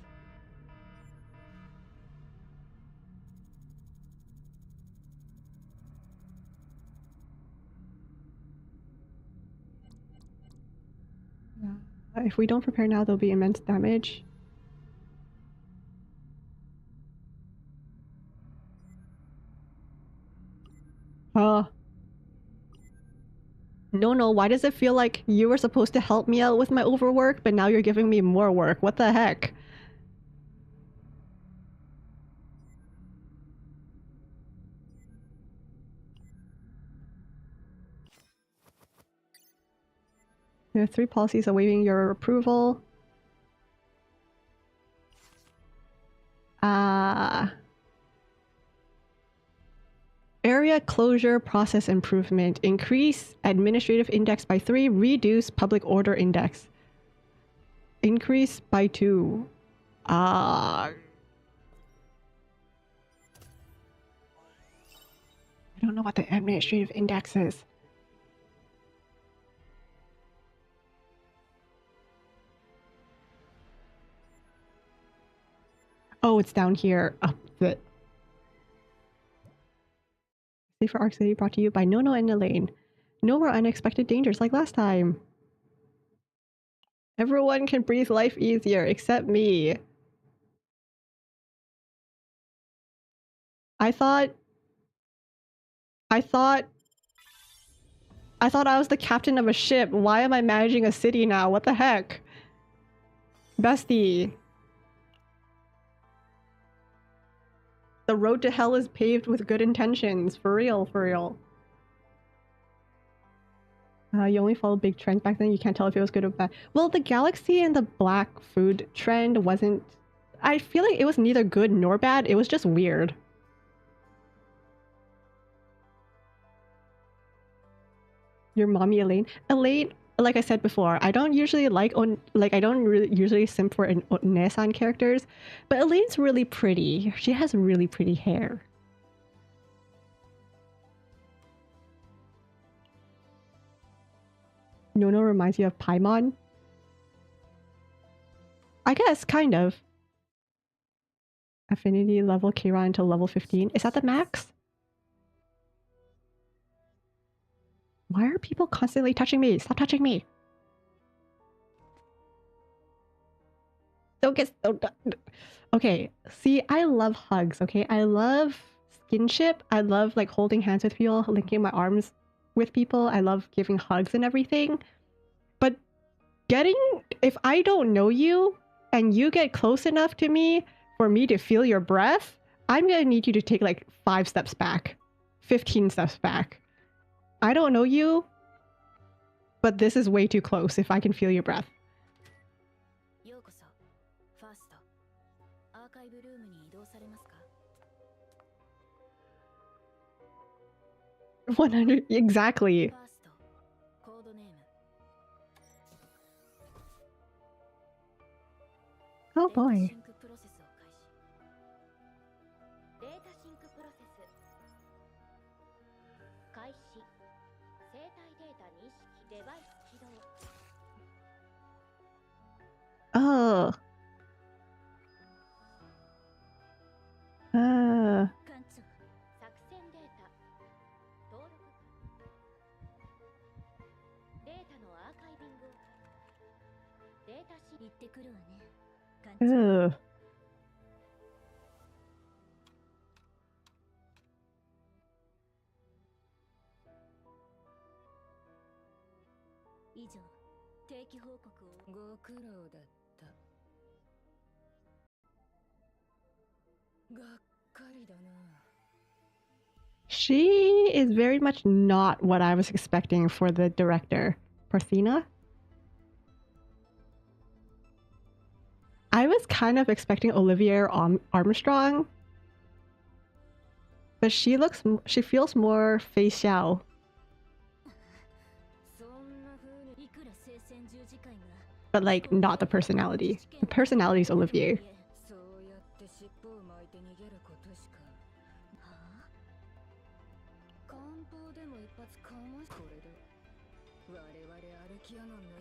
If we don't prepare now, there'll be immense damage. No, why does it feel like you were supposed to help me out with my overwork, but now you're giving me more work? What the heck? There are 3 policies awaiting your approval. Area closure process improvement. Increase administrative index by 3. Reduce public order index. Increase by 2. I don't know what the administrative index is. Oh, it's down here. Oh, the Safer Arc City brought to you by Nono and Elaine. No more unexpected dangers like last time. Everyone can breathe life easier except me. I thought I was the captain of a ship. Why am I managing a city now? What the heck? Bestie. The road to hell is paved with good intentions. For real, for real. You only followed big trends back then. You can't tell if it was good or bad. Well, the galaxy and the black food trend wasn't... I feel like it was neither good nor bad. It was just weird. Your mommy Elaine? Elaine, like I said before, I don't usually I don't really usually simp for Nessan characters, but Elaine's really pretty. She has really pretty hair. Nono reminds you of Paimon? I guess, kind of. Affinity level Keiran until level 15. Is that the max? Why are people constantly touching me? Stop touching me! Don't get... Okay, see, I love hugs, okay? I love skinship. I love, like, holding hands with people, linking my arms with people. I love giving hugs and everything. But if I don't know you, and you get close enough to me for me to feel your breath, I'm gonna need you to take, like, 5 steps back. 15 steps back. I don't know you, but this is way too close if I can feel your breath. 100 exactly. Oh boy. Oh. Ugh. She is very much not what I was expecting for the director. Parthena? I was kind of expecting Olivier Armstrong. But she feels more Fei Xiao. But like, not the personality. The personality is Olivier.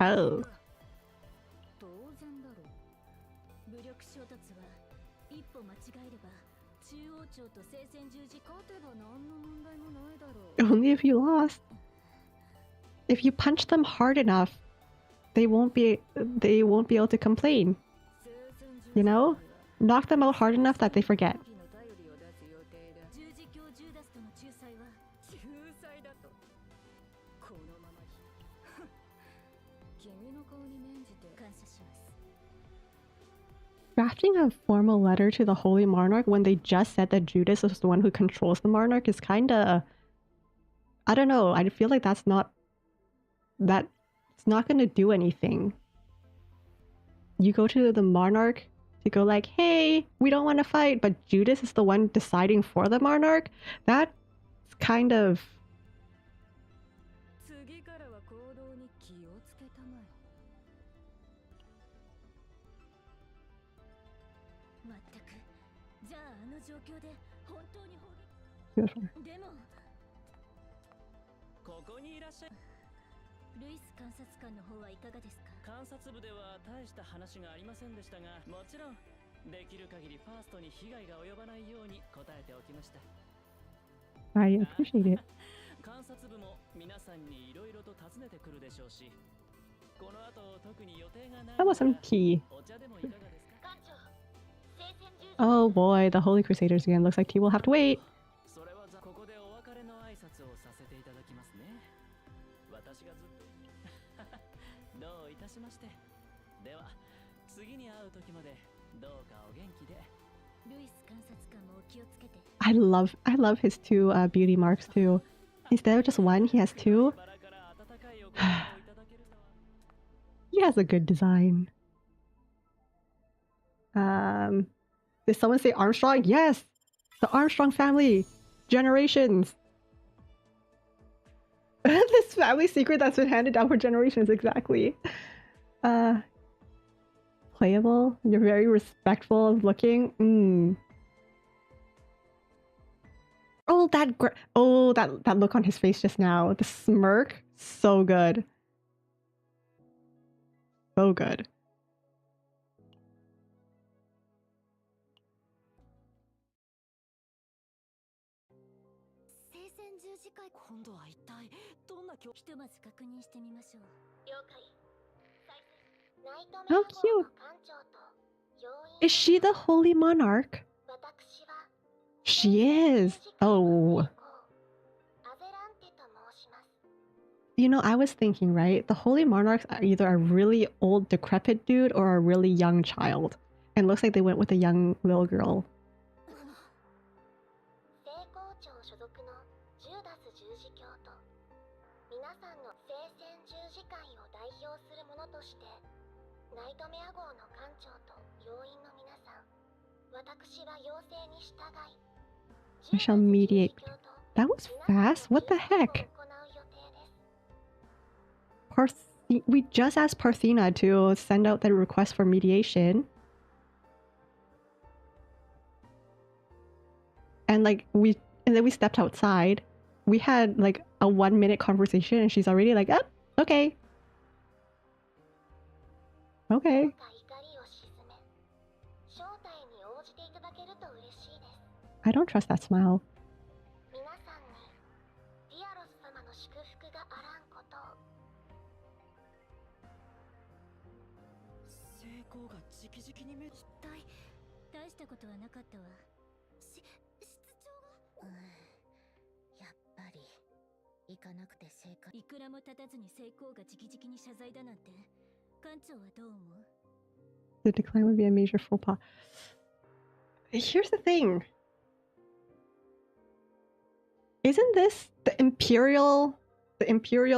Oh. Only if you lost. If you punch them hard enough, they won't be able to complain. You know? Knock them out hard enough that they forget. Drafting a formal letter to the Holy Monarch when they just said that Judas is the one who controls the Monarch is kinda... I don't know, I feel like that's not gonna do anything. You go to the Monarch to go like, hey, we don't want to fight, but Judas is the one deciding for the Monarch? That's kind of... I appreciate it. That was some tea. Oh boy, the Holy Crusaders again. Looks like tea will have to wait. I love his two beauty marks too. Instead of just one, he has two. He has a good design. Did someone say Armstrong? Yes! The Armstrong family! Generations! This family secret that's been handed down for generations, exactly. Playable? You're very respectful of looking? Oh, that look on his face just now. The smirk. So good. So good. How cute! Is she the Holy Monarch? She is! Oh. You know, I was thinking, right? The Holy Monarchs are either a really old, decrepit dude or a really young child. And it looks like they went with a young little girl. I shall mediate. That was fast? What the heck? We just asked Parthena to send out the request for mediation. And then we stepped outside. We had like a 1-minute conversation and she's already like, oh, okay. Okay. I don't trust that smile. The decline would be a major faux pas. Here's the thing. Isn't this the Imperial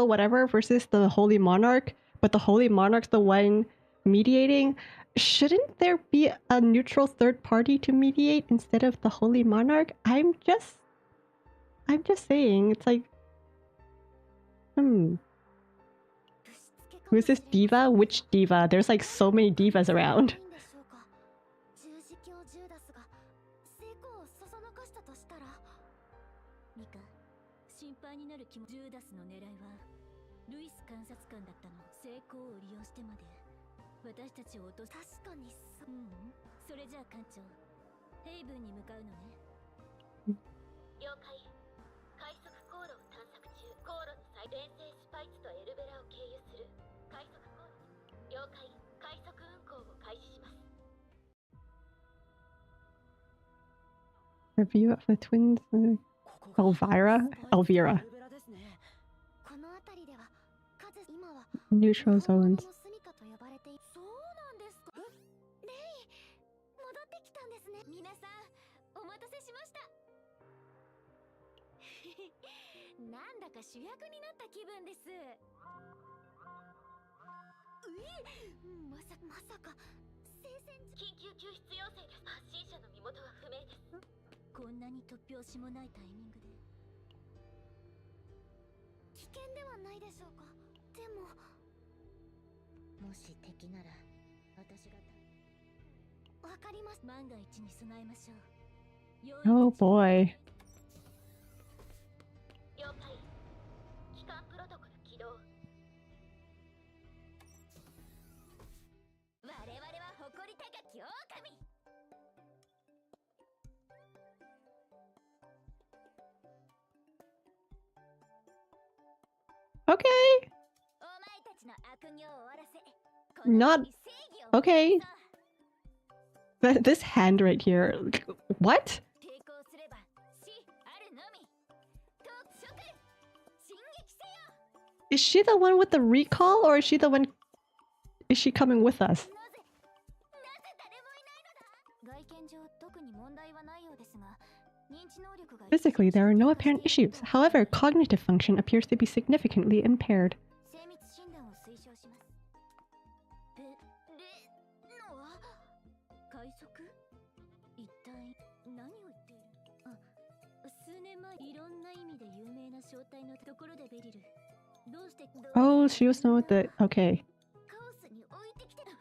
whatever versus the Holy Monarch? But the Holy Monarch's the one mediating? Shouldn't there be a neutral third party to mediate instead of the Holy Monarch? I'm just saying, it's like... Who's this diva? Which diva? There's like so many divas around. ルイス監察官だったの。成功を利用してまで私たちを落とす。確かにそれじゃあ艦長、ヘイブンに向かうのね。了解。快速航路を探索中。航路の最電星スパイツとエルベラを経由する快速航路。了解。快速運行を開始します。 The view of the twins. Elvira? Elvira. この辺りでは今は Neutral zones. そうなんですか。レイ、戻ってきたんですね。皆さん、お待たせしました。なんだか主役になった気分です。まさか聖戦。緊急救出要請です。発信者の身元は不明です。こんなに突拍子もないタイミングで。危険ではないでしょうか。でももし敵なら私が。わかります。万が一に備えましょう。 Oh boy. 了解。機関プロトコル起動。我々は誇り高き狼。Okay. お前たちの悪行を終わらせ。 Not okay. This hand right here. What? 抵抗すれば死あるのみ。特殊進撃せよ。 Is she the one with the recall, or is she the one? Is she coming with us? なぜ誰もいないのだ。外見上特に問題はないようですが、認知能力が Physically, there are no apparent issues. However, cognitive function appears to be significantly impaired. 精密診断を推奨します。のは快速？一体何を言っている？数年前いろんな意味で有名な正体のところでベリル。どうして？ Oh, she was the one with the. Okay. カオスに置いてきてた。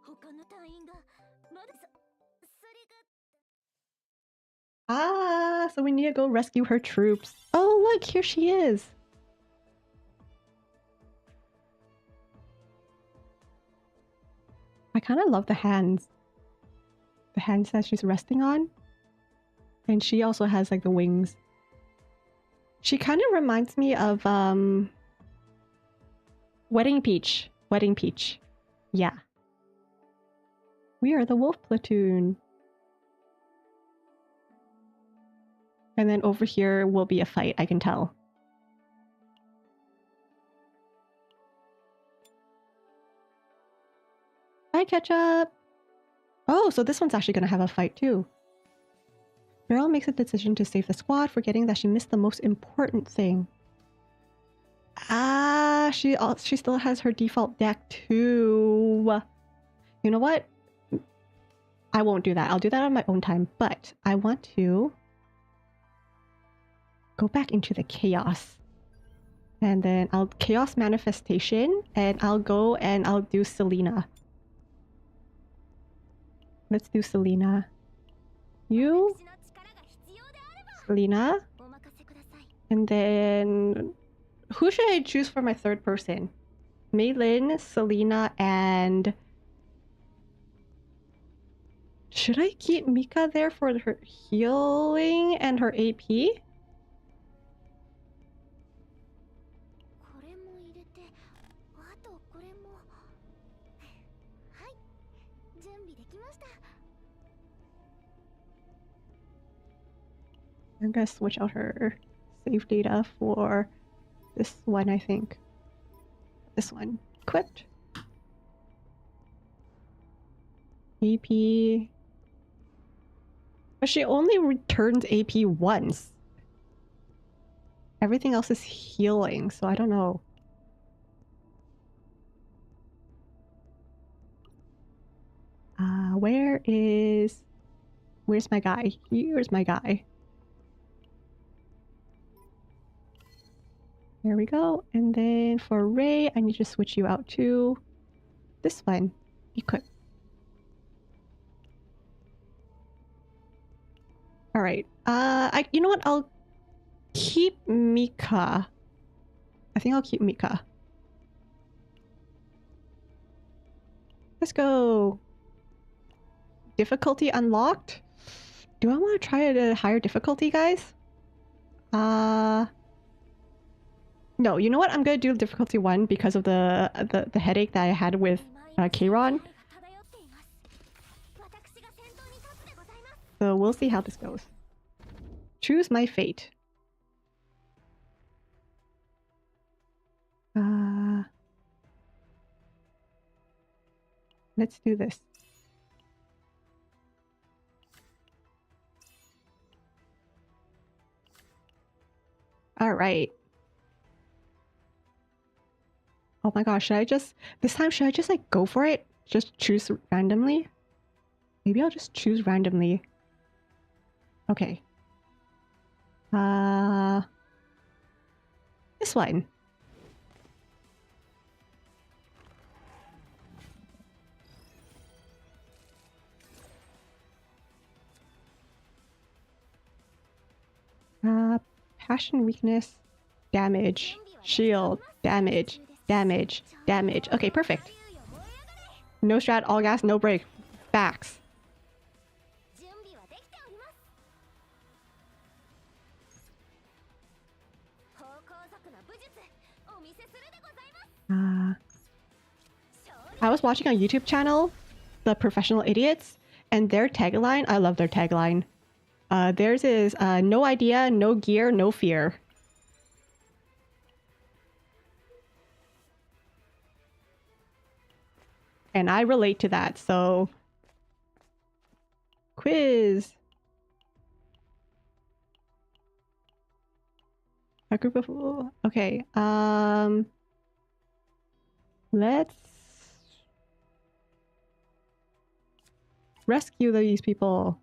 他の隊員がまだそれが。 Ah, so we need to go rescue her troops. Oh, look, here she is. I kind of love the hands. The hands that she's resting on. And she also has like the wings. She kind of reminds me of Wedding Peach. Wedding Peach. Yeah. We are the wolf platoon. And then over here will be a fight, I can tell. Hi, Ketchup! Oh, so this one's actually gonna have a fight too. Meryl makes a decision to save the squad, forgetting that she missed the most important thing. Ah, she still has her default deck too. You know what? I won't do that. I'll do that on my own time, but I want to go back into the chaos. And then I'll chaos manifestation, and I'll go and I'll do Selena. Let's do Selena. You, Selena, and then who should I choose for my third person? Maylin, Selena, and should I keep Mika there for her healing and her AP? I'm gonna switch out her save data for this one, I think. This one. Equipped. AP. But she only returns AP once. Everything else is healing, so I don't know. Where's my guy? Here's my guy. There we go. And then for Ray, I need to switch you out to this one. Equip. Alright. You know what? I'll keep Mika. I think I'll keep Mika. Let's go. Difficulty unlocked? Do I want to try a higher difficulty, guys? No, you know what? I'm gonna do difficulty 1 because of the headache that I had with Kayron. So we'll see how this goes. Choose my fate. Let's do this. All right. Oh my gosh, should I just... This time, should I just like go for it? Just choose randomly? Maybe I'll just choose randomly. Okay. This one. Passion, weakness, damage, shield, damage, damage, damage. Okay, perfect. No strat, all gas, no break. Facts. I was watching a YouTube channel, The Professional Idiots, and their tagline, I love their tagline. Theirs is, no idea, no gear, no fear. And I relate to that, so... Quiz! A group of... Okay, let's... rescue these people.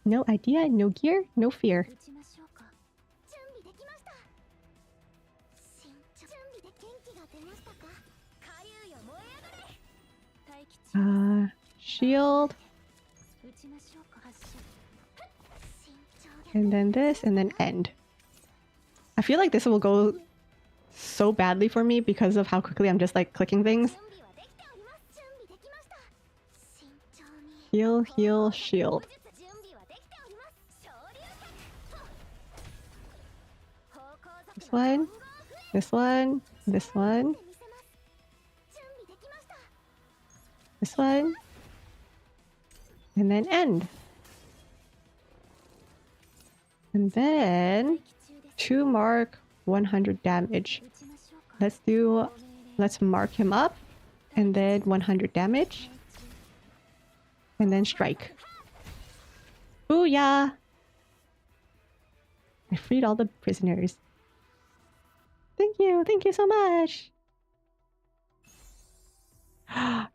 No idea, no gear, no fear. Shield. And then this, and then end. I feel like this will go so badly for me because of how quickly I'm just like clicking things. Heal, heal, shield. This one, this one, this one, this one, and then end. And then to mark 100 damage. Let's mark him up, and then 100 damage, and then strike. Booyah! I freed all the prisoners. Thank you so much!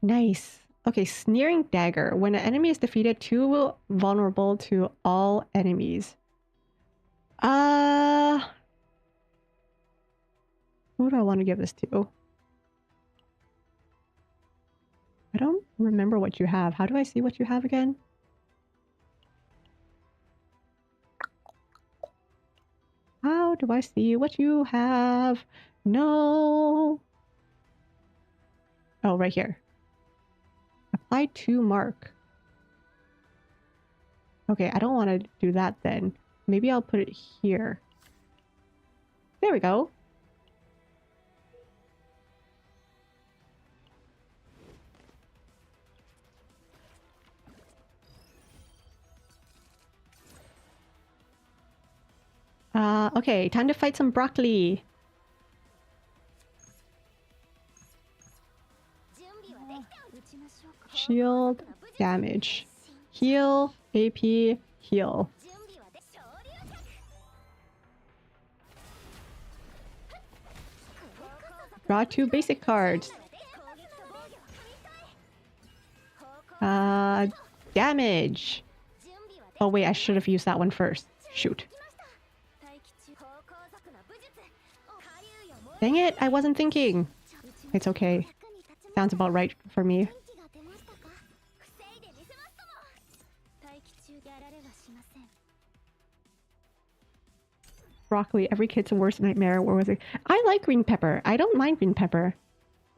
Nice. Okay, Sneering Dagger. When an enemy is defeated, 2 vulnerable to all enemies. Who do I want to give this to? I don't remember what you have. How do I see what you have again? How do I see what you have? No. Oh, right here. Apply to mark. Okay, I don't want to do that then. Maybe I'll put it here. There we go. Okay, time to fight some broccoli. Shield, damage. Heal, AP, heal. Draw 2 basic cards. Damage. Oh wait, I should have used that one first. Shoot. Dang it, I wasn't thinking. It's okay. Sounds about right for me. broccoli, every kid's worst nightmare. Where was it? I like green pepper. I don't mind green pepper.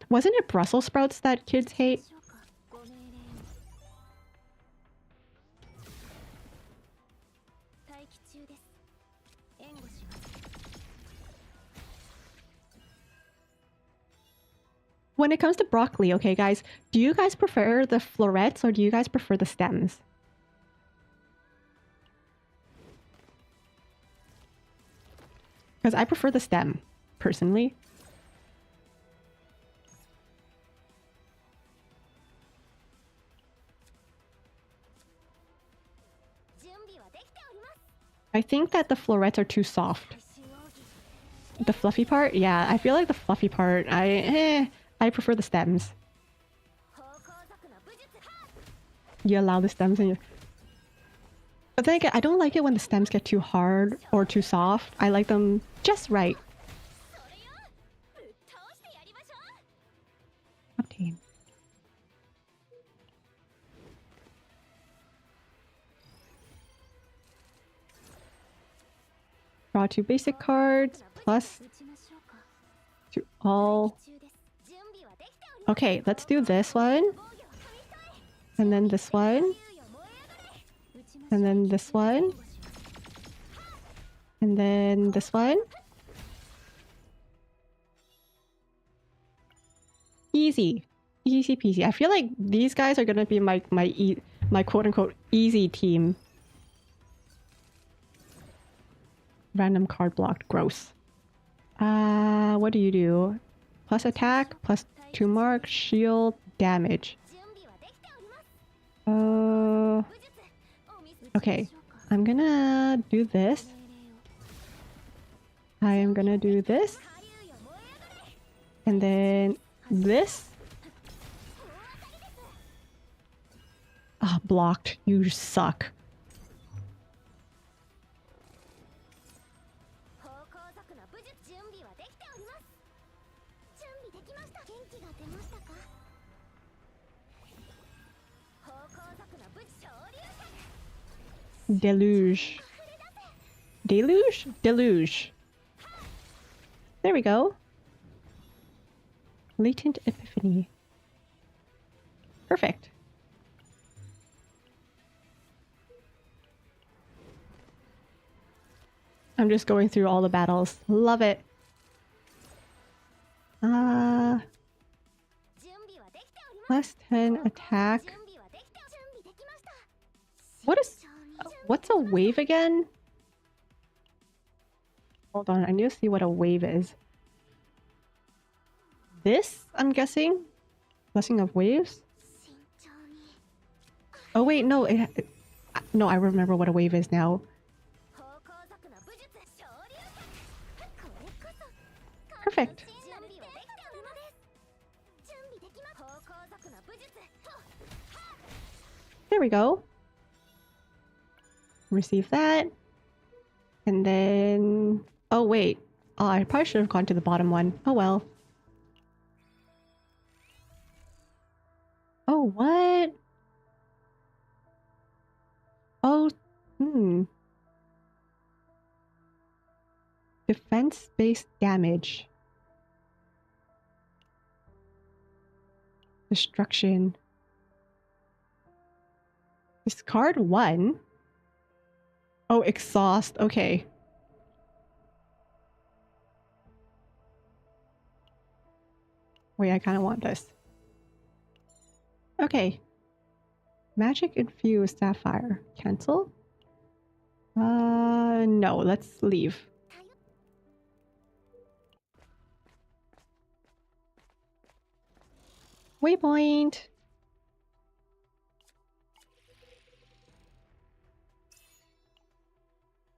Wasn't it Brussels sprouts that kids hate? When it comes to broccoli, okay, guys, do you guys prefer the florets or do you guys prefer the stems? Because I prefer the stem, personally. I think that the florets are too soft. The fluffy part? Yeah, I feel like the fluffy part, I prefer the stems. You allow the stems in your... But then again, I don't like it when the stems get too hard or too soft. I like them just right. Obtain. Draw 2 basic cards, plus to all. Okay, let's do this one. And then this one. And then this one. And then this one. Easy. Easy peasy. I feel like these guys are gonna be my quote-unquote easy team. Random card blocked. Gross. What do you do? Plus attack, plus 2 mark, shield, damage. Okay. I'm gonna do this. I am gonna do this. And then this. Ah, blocked. You suck. Deluge. Deluge? Deluge. There we go. Latent Epiphany. Perfect. I'm just going through all the battles. Love it. Plus 10 attack. What's a wave again? Hold on, I need to see what a wave is. This, I'm guessing? Blessing of Waves? Oh wait, no, no, I remember what a wave is now. Perfect. There we go. Receive that. And then... Oh, wait. Oh, I probably should have gone to the bottom one. Oh, well. Oh, what? Oh, Defense-based damage. Destruction. Discard 1? Oh, exhaust. Okay. Wait, I kind of want this. Okay. Magic infused sapphire. Cancel? No, let's leave. Waypoint.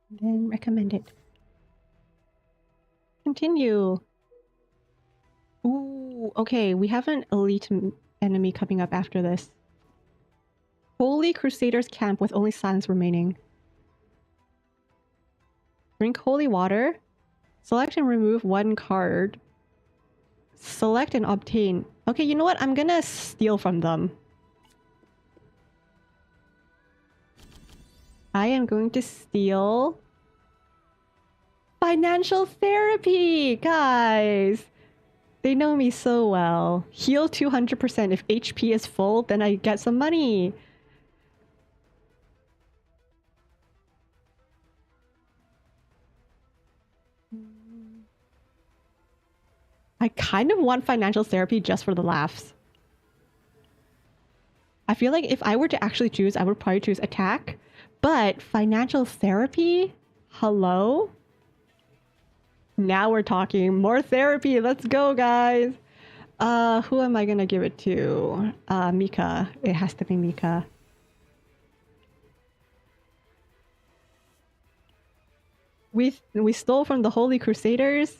Then recommended. Continue. Ooh, okay, we have an elite enemy coming up after this. Holy Crusaders camp with only silence remaining. Drink holy water. Select and remove 1 card. Select and obtain. Okay, you know what? I'm gonna steal from them. I am going to steal Financial therapy, guys. They know me so well. Heal 200%. If HP is full, then I get some money. I kind of want financial therapy just for the laughs. I feel like if I were to actually choose, I would probably choose attack. But financial therapy? Hello? Now we're talking more therapy. Let's go, guys. Who am I gonna give it to? Mika. It has to be Mika. We stole from the Holy Crusaders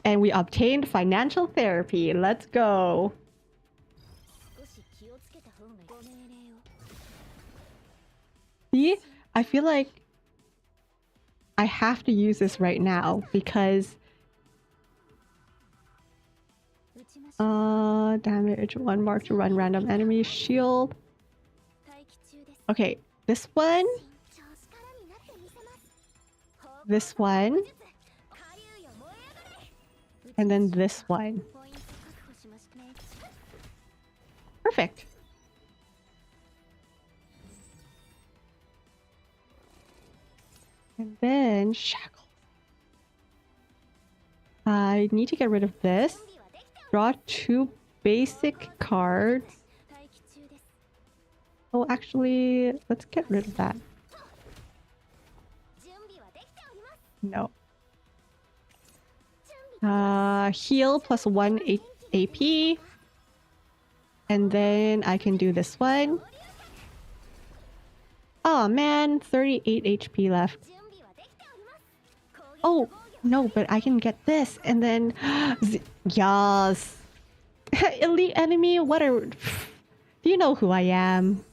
and we obtained financial therapy. Let's go. See? I feel like I have to use this right now because damage 1 mark to run random enemy shield. Okay, this one. This one. And then this one. Perfect. And then shackles. I need to get rid of this. Draw 2 basic cards. Oh, actually, let's get rid of that. No. Heal plus 1 AP. And then I can do this one. Oh man, 38 HP left. Oh, no, but I can get this and then... Yas. Elite enemy? What are... Do you know who I am?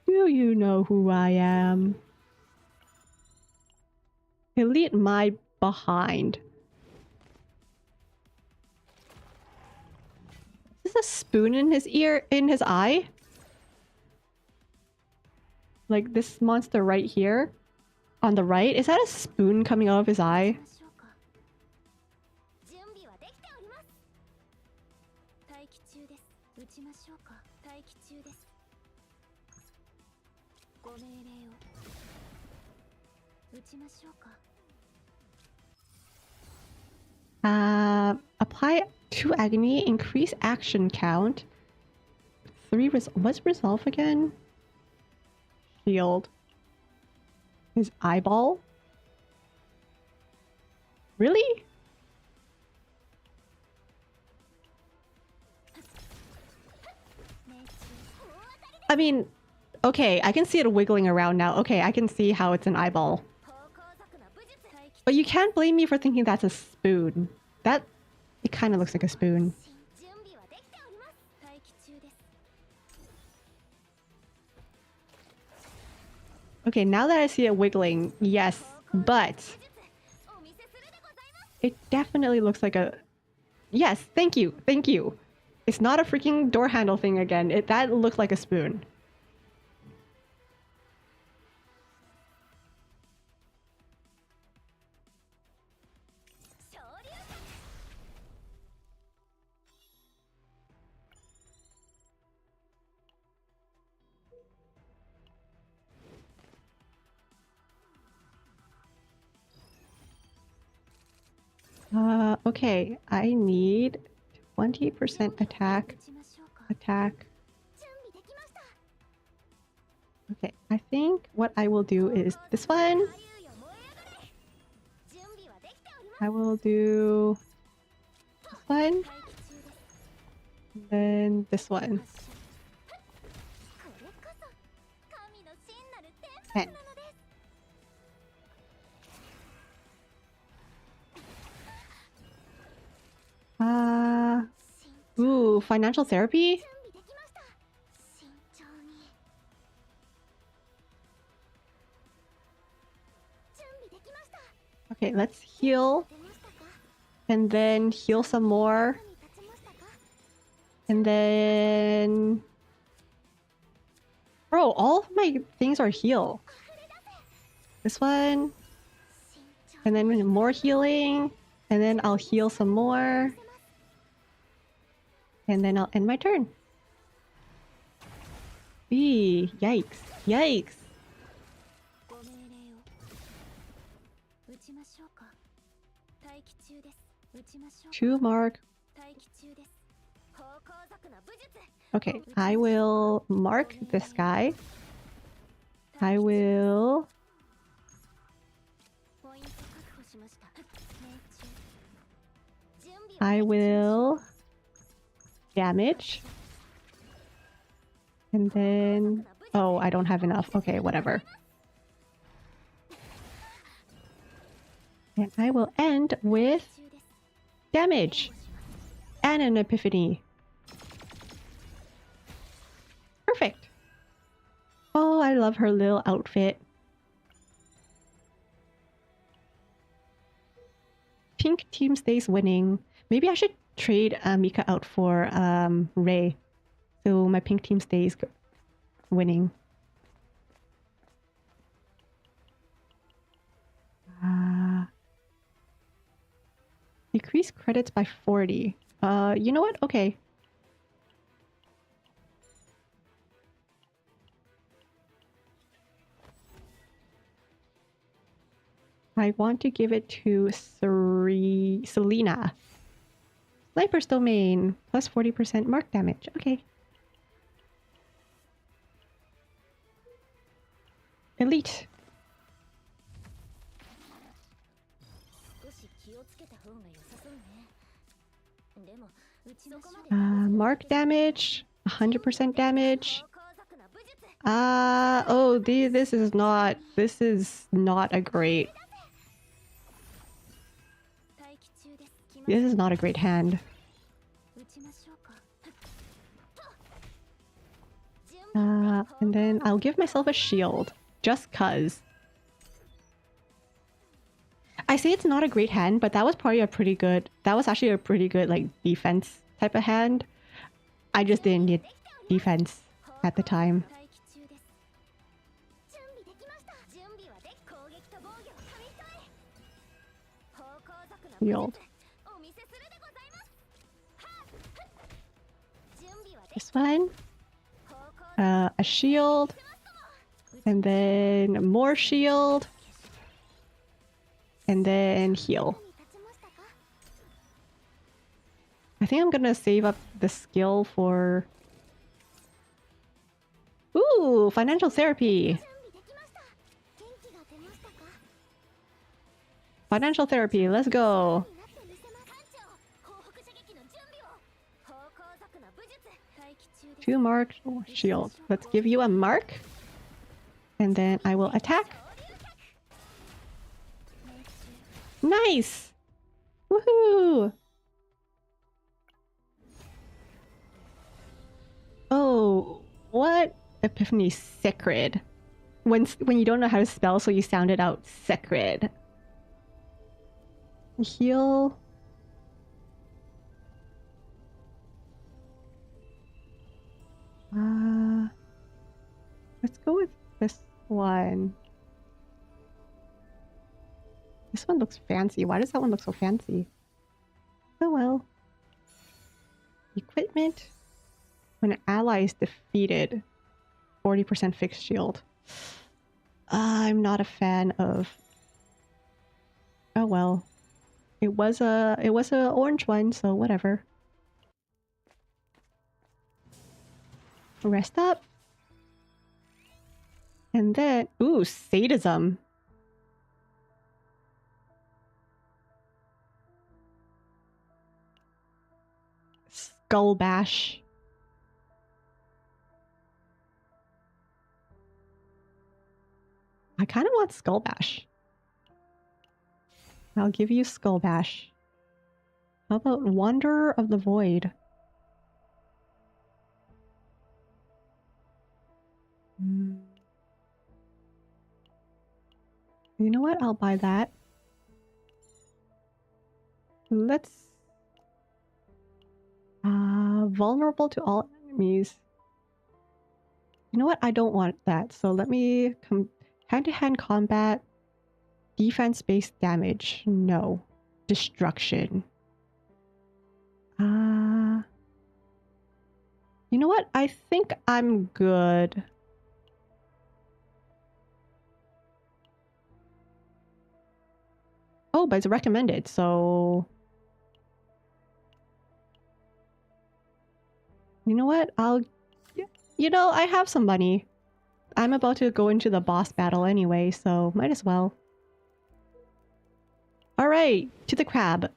Do you know who I am? Elite my behind. Is this a spoon in his ear? In his eye? Like this monster right here? On the right? Is that a spoon coming out of his eye? Apply 2 agony, increase action count. 3 what's resolve again? Shield. His eyeball? Really? I mean, okay, I can see it wiggling around now. Okay, I can see how it's an eyeball. But you can't blame me for thinking that's a spoon. It kind of looks like a spoon. Okay, now that I see it wiggling, yes, but it definitely looks like a... Yes, thank you, thank you. It's not a freaking door handle thing again. That looked like a spoon. Okay, I need 20% attack. Okay, I think what I will do is this one. I will do this one. And then this one. 10. Ooh, financial therapy? Okay, let's heal. And then heal some more. And then... Bro, all of my things are heal. this one. And then more healing. And then I'll heal some more. And then I'll end my turn. Eee, yikes. Yikes. ご命令を撃ちましょうか。待機中です。撃ちましょうか。 2 mark. 待機中です。方向族の武術。 Okay, I will mark this guy. I will... ポイント確保しました。命中。準備は I will... damage. And then... Oh, I don't have enough. Okay, whatever. And I will end with 中です。 damage and an epiphany. Perfect. Oh, I love her little outfit. Pink team stays winning. Maybe I should trade Mika out for Ray. So my pink team stays winning. Decrease credits by 40. You know what? Okay. I want to give it to Selena. Sniper's domain. Plus 40% mark damage. Okay. Elite. 少し気をつけた方が良さそうね。でも、うちのそこまで Mark damage. 100% damage. 方向族の武術。 Oh, this is not a great... 待機中です。来ま This is not a great hand. 撃ちましょうか。準備 And then I'll give myself a shield. Just cuz. I say it's not a great hand, but that was probably a pretty good... That was actually a pretty good, like, defense type of hand. I just didn't need defense at the time. 待機中です。準備できました。準備はでき、攻撃と防御を紙一重。方向族の武 Shield. 術。お見せするでございます。はっ準備はでき、 This one. 方向 A shield. And then more shield. And then heal. に立ちましたか。 I think I'm gonna save up the skill for... Ooh, financial therapy. 準備できました。元気が出ましたか。 Financial therapy, let's go. になってみせます。艦長、報復射撃の準備を。方向族の武術。待機中です。 2 mark shield. Let's give you a mark. And then I will attack. Nice! Woohoo! Oh, what? Epiphany sacred. When you don't know how to spell, so you sound it out sacred. Heal. Let's go with this one. This one looks fancy. Why does that one look so fancy? Oh well. Equipment. When an ally is defeated, 40% fixed shield. I'm not a fan of... Oh well. It was a orange one, so whatever. Rest up. And then... Ooh, sadism. Skull bash. I kind of want Skull Bash. I'll give you Skull Bash. How about Wanderer of the Void? You know what? I'll buy that. Let's... vulnerable to all enemies. You know what? I don't want that. So let me come hand-to-hand combat. Defense-based damage. No. Destruction. You know what? I think I'm good. Oh, but it's recommended, so... You know what? You know, I have some money. I'm about to go into the boss battle anyway, so might as well. Alright, to the crab.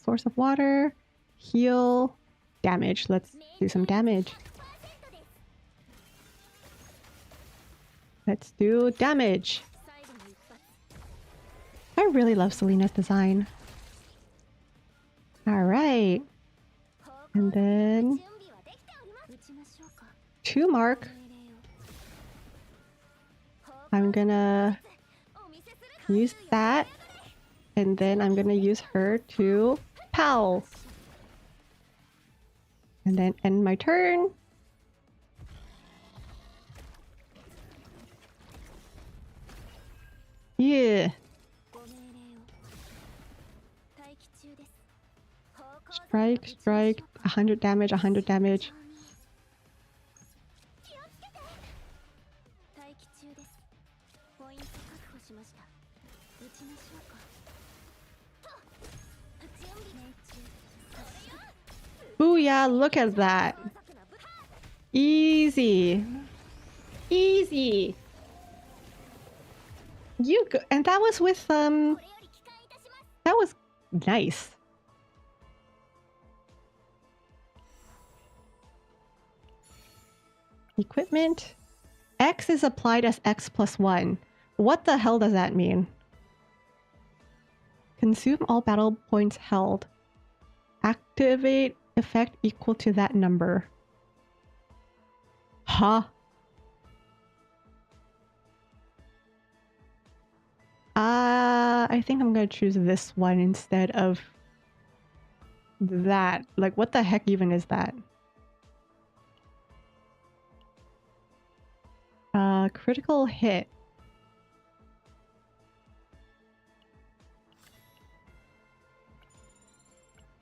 Source of water. Heal. Damage. Let's do some damage. Let's do damage. I really love Selena's design. Alright. And then... 2 mark. I'm gonna use that. And then I'm gonna use her to pow. And then end my turn. Yeah. Strike, strike, 100 damage, 100 damage. Booyah, look at that. Easy. Easy. You go, and that was with that was nice. Equipment. X is applied as X plus 1. What the hell does that mean? Consume all battle points held. Activate effect equal to that number. Huh? I think I'm gonna choose this one instead of that. Like, what the heck even is that? Critical hit.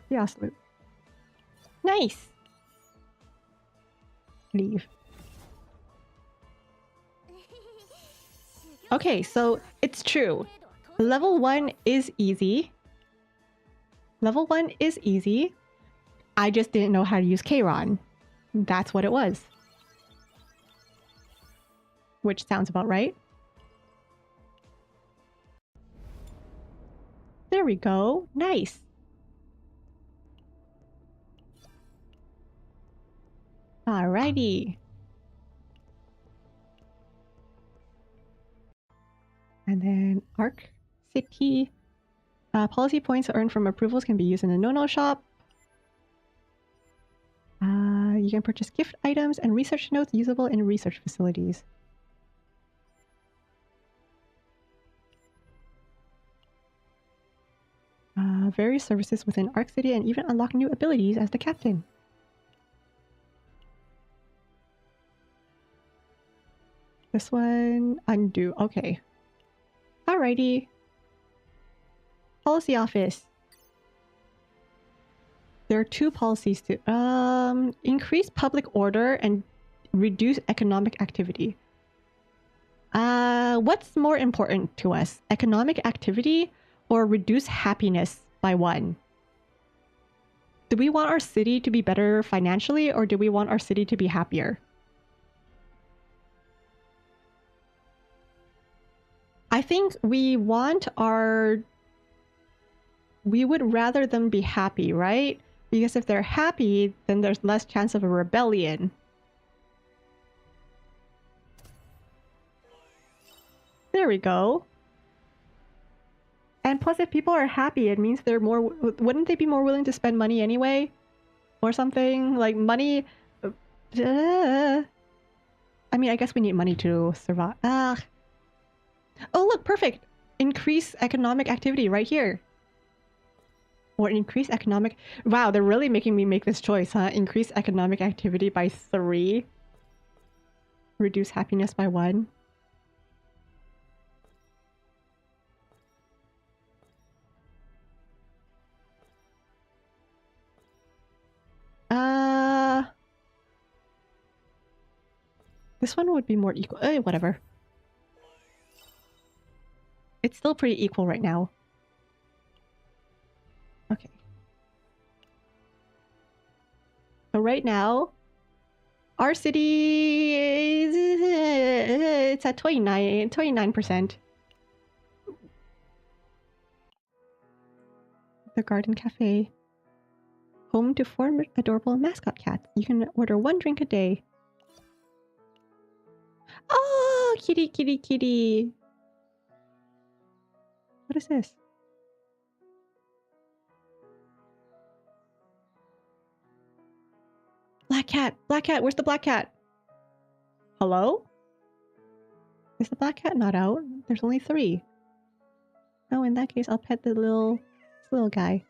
Chaos loop. Nice! Leave. Okay, so it's true. Level 1 is easy. Level 1 is easy. I just didn't know how to use Kron. That's what it was. Which sounds about right. There we go. Nice. Alrighty. And then Arc City. Policy points earned from approvals can be used in the No-No shop. You can purchase gift items and research notes usable in research facilities. Various services within Arc City and even unlock new abilities as the captain. This one, undo. Okay. Alrighty. Policy office. There are 2 policies to increase public order and reduce economic activity. What's more important to us? Economic activity or reduce happiness by 1? Do we want our city to be better financially or do we want our city to be happier? I think we would rather them be happy, right? Because if they're happy, then there's less chance of a rebellion. There we go. And plus, if people are happy, it means they're more... Wouldn't they be more willing to spend money anyway? Or something? Like, money... I mean, I guess we need money to survive. Oh, look, perfect! Increase economic activity right here. Or increase economic... Wow, they're really making me make this choice, huh? Increase economic activity by 3. Reduce happiness by 1. This one would be more equal. Whatever. It's still pretty equal right now. Okay. So right now, our city is... It's at 29%. The Garden Cafe. Home to 4 adorable mascot cats. You can order 1 drink a day. Oh, kitty, kitty, kitty. What is this? Black cat! Black cat! Where's the black cat? Hello? Is the black cat not out? There's only 3. Oh, in that case, I'll pet the little guy.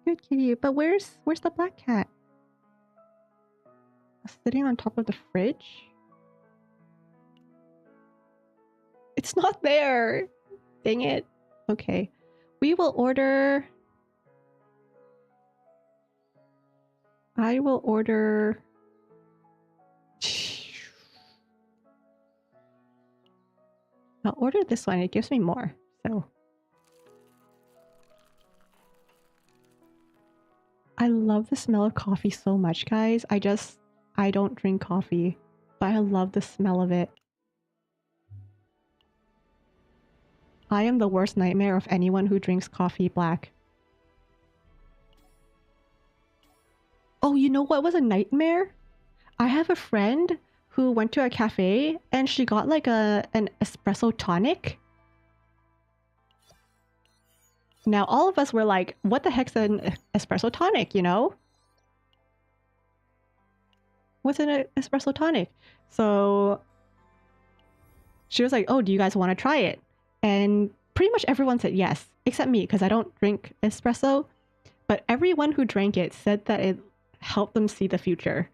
Good kitty, but where's the black cat? Sitting on top of the fridge? It's not there! Dang it. Okay. We will order... I will order... I'll order this one. It gives me more, so... I love the smell of coffee so much, guys. I don't drink coffee, but I love the smell of it. I am the worst nightmare of anyone who drinks coffee black. Oh, you know what was a nightmare? I have a friend who went to a cafe and she got like an espresso tonic. Now all of us were like, what the heck's an espresso tonic, you know? What's an espresso tonic? So she was like, oh, do you guys want to try it? And pretty much everyone said yes, except me, because I don't drink espresso. But everyone who drank it said that it helped them see the future.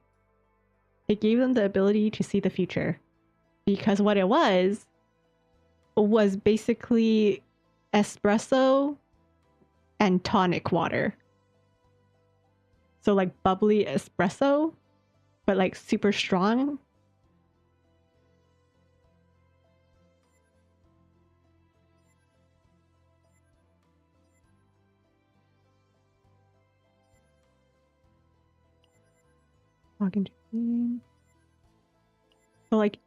It gave them the ability to see the future. Because what it was basically espresso and tonic water. So like bubbly espresso, but like super strong. Log into game. So like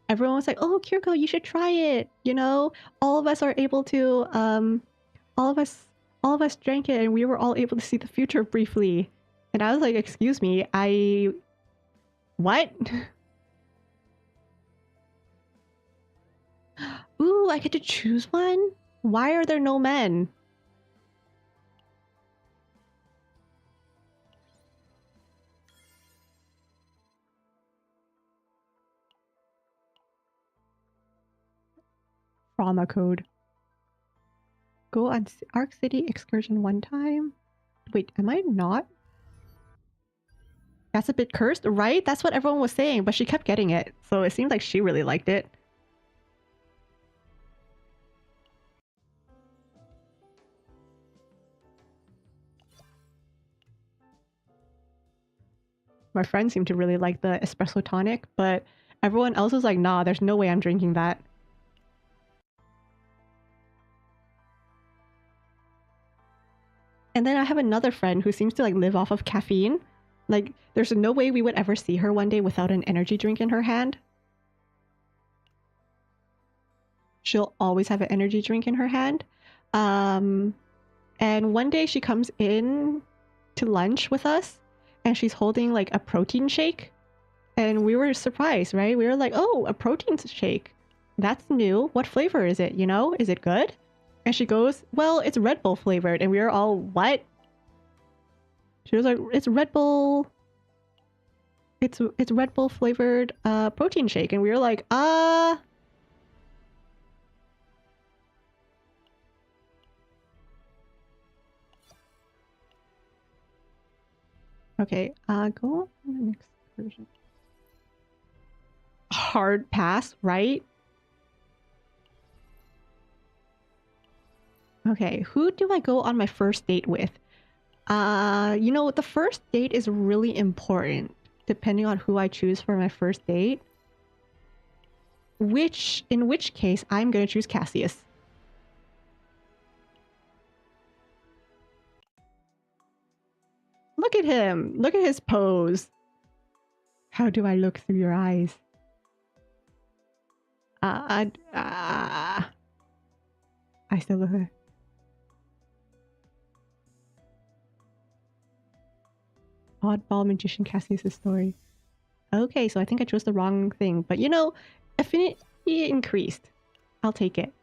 everyone was like, oh, Kiriko, you should try it. You know, all of us are able to, all of us drank it and we were all able to see the future briefly. And I was like, excuse me, what? Ooh, I get to choose one? Why are there no men? Trauma code. Go on Arc City excursion 1 time. Wait, am I not? That's a bit cursed, right? That's what everyone was saying, but she kept getting it. So it seemed like she really liked it. My friend seemed to really like the espresso tonic, but everyone else was like, nah, there's no way I'm drinking that. And then I have another friend who seems to like live off of caffeine. Like, there's no way we would ever see her one day without an energy drink in her hand. She'll always have an energy drink in her hand. And one day she comes in to lunch with us and she's holding like a protein shake. And we were surprised, right? We were like, oh, a protein shake. That's new. What flavor is it, you know? Is it good? And she goes, well, it's Red Bull flavored. And we were all, what? She was like, it's Red Bull. It's Red Bull flavored protein shake. And we were like, Okay, go on the next version. Hard pass, right? Okay, who do I go on my first date with? You know, the first date is really important, depending on who I choose for my first date. In which case, I'm gonna choose Cassius. Look at him! Look at his pose! How do I look through your eyes? I still look at Oddball Magician Cassius' story. Okay, so I think I chose the wrong thing, but you know, affinity increased. I'll take it.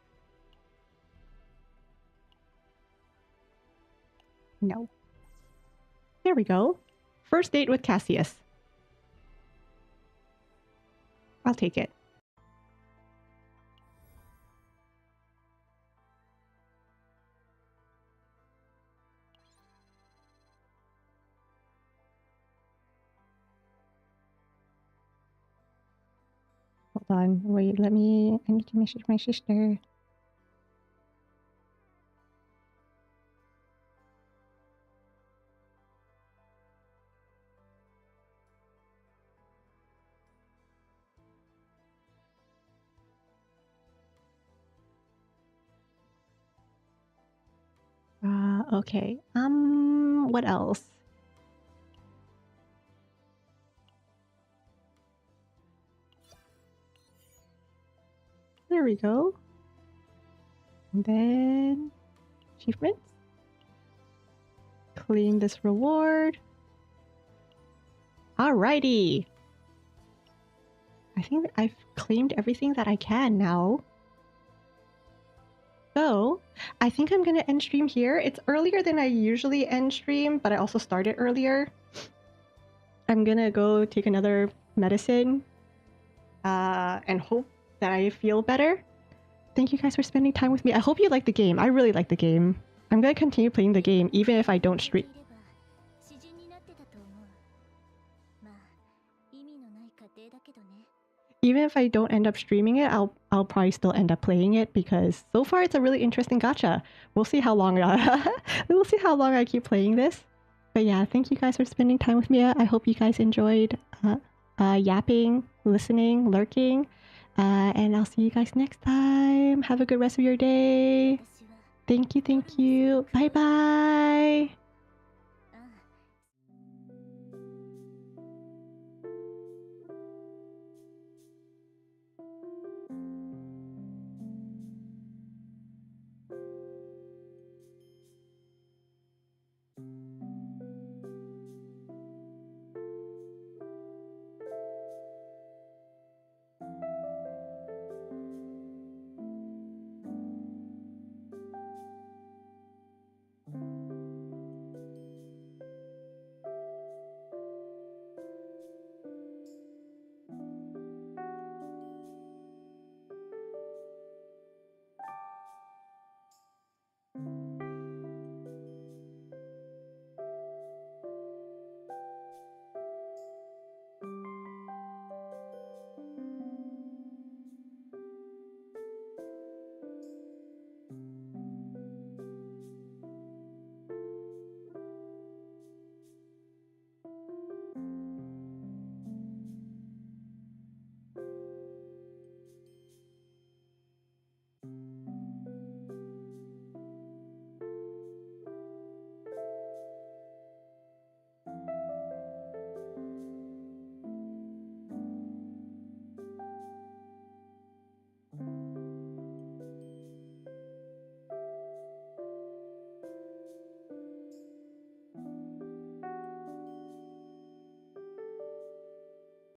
No. There we go. First date with Cassius. I'll take it. Hold on. Wait, I need to message my sister. Okay. What else? There we go. And then achievements. Claim this reward. Alrighty. I think I've claimed everything that I can now. So, I think I'm gonna end stream here. It's earlier than I usually end stream, but I also started earlier. I'm gonna go take another medicine and hope that I feel better. Thank you guys for spending time with me. I hope you like the game. I really like the game. I'm gonna continue playing the game even if I don't stream. Even if I don't end up streaming it, I'll probably still end up playing it because so far it's a really interesting gacha. We'll see how long we'll see how long I keep playing this. But yeah, thank you guys for spending time with me. I hope you guys enjoyed yapping, listening, lurking. And I'll see you guys next time. Have a good rest of your day. Thank you, thank you. Bye bye.